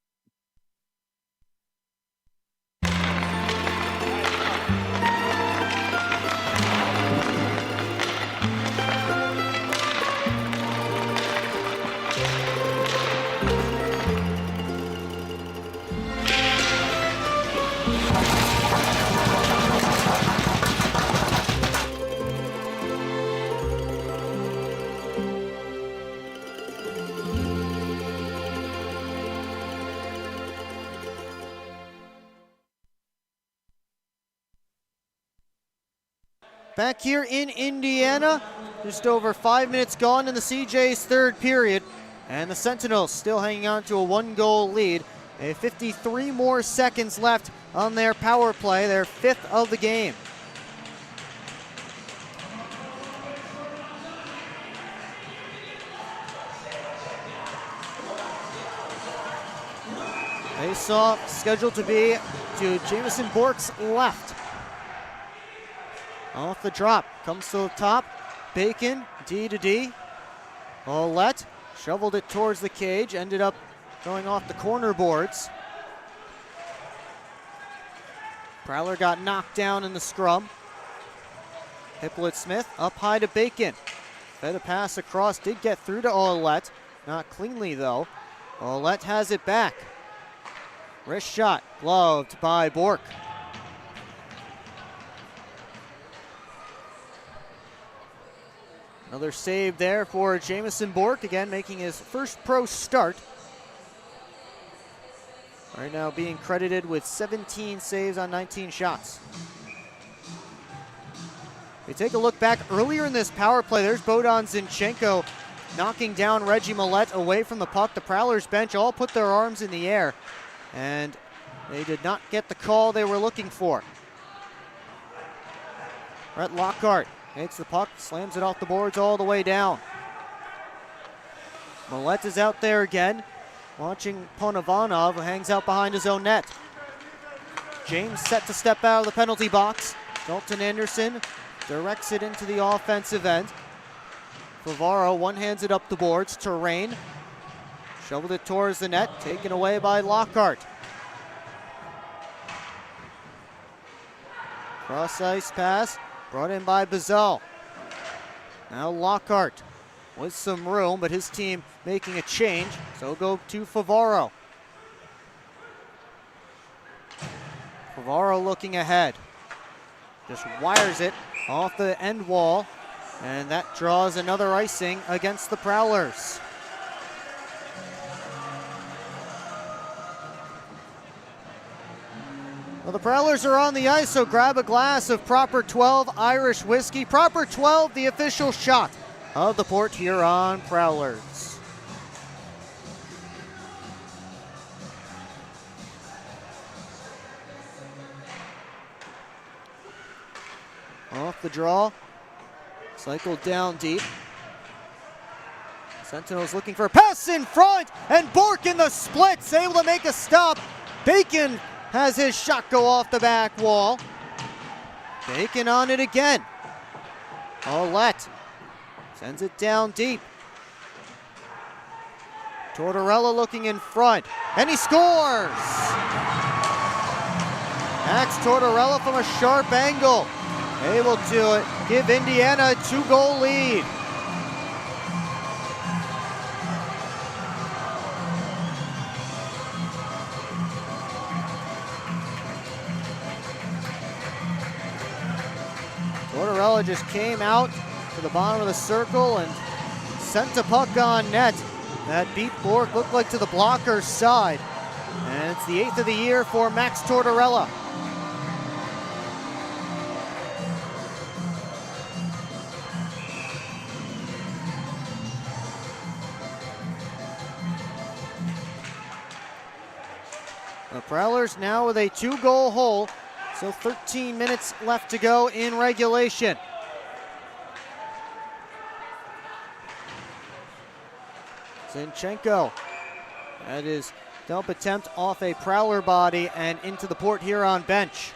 Back here in Indiana, just over 5 minutes gone in the CJ's 3rd period, and the Sentinels still hanging on to a 1-goal lead. 53 more seconds left on their power play, their 5th of the game. Face-off scheduled to be to Jamison Bork's left. Off the drop, comes to the top. Bacon, D to D. Ouellette shoveled it towards the cage, ended up going off the corner boards. Prowler got knocked down in the scrum. Hippolyte Smith up high to Bacon. Fed a pass across, did get through to Ouellette. Not cleanly though. Ouellette has it back. Wrist shot, gloved by Bork. Another save there for Jamison Bork, again making his first pro start. Right now being credited with 17 saves on 19 shots. We take a look back earlier in this power play. There's Bohdan Zinchenko knocking down Reggie Millette away from the puck. The Prowlers bench all put their arms in the air, and they did not get the call they were looking for. Brett Lockhart hits the puck, slams it off the boards all the way down. Millette is out there again, watching Ponovanov, who hangs out behind his own net. James set to step out of the penalty box. Dalton Anderson directs it into the offensive end. Favaro one-hands it up the boards to Rain. Shoveled it towards the net, taken away by Lockhart. Cross-ice pass, brought in by Bazell. Now Lockhart with some room, but his team making a change, so go to Favaro. Favaro looking ahead. Just wires it off the end wall, and that draws another icing against the Prowlers. Well, the Prowlers are on the ice, so grab a glass of Proper 12 Irish whiskey. Proper 12, the official shot of the Port Huron Prowlers. Off the draw, cycled down deep. Sentinels looking for a pass in front, and Bork in the splits, able to make a stop. Bacon has his shot go off the back wall. Bacon on it again. Olet sends it down deep. Tortorella looking in front, and he scores! Max Tortorella from a sharp angle, able to give Indiana a 2-goal lead. Tortorella just came out to the bottom of the circle and sent a puck on net. That beat Bork, looked like to the blocker's side. And it's the 8th of the year for Max Tortorella. The Prowlers now with a 2-goal hole. So 13 minutes left to go in regulation. Zinchenko, that is dump attempt off a Prowler body and into the Port Huron bench.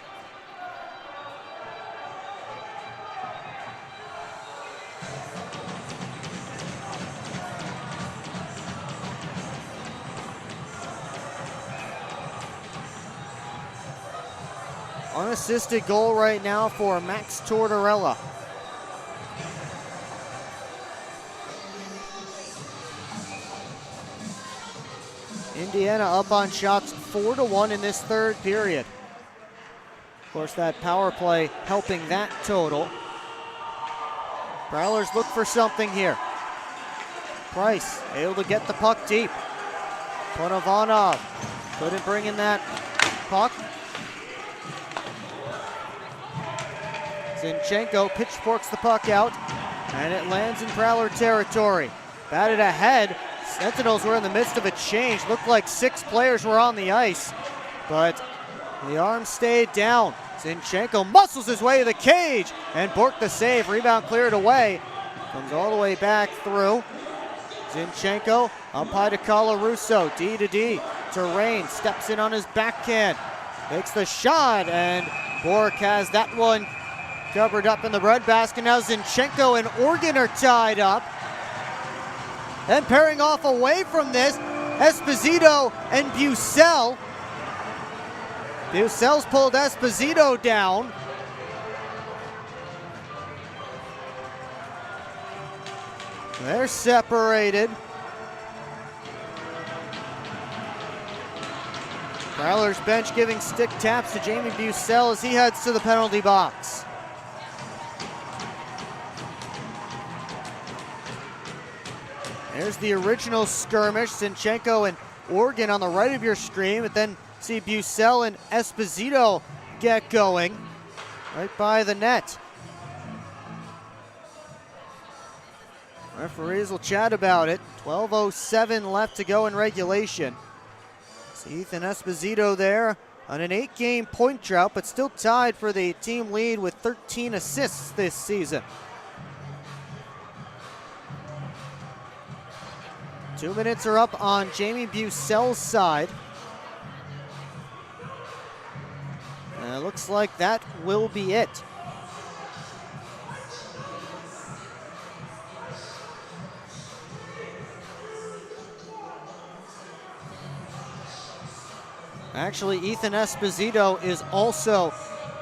Unassisted goal right now for Max Tortorella. Indiana up on shots 4-1 in this third period. Of course, that power play helping that total. Prowlers look for something here. Price able to get the puck deep. Ponovanov couldn't bring in that puck. Zinchenko pitchforks the puck out, and it lands in Prowler territory. Batted ahead. Sentinels were in the midst of a change. Looked like 6 players were on the ice, but the arm stayed down. Zinchenko muscles his way to the cage, and Bork the save. Rebound cleared away. Comes all the way back through. Zinchenko up high to Colarusso. D to D to Rain. Steps in on his backhand. Makes the shot, and Bork has that one covered up in the breadbasket. Now Zinchenko and Organ are tied up. And pairing off away from this, Esposito and Bucell. Bucell's pulled Esposito down. They're separated. Prowler's bench giving stick taps to Jamie Bucell as he heads to the penalty box. There's the original skirmish. Zinchenko and Organ on the right of your screen, but then see Bucell and Esposito get going right by the net. Referees will chat about it. 12:07 left to go in regulation. See Ethan Esposito there on an 8-game point drought, but still tied for the team lead with 13 assists this season. 2 minutes are up on Jamie Bucell's side. And it looks like that will be it. Actually, Ethan Esposito is also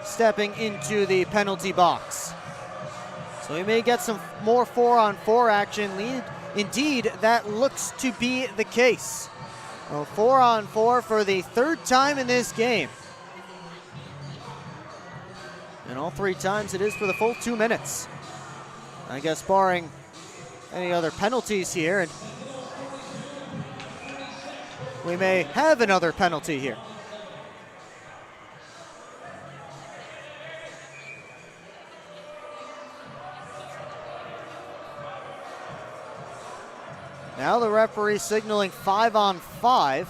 stepping into the penalty box. So we may get some more 4-on-4 action. Indeed, that looks to be the case. Well, 4-on-4 for the third time in this game. And all three times it is for the full 2 minutes. I guess barring any other penalties here, and we may have another penalty here. Now the referee signaling 5-on-5.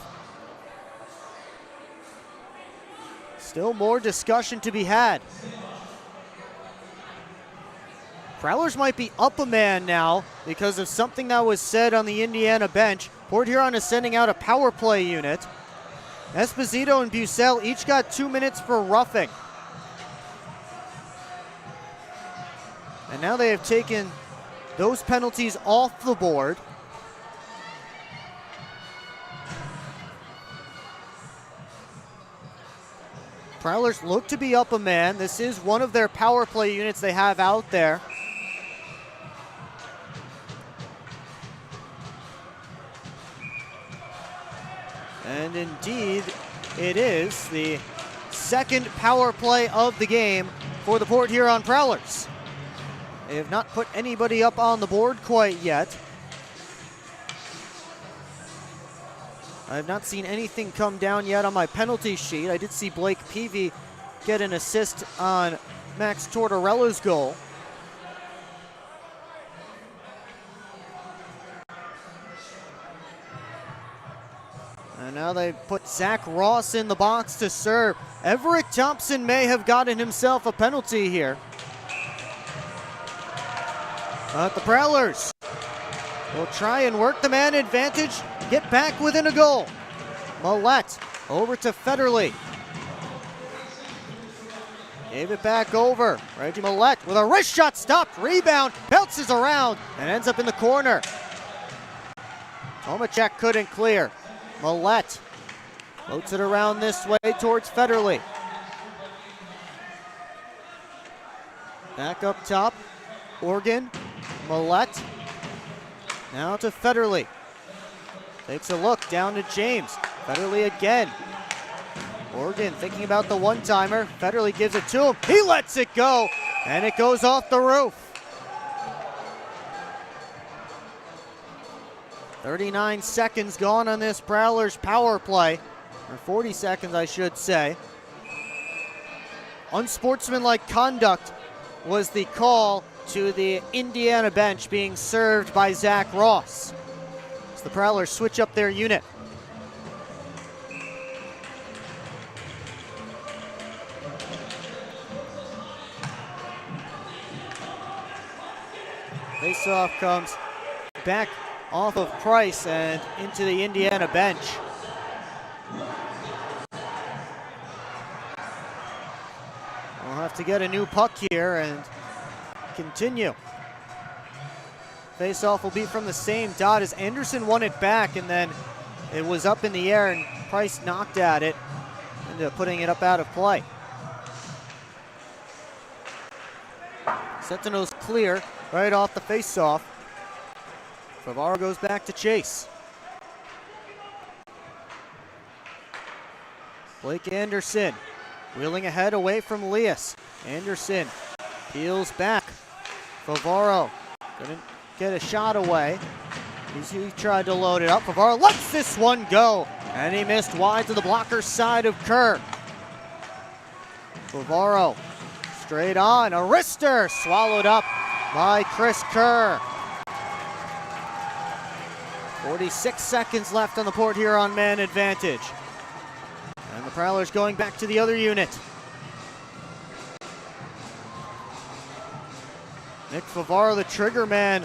Still more discussion to be had. Prowlers might be up a man now because of something that was said on the Indiana bench. Port Huron is sending out a power play unit. Esposito and Bucell each got 2 minutes for roughing. And now they have taken those penalties off the board. Prowlers look to be up a man. This is one of their power play units they have out there. And indeed, it is the second power play of the game for the Port Huron Prowlers. They have not put anybody up on the board quite yet. I have not seen anything come down yet on my penalty sheet. I did see Blake Peavy get an assist on Max Tortorella's goal. And now they put Zach Ross in the box to serve. Everett Thompson may have gotten himself a penalty here. But the Prowlers will try and work the man advantage, get back within a goal. Millette over to Federley. Gave it back over. Reggie Millette with a wrist shot stopped. Rebound, bounces around and ends up in the corner. Tomacek couldn't clear. Millette floats it around this way towards Federley. Back up top, Organ, Millette. Now to Federley. Takes a look down to James. Federley again. Organ thinking about the one-timer. Federley gives it to him. He lets it go, and it goes off the roof. 39 seconds gone on this Prowlers power play, or 40 seconds I should say. Unsportsmanlike conduct was the call to the Indiana bench being served by Zach Ross. As the Prowlers switch up their unit. Faceoff comes back off of Price and into the Indiana bench. We'll have to get a new puck here and continue. Faceoff will be from the same dot as Anderson won it back, and then it was up in the air and Price knocked at it, ended up putting it up out of play. Sentinels clear right off the faceoff. Favaro goes back to chase. Blake Anderson wheeling ahead away from Leas. Anderson peels back. Favaro couldn't get a shot away. He tried to load it up. Favaro lets this one go, and he missed wide to the blocker side of Kerr. Favaro straight on. A wrister swallowed up by Chris Kerr. 46 seconds left on the Port Huron man advantage. And the Prowlers going back to the other unit. Nick Favaro, the trigger man,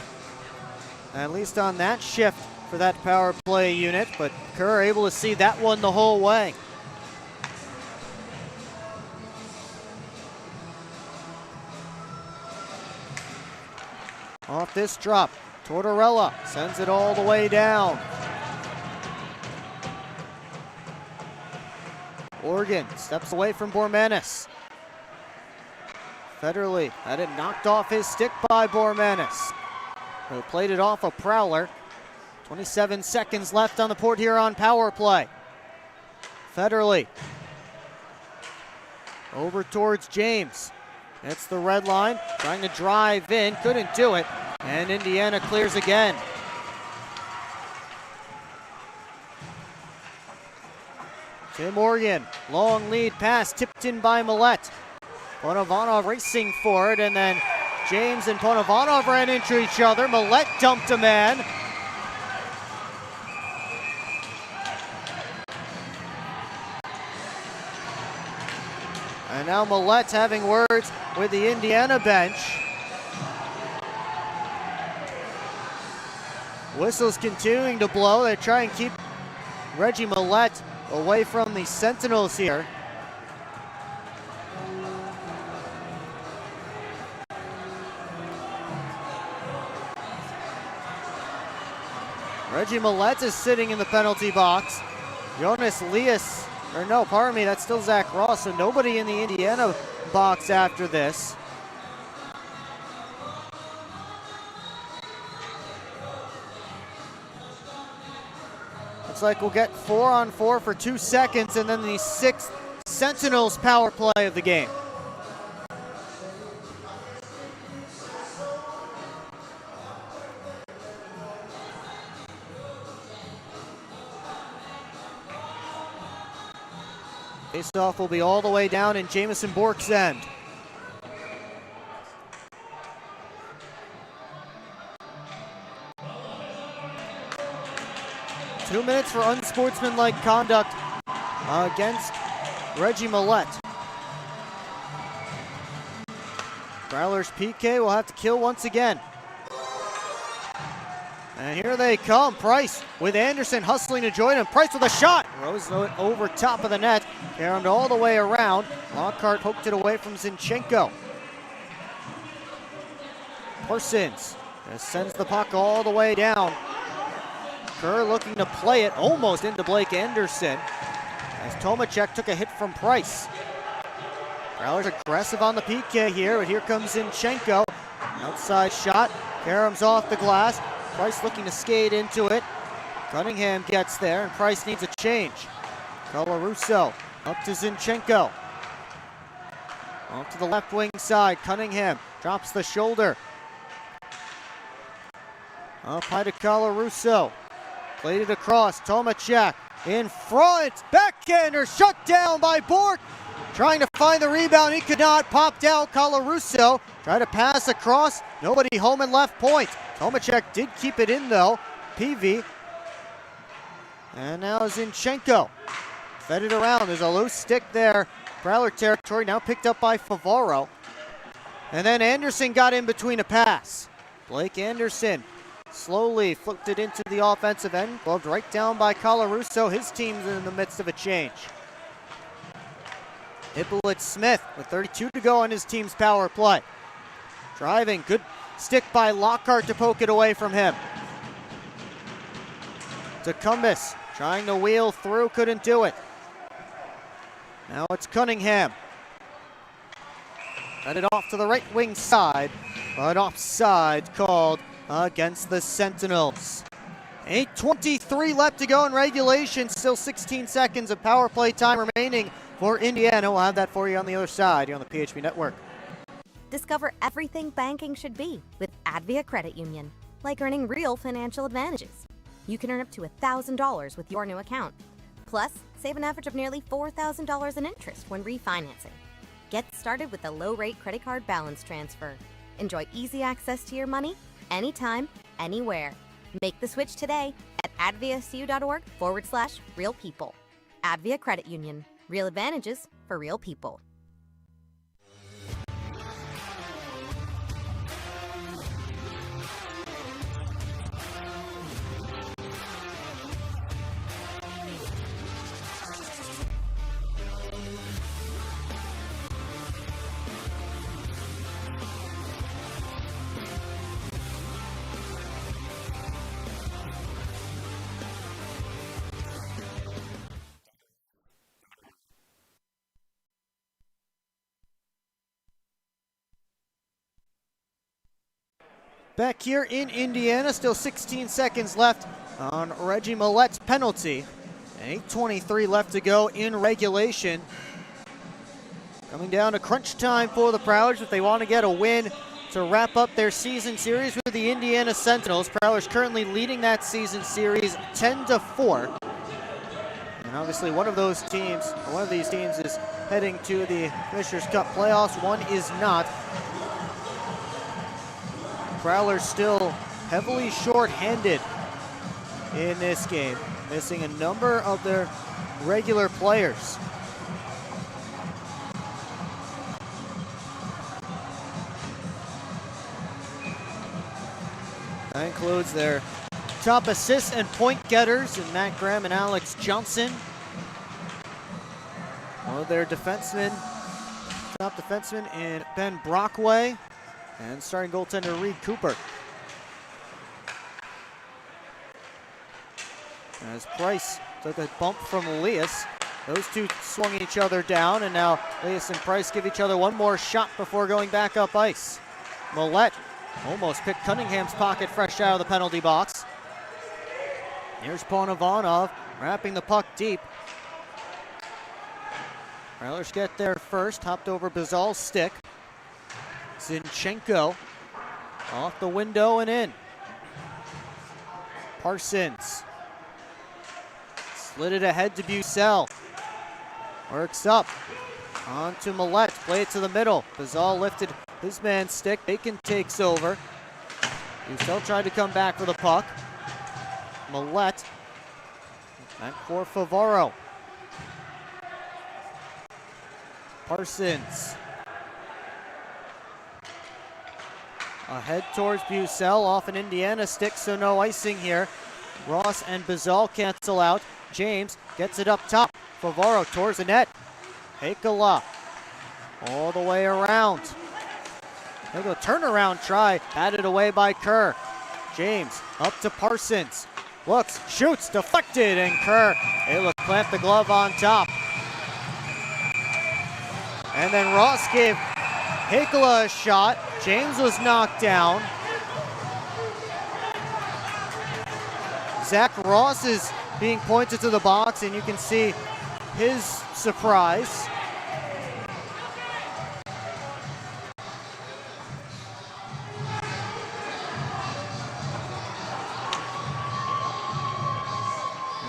at least on that shift for that power play unit, but Kerr able to see that one the whole way. Off this drop, Tortorella sends it all the way down. Oregon steps away from Bormanis. Federle had it knocked off his stick by Bormanis, who played it off a Prowler. 27 seconds left on the Port Huron power play. Federle over towards James. It's the red line, trying to drive in, couldn't do it, and Indiana clears again. Tim Morgan, long lead pass, tipped in by Millette. Ponovanov racing for it, and then James and Ponovanov ran into each other. Millette dumped a man. And now Millette's having words with the Indiana bench. Whistles continuing to blow. They try and keep Reggie Millette away from the Sentinels here. Reggie Millette is sitting in the penalty box. Jonas Lias, or no, pardon me, that's still Zach Ross, so nobody in the Indiana box after this. Looks like we'll get 4-on-4 for 2 seconds, and then the 6th Sentinels power play of the game. Faceoff will be all the way down in Jamison Bork's end. Two minutes for unsportsmanlike conduct against Reggie Millette. Prowlers PK will have to kill once again. And here they come. Price with Anderson hustling to join him. Price with a shot. Rose over top of the net. Caromed all the way around. Lockhart poked it away from Zinchenko. Parsons sends the puck all the way down. Kerr looking to play it almost into Blake Anderson as Tomacek took a hit from Price. Prowlers aggressive on the PK here, but here comes Zinchenko. Outside shot. Karam's off the glass. Price looking to skate into it. Cunningham gets there, and Price needs a change. Colarusso up to Zinchenko. Off to the left wing side. Cunningham drops the shoulder. Up high to Colarusso. Played it across. Tomacek in front. Backhander shut down by Bork. Trying to find the rebound. He could not. Popped out. Colarusso tried to pass across. Nobody home and left point. Tomacek did keep it in though. PV. And now Zinchenko. Fed it around. There's a loose stick there. Prowler territory now picked up by Favaro. And then Anderson got in between a pass. Blake Anderson slowly flipped it into the offensive end. Gloved right down by Colarusso. His team's in the midst of a change. Hippolyte Smith with 32 to go on his team's power play. Driving, good stick by Lockhart to poke it away from him. Tecumseh trying to wheel through, couldn't do it. Now it's Cunningham. Got it off to the right wing side, but offside called against the Sentinels. 8:23 left to go in regulation, still 16 seconds of power play time remaining for Indiana. We'll have that for you on the other side here on the PHP Network. Discover everything banking should be with Advia Credit Union, like earning real financial advantages. You can earn up to $1,000 with your new account. Plus, save an average of nearly $4,000 in interest when refinancing. Get started with a low-rate credit card balance transfer. Enjoy easy access to your money anytime, anywhere. Make the switch today at adviacu.org/real people. Advia Credit Union. Real advantages for real people. Back here in Indiana, still 16 seconds left on Reggie Millet's penalty. And 8:23 left to go in regulation. Coming down to crunch time for the Prowlers if they want to get a win to wrap up their season series with the Indiana Sentinels. Prowlers currently leading that season series 10-4. And obviously one of these teams is heading to the Commissioner's Cup playoffs. One is not. Prowlers still heavily short-handed in this game, missing a number of their regular players. That includes their top assists and point getters in Matt Graham and Alex Johnson. One of their defensemen, top defenseman in Ben Brockway, and starting goaltender Reed Cooper. As Price took a bump from Elias, those two swung each other down, and now Elias and Price give each other one more shot before going back up ice. Millette almost picked Cunningham's pocket fresh out of the penalty box. Here's Ponovanov wrapping the puck deep. Prowlers get there first, hopped over Bazal's stick. Zinchenko off the window and in. Parsons slid it ahead to Bucell. Works up onto Millette, play it to the middle. Bazal lifted his man's stick. Bacon takes over. Bucell tried to come back for the puck. Millette back for Favaro. Parsons ahead towards Bucell, off an Indiana stick, so no icing here. Ross and Bazal cancel out. James gets it up top. Favaro towards the net. Heikola all the way around. They go turnaround try, batted away by Kerr. James up to Parsons. Looks, shoots, deflected, and Kerr able to clamp the glove on top. And then Ross gave Heikola a shot. James was knocked down. Zach Ross is being pointed to the box, and you can see his surprise.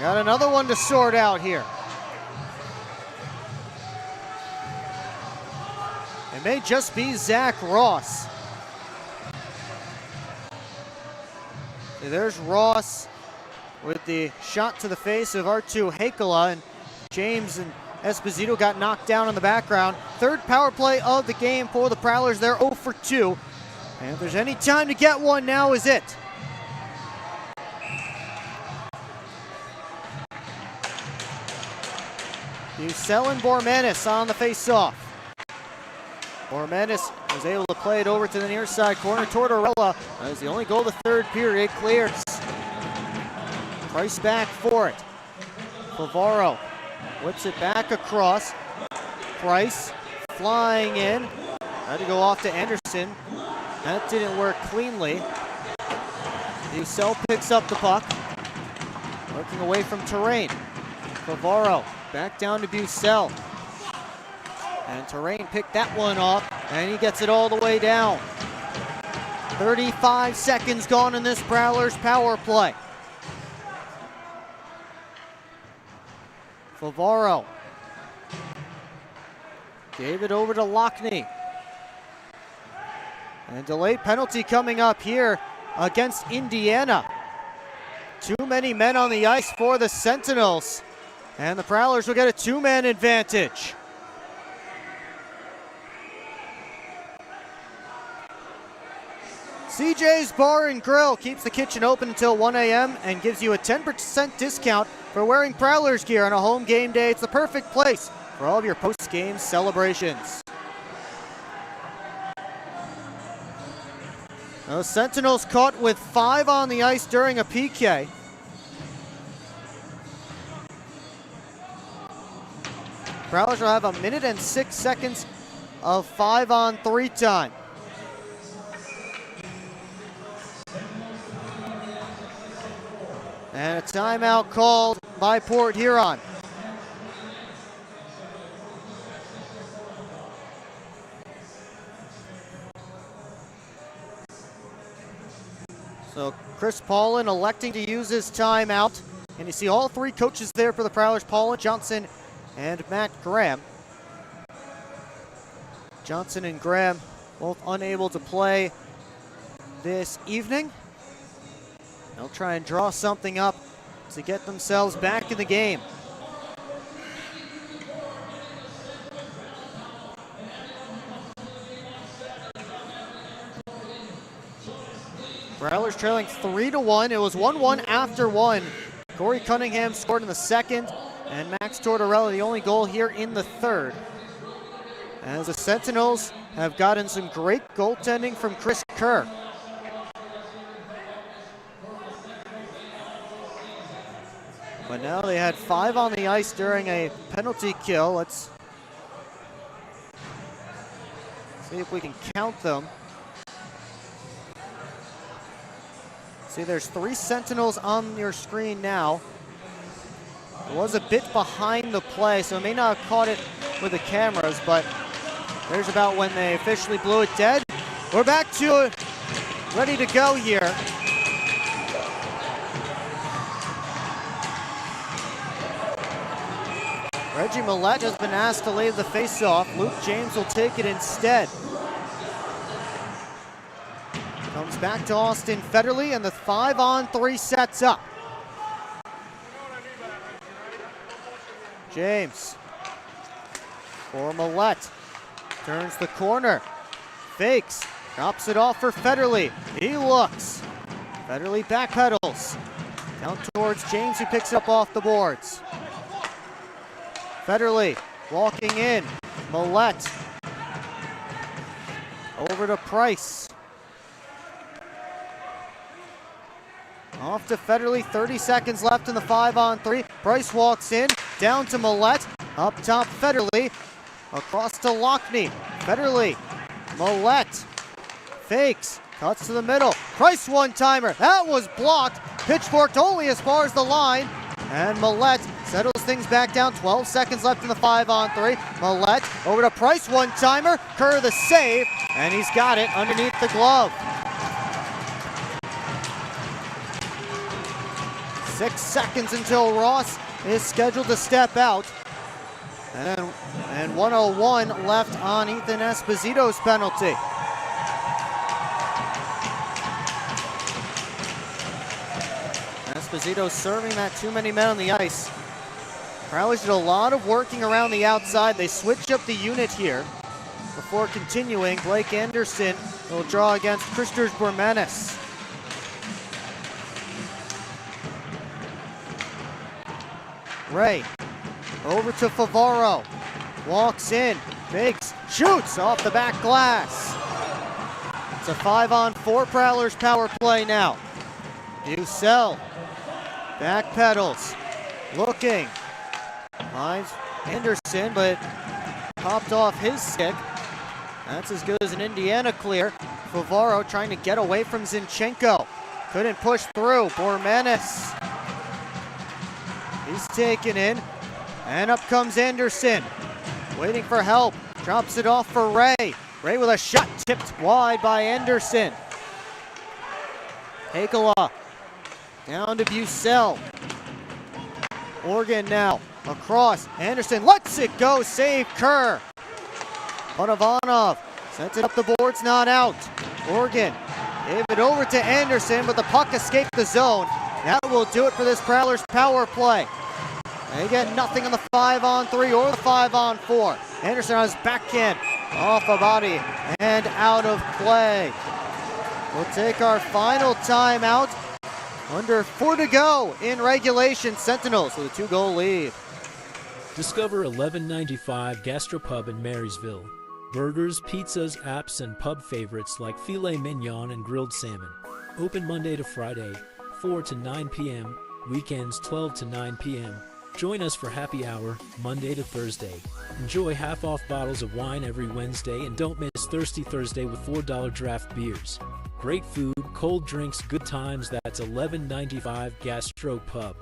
Got another one to sort out here. It may just be Zach Ross. So there's Ross with the shot to the face of R2 Heikola, and James and Esposito got knocked down in the background. Third power play of the game for the Prowlers. They're 0 for 2. And if there's any time to get one, now is it. Bucell and Bormanis on the face-off. Bormanis was able to play it over to the near side corner. Tortorella, that is the only goal of the third period, clears. Price back for it. Favaro whips it back across. Price flying in. Had to go off to Anderson. That didn't work cleanly. Bucell picks up the puck. Working away from Terrain. Favaro back down to Bucell. And Terrain picked that one off, and he gets it all the way down. 35 seconds gone in this Prowlers power play. Favaro gave it over to Lockney. And a delayed penalty coming up here against Indiana. Too many men on the ice for the Sentinels. And the Prowlers will get a two-man advantage. CJ's Bar and Grill keeps the kitchen open until 1 a.m. and gives you a 10% discount for wearing Prowlers gear on a home game day. It's the perfect place for all of your post-game celebrations. The Sentinels caught with 5 on the ice during a PK. Prowlers will have 1 minute and 6 seconds of 5-on-3 time. And a timeout called by Port Huron. So Chris Paulin electing to use his timeout. And you see all three coaches there for the Prowlers, Paulin, Johnson, and Matt Graham. Johnson and Graham both unable to play this evening. They'll try and draw something up to get themselves back in the game. Prowlers trailing 3-1. It was 1-1 after one. Corey Cunningham scored in the second, and Max Tortorella the only goal here in the third. As the Sentinels have gotten some great goaltending from Chris Kerr. But now they had 5 on the ice during a penalty kill. Let's see if we can count them. See, there's 3 Sentinels on your screen now. It was a bit behind the play, so it may not have caught it with the cameras, but there's about when they officially blew it dead. We're back to it, ready to go here. Reggie Millette has been asked to leave the faceoff. Luke James will take it instead. Comes back to Austin Federley, and the 5-on-3 sets up. James for Millette. Turns the corner. Fakes. Drops it off for Federley. He looks. Federley backpedals. Down towards James, who picks it up off the boards. Federley walking in. Millette. Over to Price. Off to Federley, 30 seconds left in the 5-on-3. Price walks in, down to Millette. Up top, Federley. Across to Lockney. Federley. Millette. Fakes. Cuts to the middle. Price one-timer. That was blocked. Pitchforked only as far as the line. And Millette settles things back down. 12 seconds left in the 5-on-3. Millette over to Price, one-timer. Kerr the save, and he's got it underneath the glove. 6 seconds until Ross is scheduled to step out. And 1:01 left on Ethan Esposito's penalty. Esposito serving that too many men on the ice. Prowlers did a lot of working around the outside. They switched up the unit here. Before continuing, Blake Anderson will draw against Christers Bormanis. Ray over to Favaro. Walks in, fakes, shoots off the back glass. It's a 5-on-4 Prowlers power play now. Bucell backpedals, looking, finds Anderson, but popped off his stick. That's as good as an Indiana clear. Favaro trying to get away from Zinchenko. Couldn't push through. Bormanis. He's taken in. And up comes Anderson. Waiting for help. Drops it off for Ray. Ray with a shot tipped wide by Anderson. Hakala down to Bucell. Organ now across. Anderson lets it go. Save Kerr. Bonovanov sends it up the boards, not out. Organ gave it over to Anderson, but the puck escaped the zone. That will do it for this Prowlers power play. They get nothing on the 5-on-3 or the 5-on-4. Anderson on his backhand, off a body and out of play. We'll take our final timeout. Under 4 to go in regulation. Sentinels with a 2-goal lead. Discover 1195 Gastropub in Marysville. Burgers, pizzas, apps, and pub favorites like filet mignon and grilled salmon. Open Monday to Friday, 4 to 9 p.m., weekends 12 to 9 p.m. Join us for happy hour, Monday to Thursday. Enjoy half-off bottles of wine every Wednesday, and don't miss Thirsty Thursday with $4 draft beers. Great food, cold drinks, good times. That's 1195 Gastro Pub.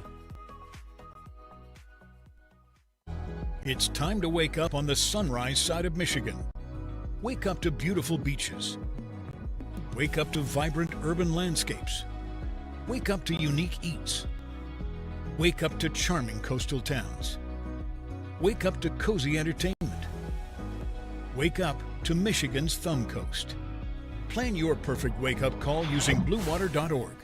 It's time to wake up on the sunrise side of Michigan. Wake up to beautiful beaches. Wake up to vibrant urban landscapes. Wake up to unique eats. Wake up to charming coastal towns. Wake up to cozy entertainment. Wake up to Michigan's Thumb Coast. Plan your perfect wake-up call using bluewater.org.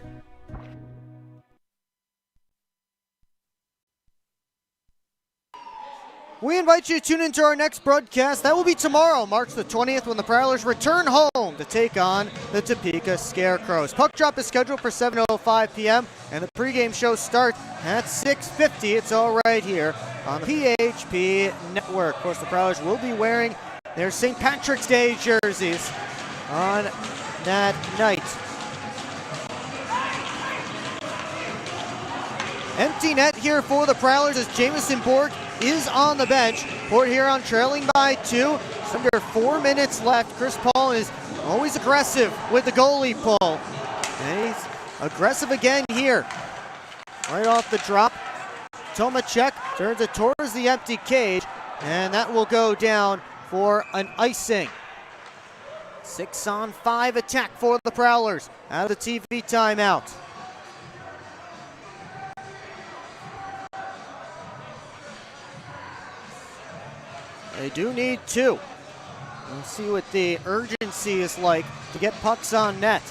We invite you to tune into our next broadcast. That will be tomorrow, March the 20th, when the Prowlers return home to take on the Topeka Scarecrows. Puck drop is scheduled for 7:05 p.m., and the pregame show starts at 6:50. It's all right here on the PHP Network. Of course, the Prowlers will be wearing their St. Patrick's Day jerseys on that night. Empty net here for the Prowlers as Jamison Borg is on the bench. Port Huron trailing by 2. It's under 4 minutes left. Chris Paul is always aggressive with the goalie pull. And he's aggressive again here. Right off the drop. Tomacek turns it towards the empty cage, and that will go down for an icing. 6-on-5 attack for the Prowlers out of the TV timeout. They do need 2. We'll see what the urgency is like to get pucks on net.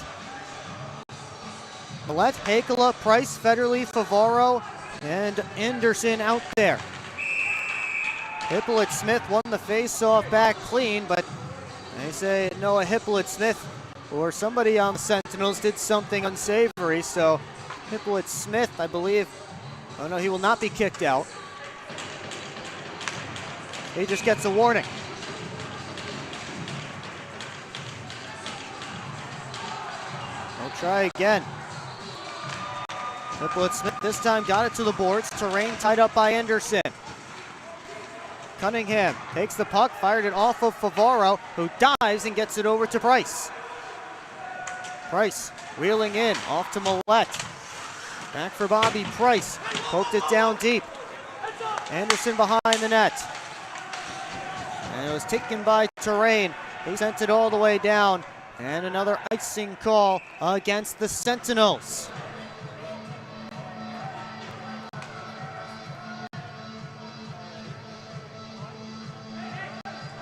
Millette, Hakala, Price, Federle, Favaro, and Anderson out there. Hippolyte-Smith won the face-off back clean, but they say Noah Hippolyte-Smith or somebody on the Sentinels did something unsavory, so Hippolyte-Smith, I believe, oh no, he will not be kicked out. He just gets a warning. We'll try again. Hippolyte-Smith this time got it to the boards. Terrain tied up by Anderson. Cunningham takes the puck, fired it off of Favaro, who dives and gets it over to Price. Price wheeling in, off to Millette. Back for Bobby Price, poked it down deep. Anderson behind the net. And it was taken by Terrain. He sent it all the way down. And another icing call against the Sentinels.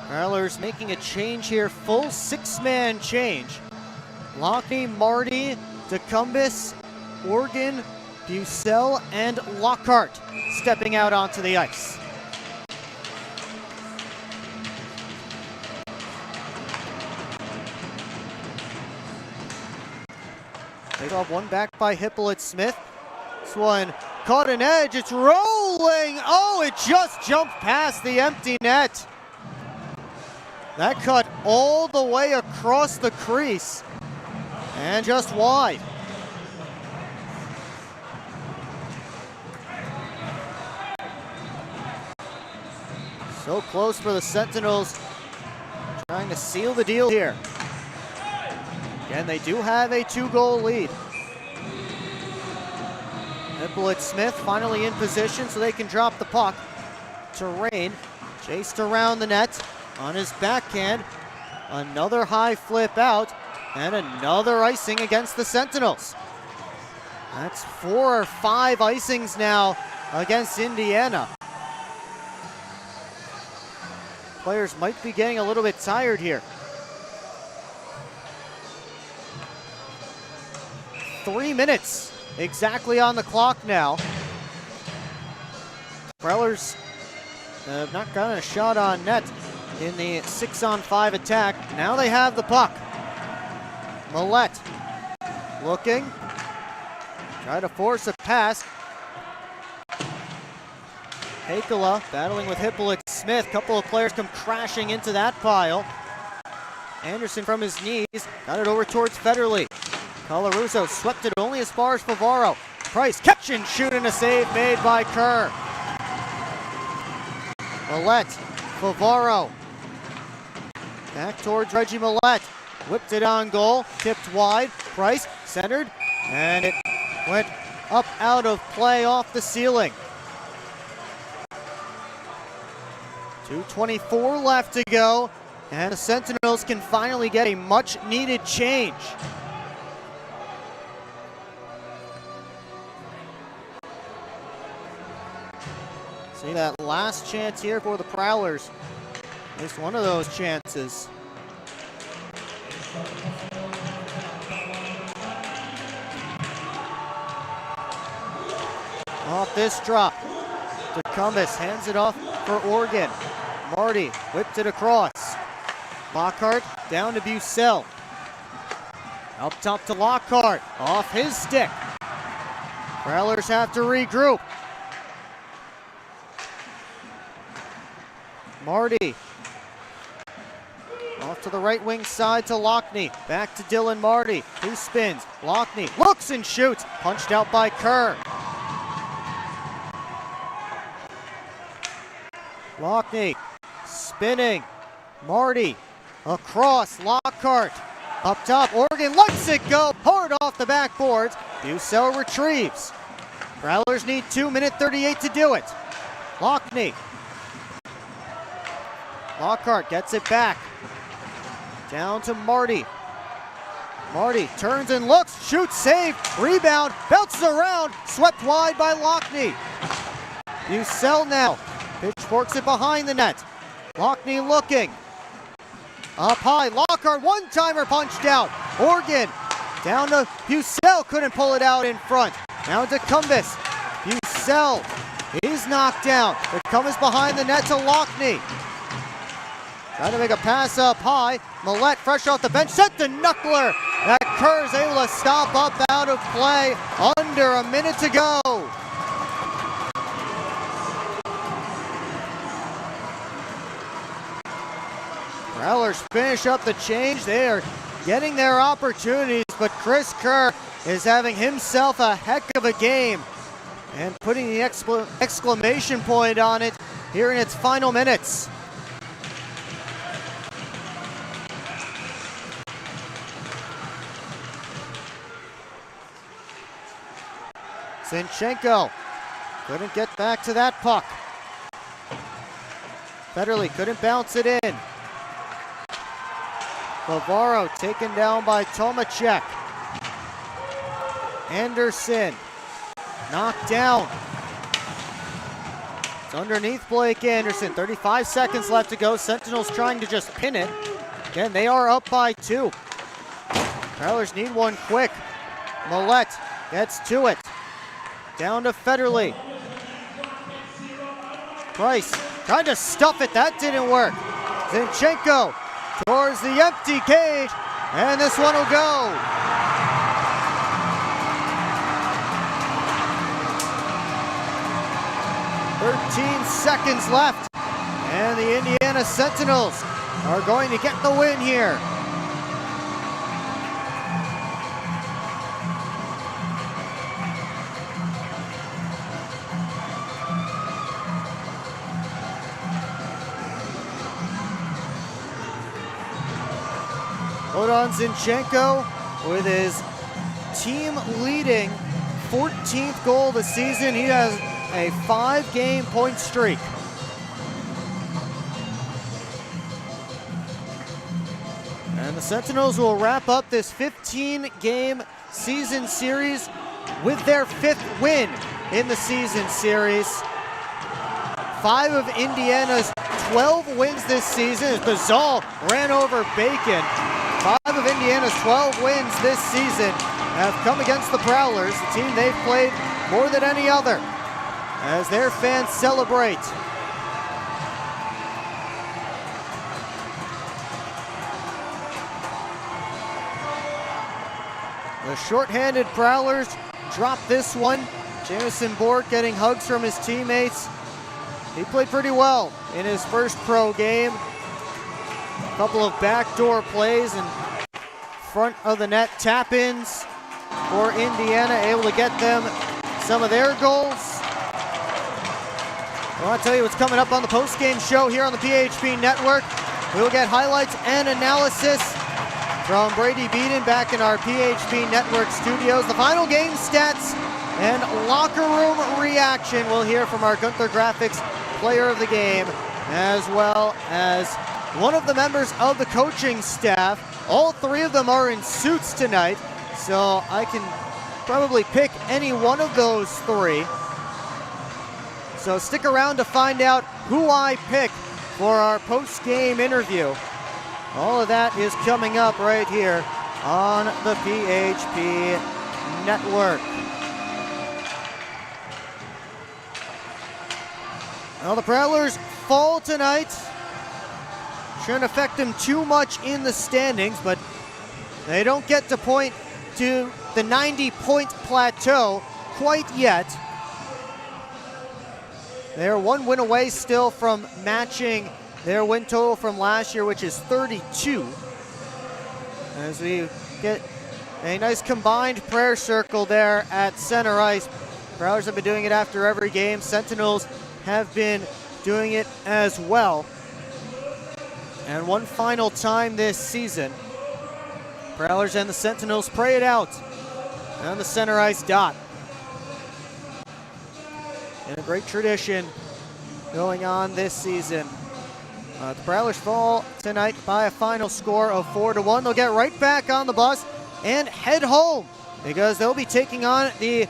Prowlers making a change here, full 6-man change. Lockney, Marty, DeCumbis, Organ, Bucell, and Lockhart stepping out onto the ice. They got one back by Hippolyte-Smith. This one caught an edge, it's rolling! Oh, it just jumped past the empty net. That cut all the way across the crease and just wide. So close for the Sentinels, trying to seal the deal here. Again, they do have a 2-goal lead. Hippolyte-Smith finally in position so they can drop the puck. Terrain chased around the net on his backhand. Another high flip out and another icing against the Sentinels. That's 4 or 5 icings now against Indiana. Players might be getting a little bit tired here. 3 minutes exactly on the clock now. Prowlers have not gotten a shot on net in the 6-on-5 attack. Now they have the puck. Millette looking, try to force a pass. Hakala battling with Hippolyte-Smith. Couple of players come crashing into that pile. Anderson from his knees got it over towards Federle. Colarusso swept it only as far as Favaro. Price catch and shoot and a save made by Kerr. Millette, Favaro. Back towards Reggie Millette. whipped it on goal, tipped wide. Price centered, and it went up out of play off the ceiling. 2:24 left to go, and the Sentinels can finally get a much-needed change. See that last chance here for the Prowlers. At least one of those chances. Off this drop. DeCumbus hands it off for Oregon. Marty whipped it across. Lockhart down to Bucell. Up top to Lockhart. Off his stick. Prowlers have to regroup. Marty. Off to the right wing side to Lockney. Back to Dylan Marty. He spins. Lockney looks and shoots. Punched out by Kerr. Lockney spinning. Marty across. Lockhart up top. Oregon lets it go. Hard off the backboards. Bucell retrieves. Prowlers need 2:38 to do it. Lockney. Lockhart gets it back. Down to Marty. Marty turns and looks. Shoots, save. Rebound. Bounces around. Swept wide by Lockney. Bucell now. Pitchforks it behind the net. Lockney looking. Up high. Lockhart one-timer punched out. Oregon down to Bucell. Couldn't pull it out in front. Now to Cumbus. Bucell is knocked down. DeCumbus behind the net to Lockney. Trying to make a pass up high. Millette fresh off the bench. Set the knuckler. That Kerr's able to stop up out of play. Under a minute to go. Prowlers finish up the change. They are getting their opportunities, but Chris Kerr is having himself a heck of a game and putting the exclamation point on it here in its final minutes. Zinchenko couldn't get back to that puck. Federley couldn't bounce it in. Bavaro taken down by Tomacek. Anderson knocked down. It's underneath Blake Anderson. 35 seconds left to go. Sentinels trying to just pin it. Again, they are up by 2. Prowlers need one quick. Millette gets to it. Down to Federley. Price trying to stuff it. That didn't work. Zinchenko towards the empty cage. And this one will go. "13 seconds left. And the Indiana Sentinels are going to get the win here. Odon Zinchenko with his team-leading 14th goal of the season. He has a 5-game point streak. And the Sentinels will wrap up this 15-game season series with their 5th win in the season series. 5 of Indiana's 12 wins this season as Bazal ran over Bacon. 5 of Indiana's 12 wins this season have come against the Prowlers, the team they've played more than any other, as their fans celebrate. The shorthanded Prowlers drop this one. Jamison Bork getting hugs from his teammates. He played pretty well in his first pro game. A couple of backdoor plays and front of the net tap-ins for Indiana, able to get them some of their goals. I want to tell you what's coming up on the post-game show here on the PHP Network. We will get highlights and analysis from Brady Beaton back in our PHP Network studios. The final game stats and locker room reaction. We'll hear from our Gunther Graphics player of the game, as well as one of the members of the coaching staff. All three of them are in suits tonight, so I can probably pick any one of those three. So stick around to find out who I pick for our post-game interview. All of that is coming up right here on the PHP Network. Well, the Prowlers fall tonight. Shouldn't affect them too much in the standings, but they don't get to point to the 90-point plateau quite yet. They're one win away still from matching their win total from last year, which is 32. As we get a nice combined prayer circle there at center ice. Prowlers have been doing it after every game. Sentinels have been doing it as well. And one final time this season, Prowlers and the Sentinels pray it out on the center ice dot. And a great tradition going on this season. The Prowlers fall tonight by a final score of 4-1. They'll get right back on the bus and head home because they'll be taking on the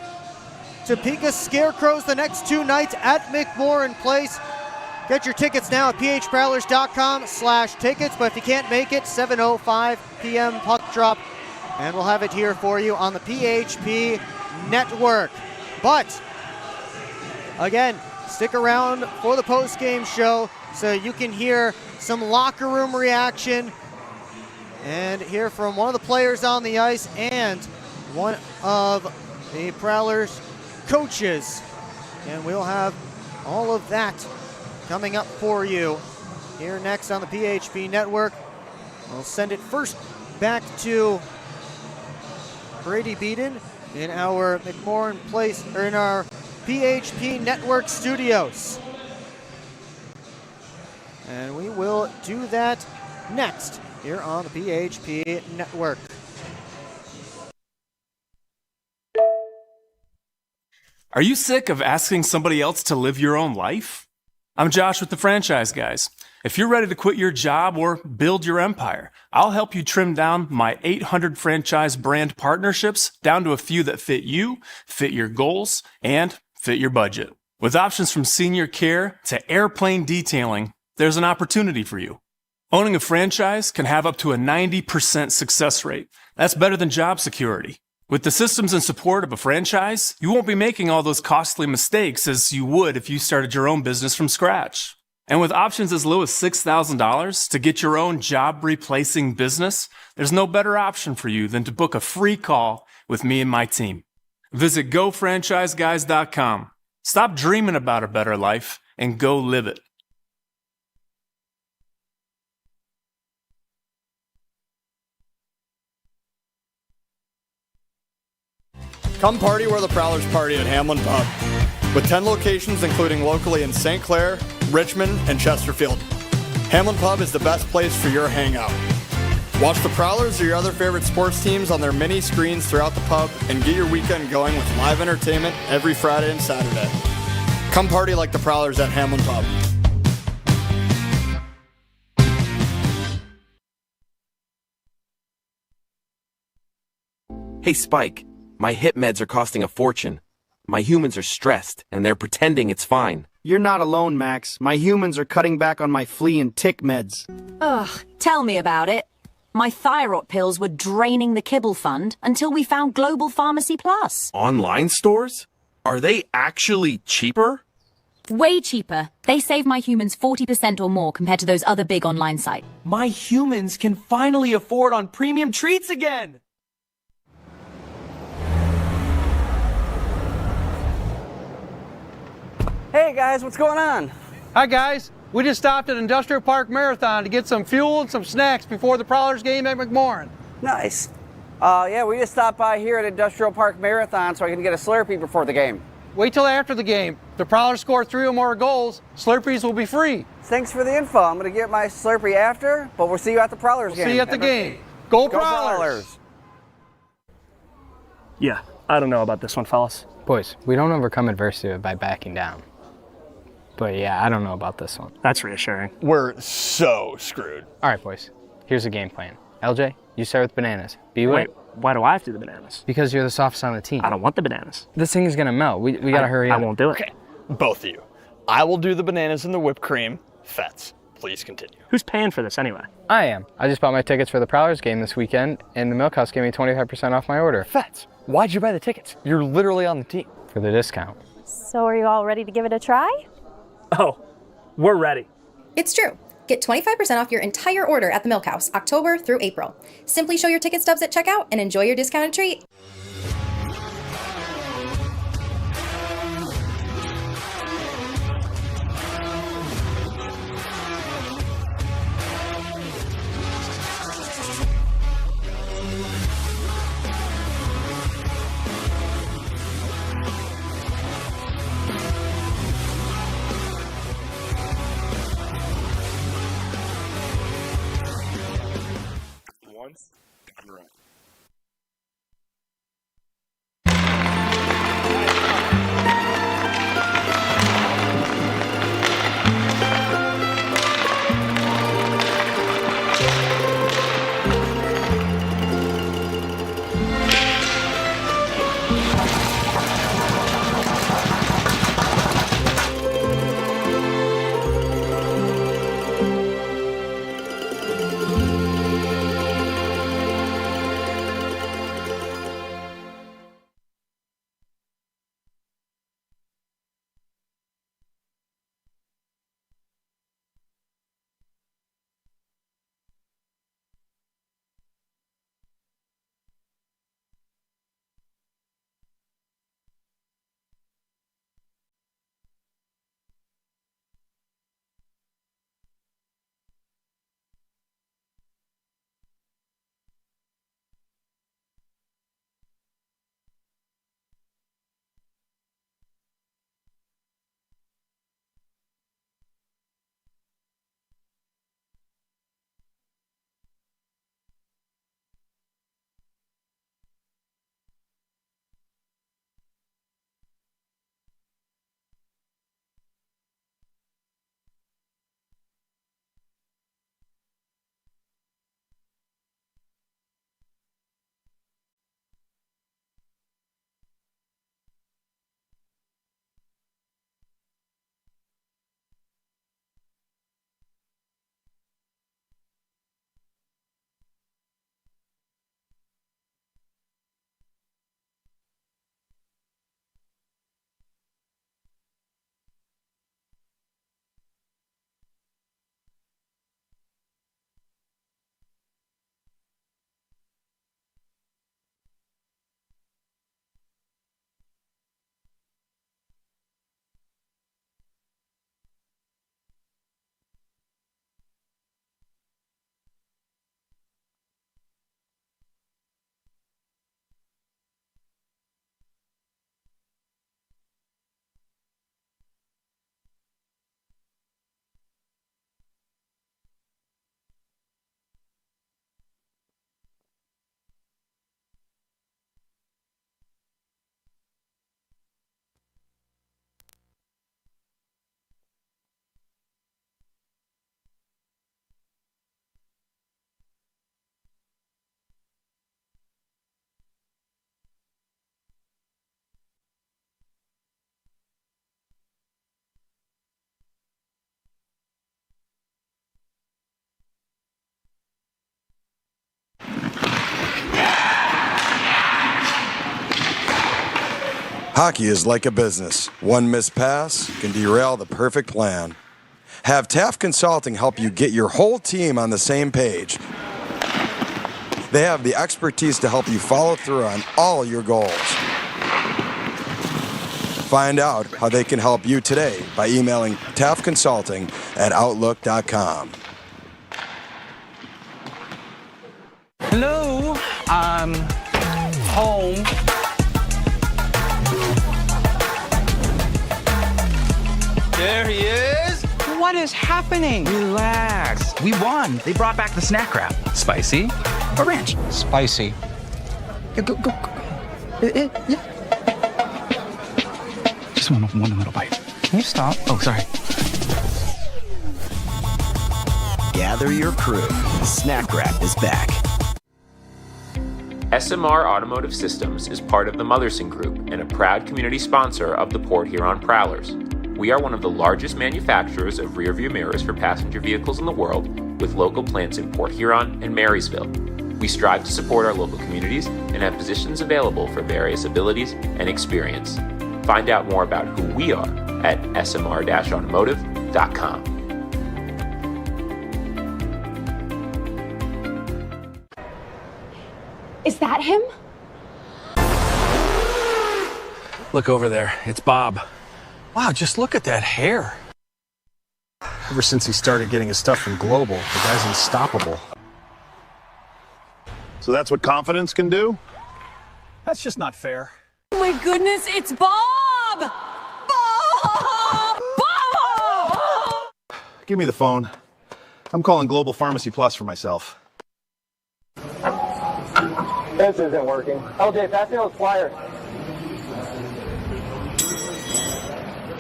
Topeka Scarecrows the next two nights at McMorran Place. Get your tickets now at phprowlers.com/tickets, but if you can't make it, 7:05 p.m. puck drop, and we'll have it here for you on the PHP Network. But again, stick around for the post-game show so you can hear some locker room reaction and hear from one of the players on the ice and one of the Prowlers coaches. And we'll have all of that coming up for you here next on the PHP Network. We'll send it first back to Brady Beaton in our McMorran Place, or in our PHP Network studios. And we will do that next here on the PHP Network. Are you sick of asking somebody else to live your own life? I'm Josh with the Franchise Guys. If you're ready to quit your job or build your empire, I'll help you trim down my 800 franchise brand partnerships down to a few that fit you, fit your goals, and fit your budget. With options from senior care to airplane detailing, there's an opportunity for you. Owning a franchise can have up to a 90% success rate. That's better than job security. With the systems and support of a franchise, you won't be making all those costly mistakes as you would if you started your own business from scratch. And with options as low as $6,000 to get your own job-replacing business, there's no better option for you than to book a free call with me and my team. Visit GoFranchiseGuys.com. Stop dreaming about a better life and go live it. Come party where the Prowlers party at Hamlin Pub. With 10 locations including locally in St. Clair, Richmond, and Chesterfield. Hamlin Pub is the best place for your hangout. Watch the Prowlers or your other favorite sports teams on their mini screens throughout the pub and get your weekend going with live entertainment every Friday and Saturday. Come party like the Prowlers at Hamlin Pub. Hey, Spike. My hip meds are costing a fortune. My humans are stressed, and they're pretending it's fine. You're not alone, Max. My humans are cutting back on my flea and tick meds. Ugh, tell me about it. My thyroid pills were draining the kibble fund until we found Global Pharmacy Plus. Online stores? Are they actually cheaper? Way cheaper. They save my humans 40% or more compared to those other big online sites. My humans can finally afford on premium treats again! Hey guys, what's going on? Hi guys, we just stopped at Industrial Park Marathon to get some fuel and some snacks before the Prowlers game at McMorran. Nice. Yeah, we just stopped by here at Industrial Park Marathon so I can get a Slurpee before the game. Wait till after the game. If the Prowlers score 3 or more goals, Slurpees will be free. Thanks for the info. I'm going to get my Slurpee after, but we'll see you at the Prowlers game. See you at the game. Go Prowlers! Yeah, I don't know about this one, fellas. Boys, we don't overcome adversity by backing down. But yeah, I don't know about this one. That's reassuring. We're so screwed. All right, boys. Here's a game plan. LJ, you start with bananas. Wait, why do I have to do the bananas? Because you're the softest on the team. I don't want the bananas. This thing is gonna melt. We gotta hurry up. I won't do it. Okay, both of you. I will do the bananas and the whipped cream. Fets, please continue. Who's paying for this anyway? I am. I just bought my tickets for the Prowlers game this weekend, and the Milkhouse gave me 25% off my order. Fets, why'd you buy the tickets? You're literally on the team. For the discount. So are you all ready to give it a try? Oh, we're ready. It's true. Get 25% off your entire order at the Milkhouse, October through April. Simply show your ticket stubs at checkout and enjoy your discounted treat. Hockey is like a business. One missed pass can derail the perfect plan. Have Taft Consulting help you get your whole team on the same page. They have the expertise to help you follow through on all your goals. Find out how they can help you today by emailing taftconsulting@outlook.com. Hello, I'm home. There he is. What is happening? Relax. We won. They brought back the snack wrap. Spicy? or ranch? Spicy. Yeah, go. Yeah. Just one little bite. Can you stop? Oh, sorry. Gather your crew. Snack Wrap is back. SMR Automotive Systems is part of the Motherson Group and a proud community sponsor of the Port Huron Prowlers. We are one of the largest manufacturers of rearview mirrors for passenger vehicles in the world, with local plants in Port Huron and Marysville. We strive to support our local communities and have positions available for various abilities and experience. Find out more about who we are at smr-automotive.com. Is that him? Look over there. It's Bob. Wow, just look at that hair. Ever since he started getting his stuff from Global, the guy's unstoppable. So that's what confidence can do? That's just not fair. Oh my goodness, it's Bob! Bob! Bob! Give me the phone. I'm calling Global Pharmacy Plus for myself. This isn't working. LJ, pass me those flyers.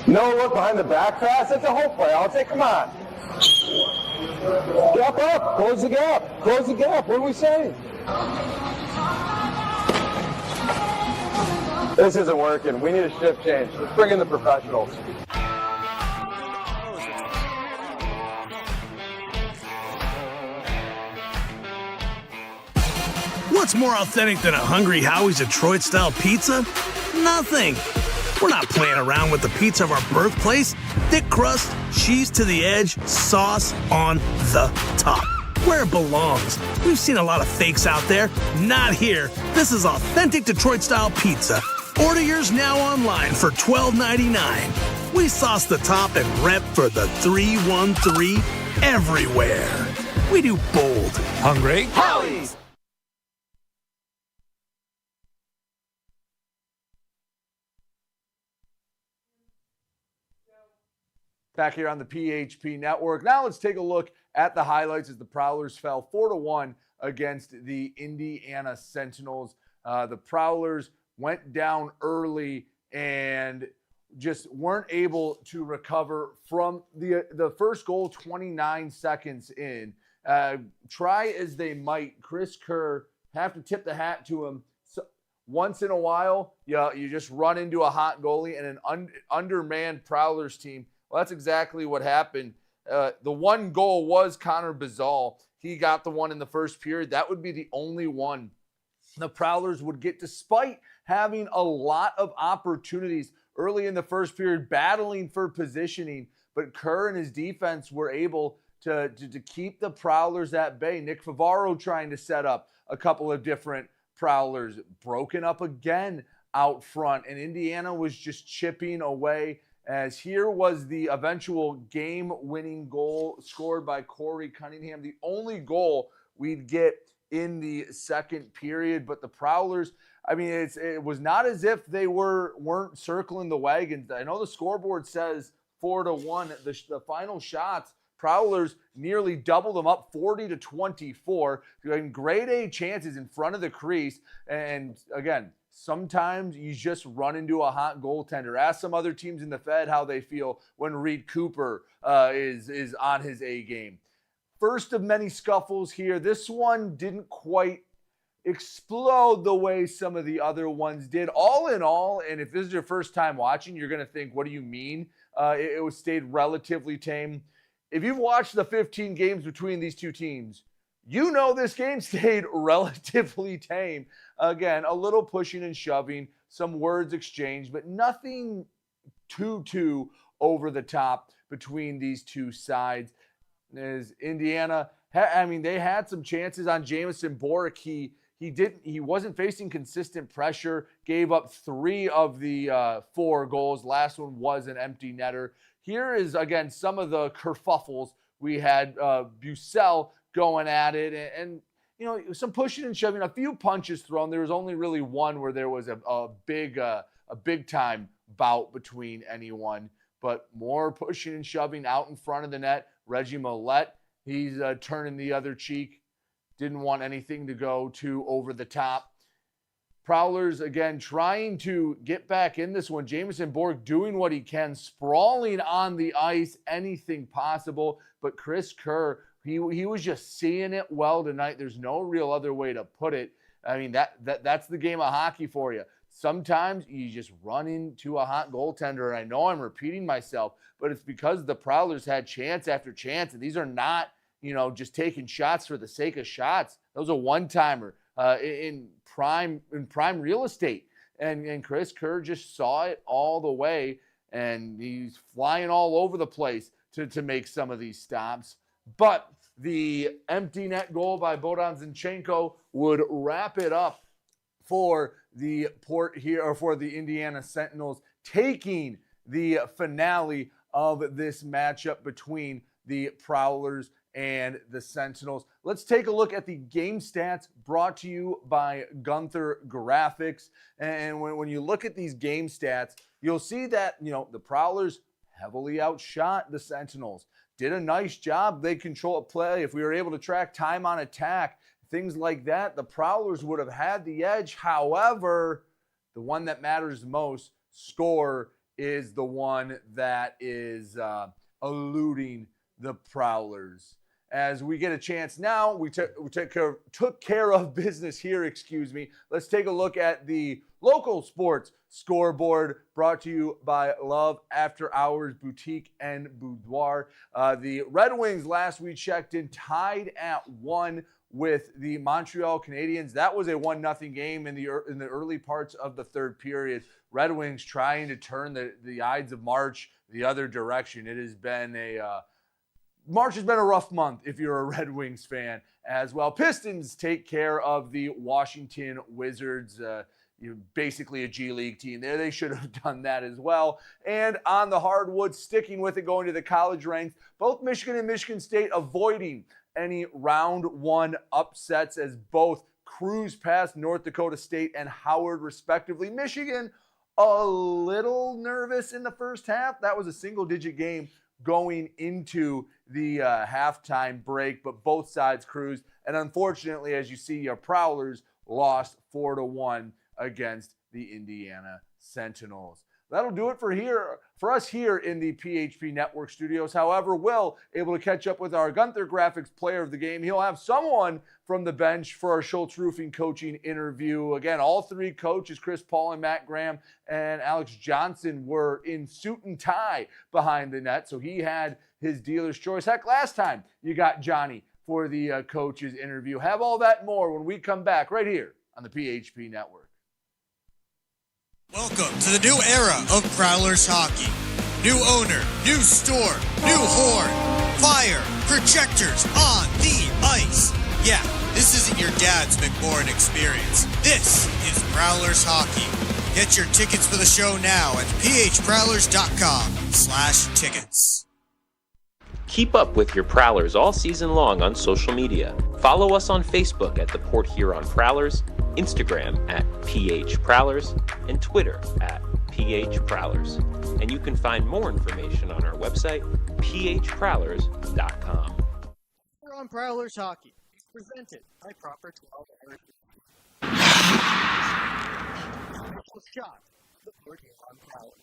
No look behind the back pass. It's a hope play. I'll say, come on. Gap up. Close the gap. Close the gap. What are we saying? This isn't working. We need a shift change. Let's bring in the professionals. What's more authentic than a Hungry Howie's Detroit-style pizza? Nothing. We're not playing around with the pizza of our birthplace. Thick crust, cheese to the edge, sauce on the top. Where it belongs. We've seen a lot of fakes out there. Not here. This is authentic Detroit-style pizza. Order yours now online for $12.99. We sauce the top and rep for the 313 everywhere. We do bold. Hungry Howie's. Back here on the PHP Network. Now let's take a look at the highlights as the Prowlers fell 4-1 against the Indiana Sentinels. The Prowlers went down early and just weren't able to recover from the first goal 29 seconds in. Try as they might, Chris Kerr, have to tip the hat to him. So once in a while, you just run into a hot goalie and an undermanned Prowlers team. Well, that's exactly what happened. The one goal was Connor Bazal. He got the one in the first period. That would be the only one the Prowlers would get, despite having a lot of opportunities early in the first period, battling for positioning. But Kerr and his defense were able to keep the Prowlers at bay. Nick Favaro trying to set up a couple of different Prowlers, broken up again out front. And Indiana was just chipping away. As here was the eventual game-winning goal scored by Corey Cunningham, the only goal we'd get in the second period. But the Prowlers, I mean, it was not as if they weren't circling the wagons. I know the scoreboard says 4-1. The final shots, Prowlers nearly doubled them up, 40-24. Doing grade A chances in front of the crease. And again, sometimes you just run into a hot goaltender. Ask some other teams in the Fed how they feel when Reed Cooper is on his A game. First of many scuffles here. This one didn't quite explode the way some of the other ones did. All in all, and if this is your first time watching, you're going to think, what do you mean? It was stayed relatively tame. If you've watched the 15 games between these two teams, you know this game stayed relatively tame. Again, a little pushing and shoving, some words exchanged, but nothing too over the top between these two sides. As Indiana, they had some chances on Jamison Boric. He wasn't facing consistent pressure, gave up 3 of the 4 goals. Last one was an empty netter. Here is, again, some of the kerfuffles. We had Bucell going at it and some pushing and shoving, a few punches thrown. There was only really one where there was a big time bout between anyone, but more pushing and shoving out in front of the net. Reggie Millette, he's turning the other cheek. didn't want anything to go too over the top. Prowlers, again, trying to get back in this one. Jamison Borg doing what he can, sprawling on the ice, anything possible. But Chris Kerr, he was just seeing it well tonight. There's no real other way to put it. I mean, that's the game of hockey for you. Sometimes you just run into a hot goaltender, and I know I'm repeating myself, but it's because the Prowlers had chance after chance, and these are not, just taking shots for the sake of shots. That was a one-timer in prime real estate, and Chris Kerr just saw it all the way, and he's flying all over the place to make some of these stops. But the empty net goal by Bogdan Zinchenko would wrap it up for the for the Indiana Sentinels, taking the finale of this matchup between the Prowlers and the Sentinels. Let's take a look at the game stats brought to you by Gunther Graphics. And when you look at these game stats, you'll see that, the Prowlers heavily outshot the Sentinels. Did a nice job. They control play. If we were able to track time on attack, things like that, the Prowlers would have had the edge. However, the one that matters most, score, is the one that is eluding the Prowlers. As we get a chance now, we took care of business here, Let's take a look at the local sports scoreboard brought to you by Love After Hours Boutique and Boudoir. The Red Wings, last we checked in, tied at 1 with the Montreal Canadiens. That was a 1-0 game in the early parts of the third period. Red Wings trying to turn the Ides of March the other direction. It has been March has been a rough month if you're a Red Wings fan as well. Pistons take care of the Washington Wizards. Basically a G League team there. They should have done that as well. And on the hardwood, sticking with it, going to the college ranks, both Michigan and Michigan State avoiding any round 1 upsets as both cruise past North Dakota State and Howard respectively. Michigan a little nervous in the first half. That was a single-digit game going into the halftime break, but both sides cruised. And unfortunately, as you see, your Prowlers lost 4-1 against the Indiana Sentinels. That'll do it for us here in the PHP Network studios. However, Will able to catch up with our Gunther Graphics player of the game. He'll have someone from the bench for our Schultz Roofing coaching interview. Again, all 3 coaches, Chris Paul and Matt Graham and Alex Johnson, were in suit and tie behind the net. So he had his dealer's choice. Heck, last time you got Johnny for the coaches interview. Have all that and more when we come back right here on the PHP Network. Welcome to the new era of Prowlers hockey. New owner, new store, new horn, fire, projectors on the ice. Yeah, this isn't your dad's McMorrin experience. This is Prowlers hockey. Get your tickets for the show now at phprowlers.com/tickets. Keep up with your Prowlers all season long on social media. Follow us on Facebook at the Port Huron Prowlers, Instagram at PH Prowlers, and Twitter at PH Prowlers. And you can find more information on our website, phprowlers.com. We're on Prowlers Hockey, presented by Proper 12 Eric. Shot, the Port Huron Prowlers.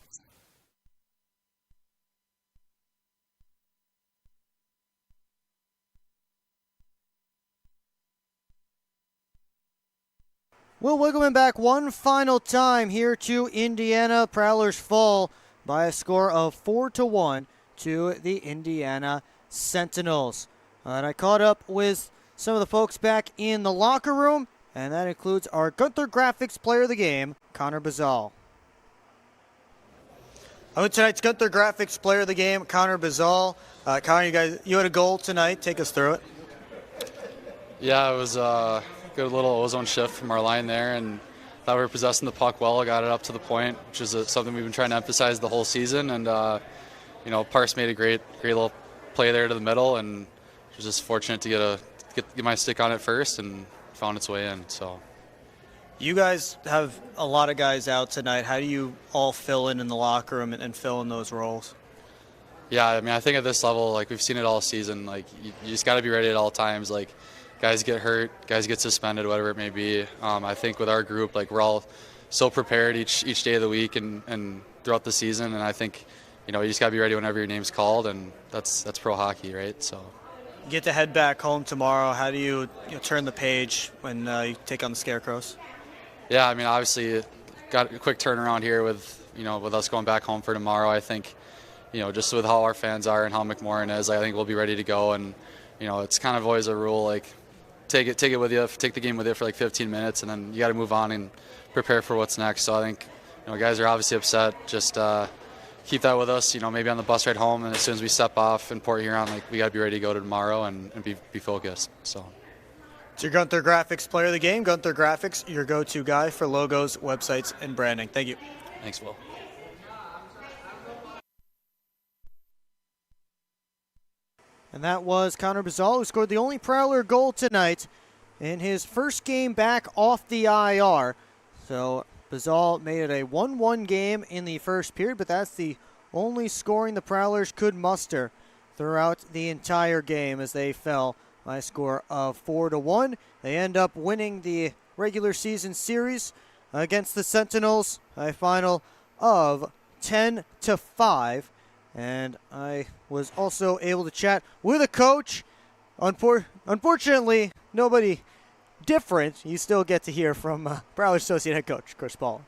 Will Wiggleman back one final time here to Indiana. Prowlers fall by a score of 4-1 to the Indiana Sentinels. And I caught up with some of the folks back in the locker room, and that includes our Gunther Graphics player of the game, Connor Bazal. Tonight's Gunther Graphics player of the game, Connor Bazal. Connor, you had a goal tonight. Take us through it. Yeah, it was good little ozone shift from our line there, and thought we were possessing the puck well. Got it up to the point, which is something we've been trying to emphasize the whole season. And Parks made a great little play there to the middle, and was just fortunate to get my stick on it first, and found its way in. So, you guys have a lot of guys out tonight. How do you all fill in the locker room and fill in those roles? Yeah, I mean, I think at this level, like we've seen it all season. Like you just got to be ready at all times. Like guys get hurt, guys get suspended, whatever it may be. I think with our group, like, we're all so prepared each day of the week and throughout the season, and I think, you just got to be ready whenever your name's called, and that's pro hockey, right? So. You get to head back home tomorrow. How do you, turn the page when you take on the Scarecrows? Yeah, I mean, obviously, got a quick turnaround here with us going back home for tomorrow. I think, just with how our fans are and how McMorran is, I think we'll be ready to go. And, it's kind of always a rule, like, take it with you, take the game with you for like 15 minutes, and then you got to move on and prepare for what's next. So I think, guys are obviously upset. Just keep that with us, maybe on the bus ride home, and as soon as we step off in Port Huron, like, we got to be ready to go to tomorrow and be focused. So. It's your Gunther Graphics player of the game. Gunther Graphics, your go-to guy for logos, websites, and branding. Thank you. Thanks, Will. And that was Connor Bazal, who scored the only Prowler goal tonight in his first game back off the IR. So Bazal made it a 1-1 game in the first period, but that's the only scoring the Prowlers could muster throughout the entire game as they fell by a score of 4-1. They end up winning the regular season series against the Sentinels, a final of 10-5. And I was also able to chat with a coach. Unfortunately, nobody different. You still get to hear from Prowler Associate Head Coach Chris Paulin.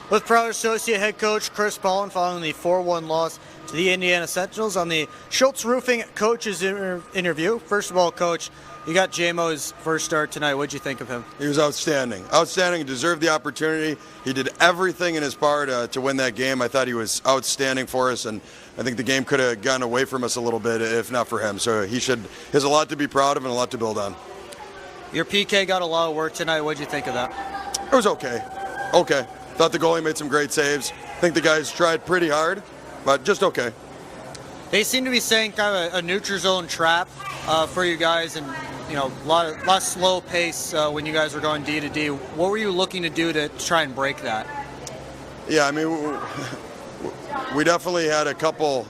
With Prowler Associate Head Coach Chris Paulin following the 4-1 loss to the Indiana Sentinels on the Schultz Roofing Coach's interview. First of all, Coach, you got JMO's first start tonight. What'd you think of him? He was outstanding. Outstanding. He deserved the opportunity. He did everything in his power to win that game. I thought he was outstanding for us, and I think the game could have gone away from us a little bit if not for him. So he has a lot to be proud of and a lot to build on. Your PK got a lot of work tonight. What'd you think of that? It was okay. Okay. Thought the goalie made some great saves. I think the guys tried pretty hard, but just okay. They seem to be saying kind of a neutral zone trap for you guys, and a lot of slow pace when you guys were going D to D. What were you looking to do to try and break that? Yeah, I mean, we definitely had a couple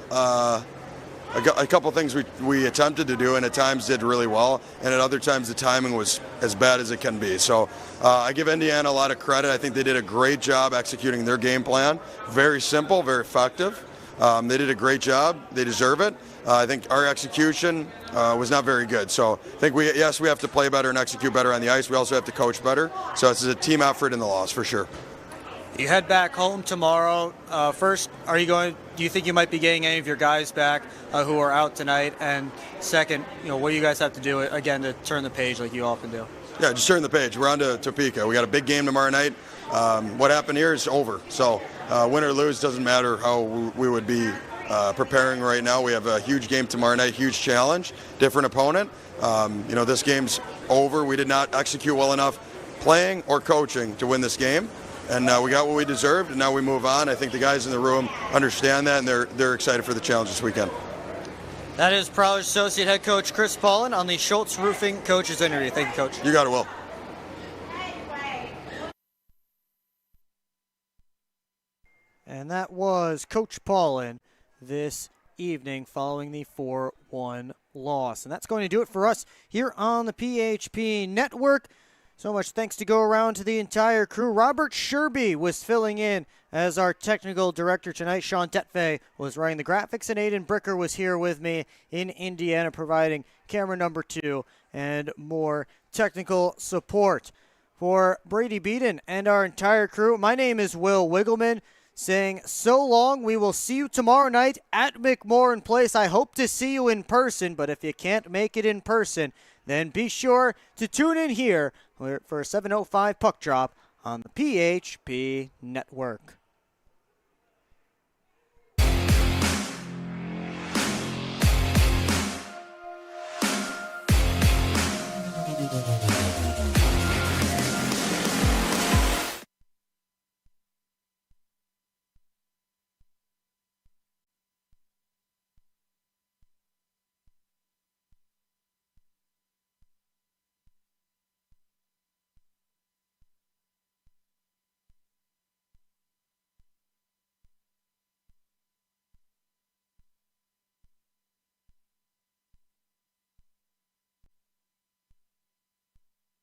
things we attempted to do, and at times did really well, and at other times the timing was as bad as it can be. So I give Indiana a lot of credit. I think they did a great job executing their game plan. Very simple, very effective. They did a great job. They deserve it. I think our execution was not very good. So I think we have to play better and execute better on the ice. We also have to coach better. So it's a team effort in the loss for sure. You head back home tomorrow. First, do you think you might be getting any of your guys back who are out tonight? And second, what do you guys have to do again to turn the page like you often do? Yeah, just turn the page. We're on to Topeka. We got a big game tomorrow night. What happened here is over. So win or lose doesn't matter how we would be preparing right now. We have a huge game tomorrow night, huge challenge, different opponent. This game's over. We did not execute well enough playing or coaching to win this game. And we got what we deserved, and now we move on. I think the guys in the room understand that, and they're excited for the challenge this weekend. That is Prowlers Associate Head Coach Chris Paulin on the Schultz Roofing Coach's interview. Thank you, Coach. You got it, Will. And that was Coach Paulin this evening following the 4-1 loss. And that's going to do it for us here on the PHP Network. So much thanks to go around to the entire crew. Robert Sherby was filling in as our technical director tonight. Sean Tetfe was writing the graphics, and Aiden Bricker was here with me in Indiana providing camera number 2 and more technical support. For Brady Beaton and our entire crew, my name is Will Wiggleman, saying so long. We will see you tomorrow night at McMorran Place. I hope to see you in person, but if you can't make it in person, then be sure to tune in here for a 7:05 puck drop on the PHP Network.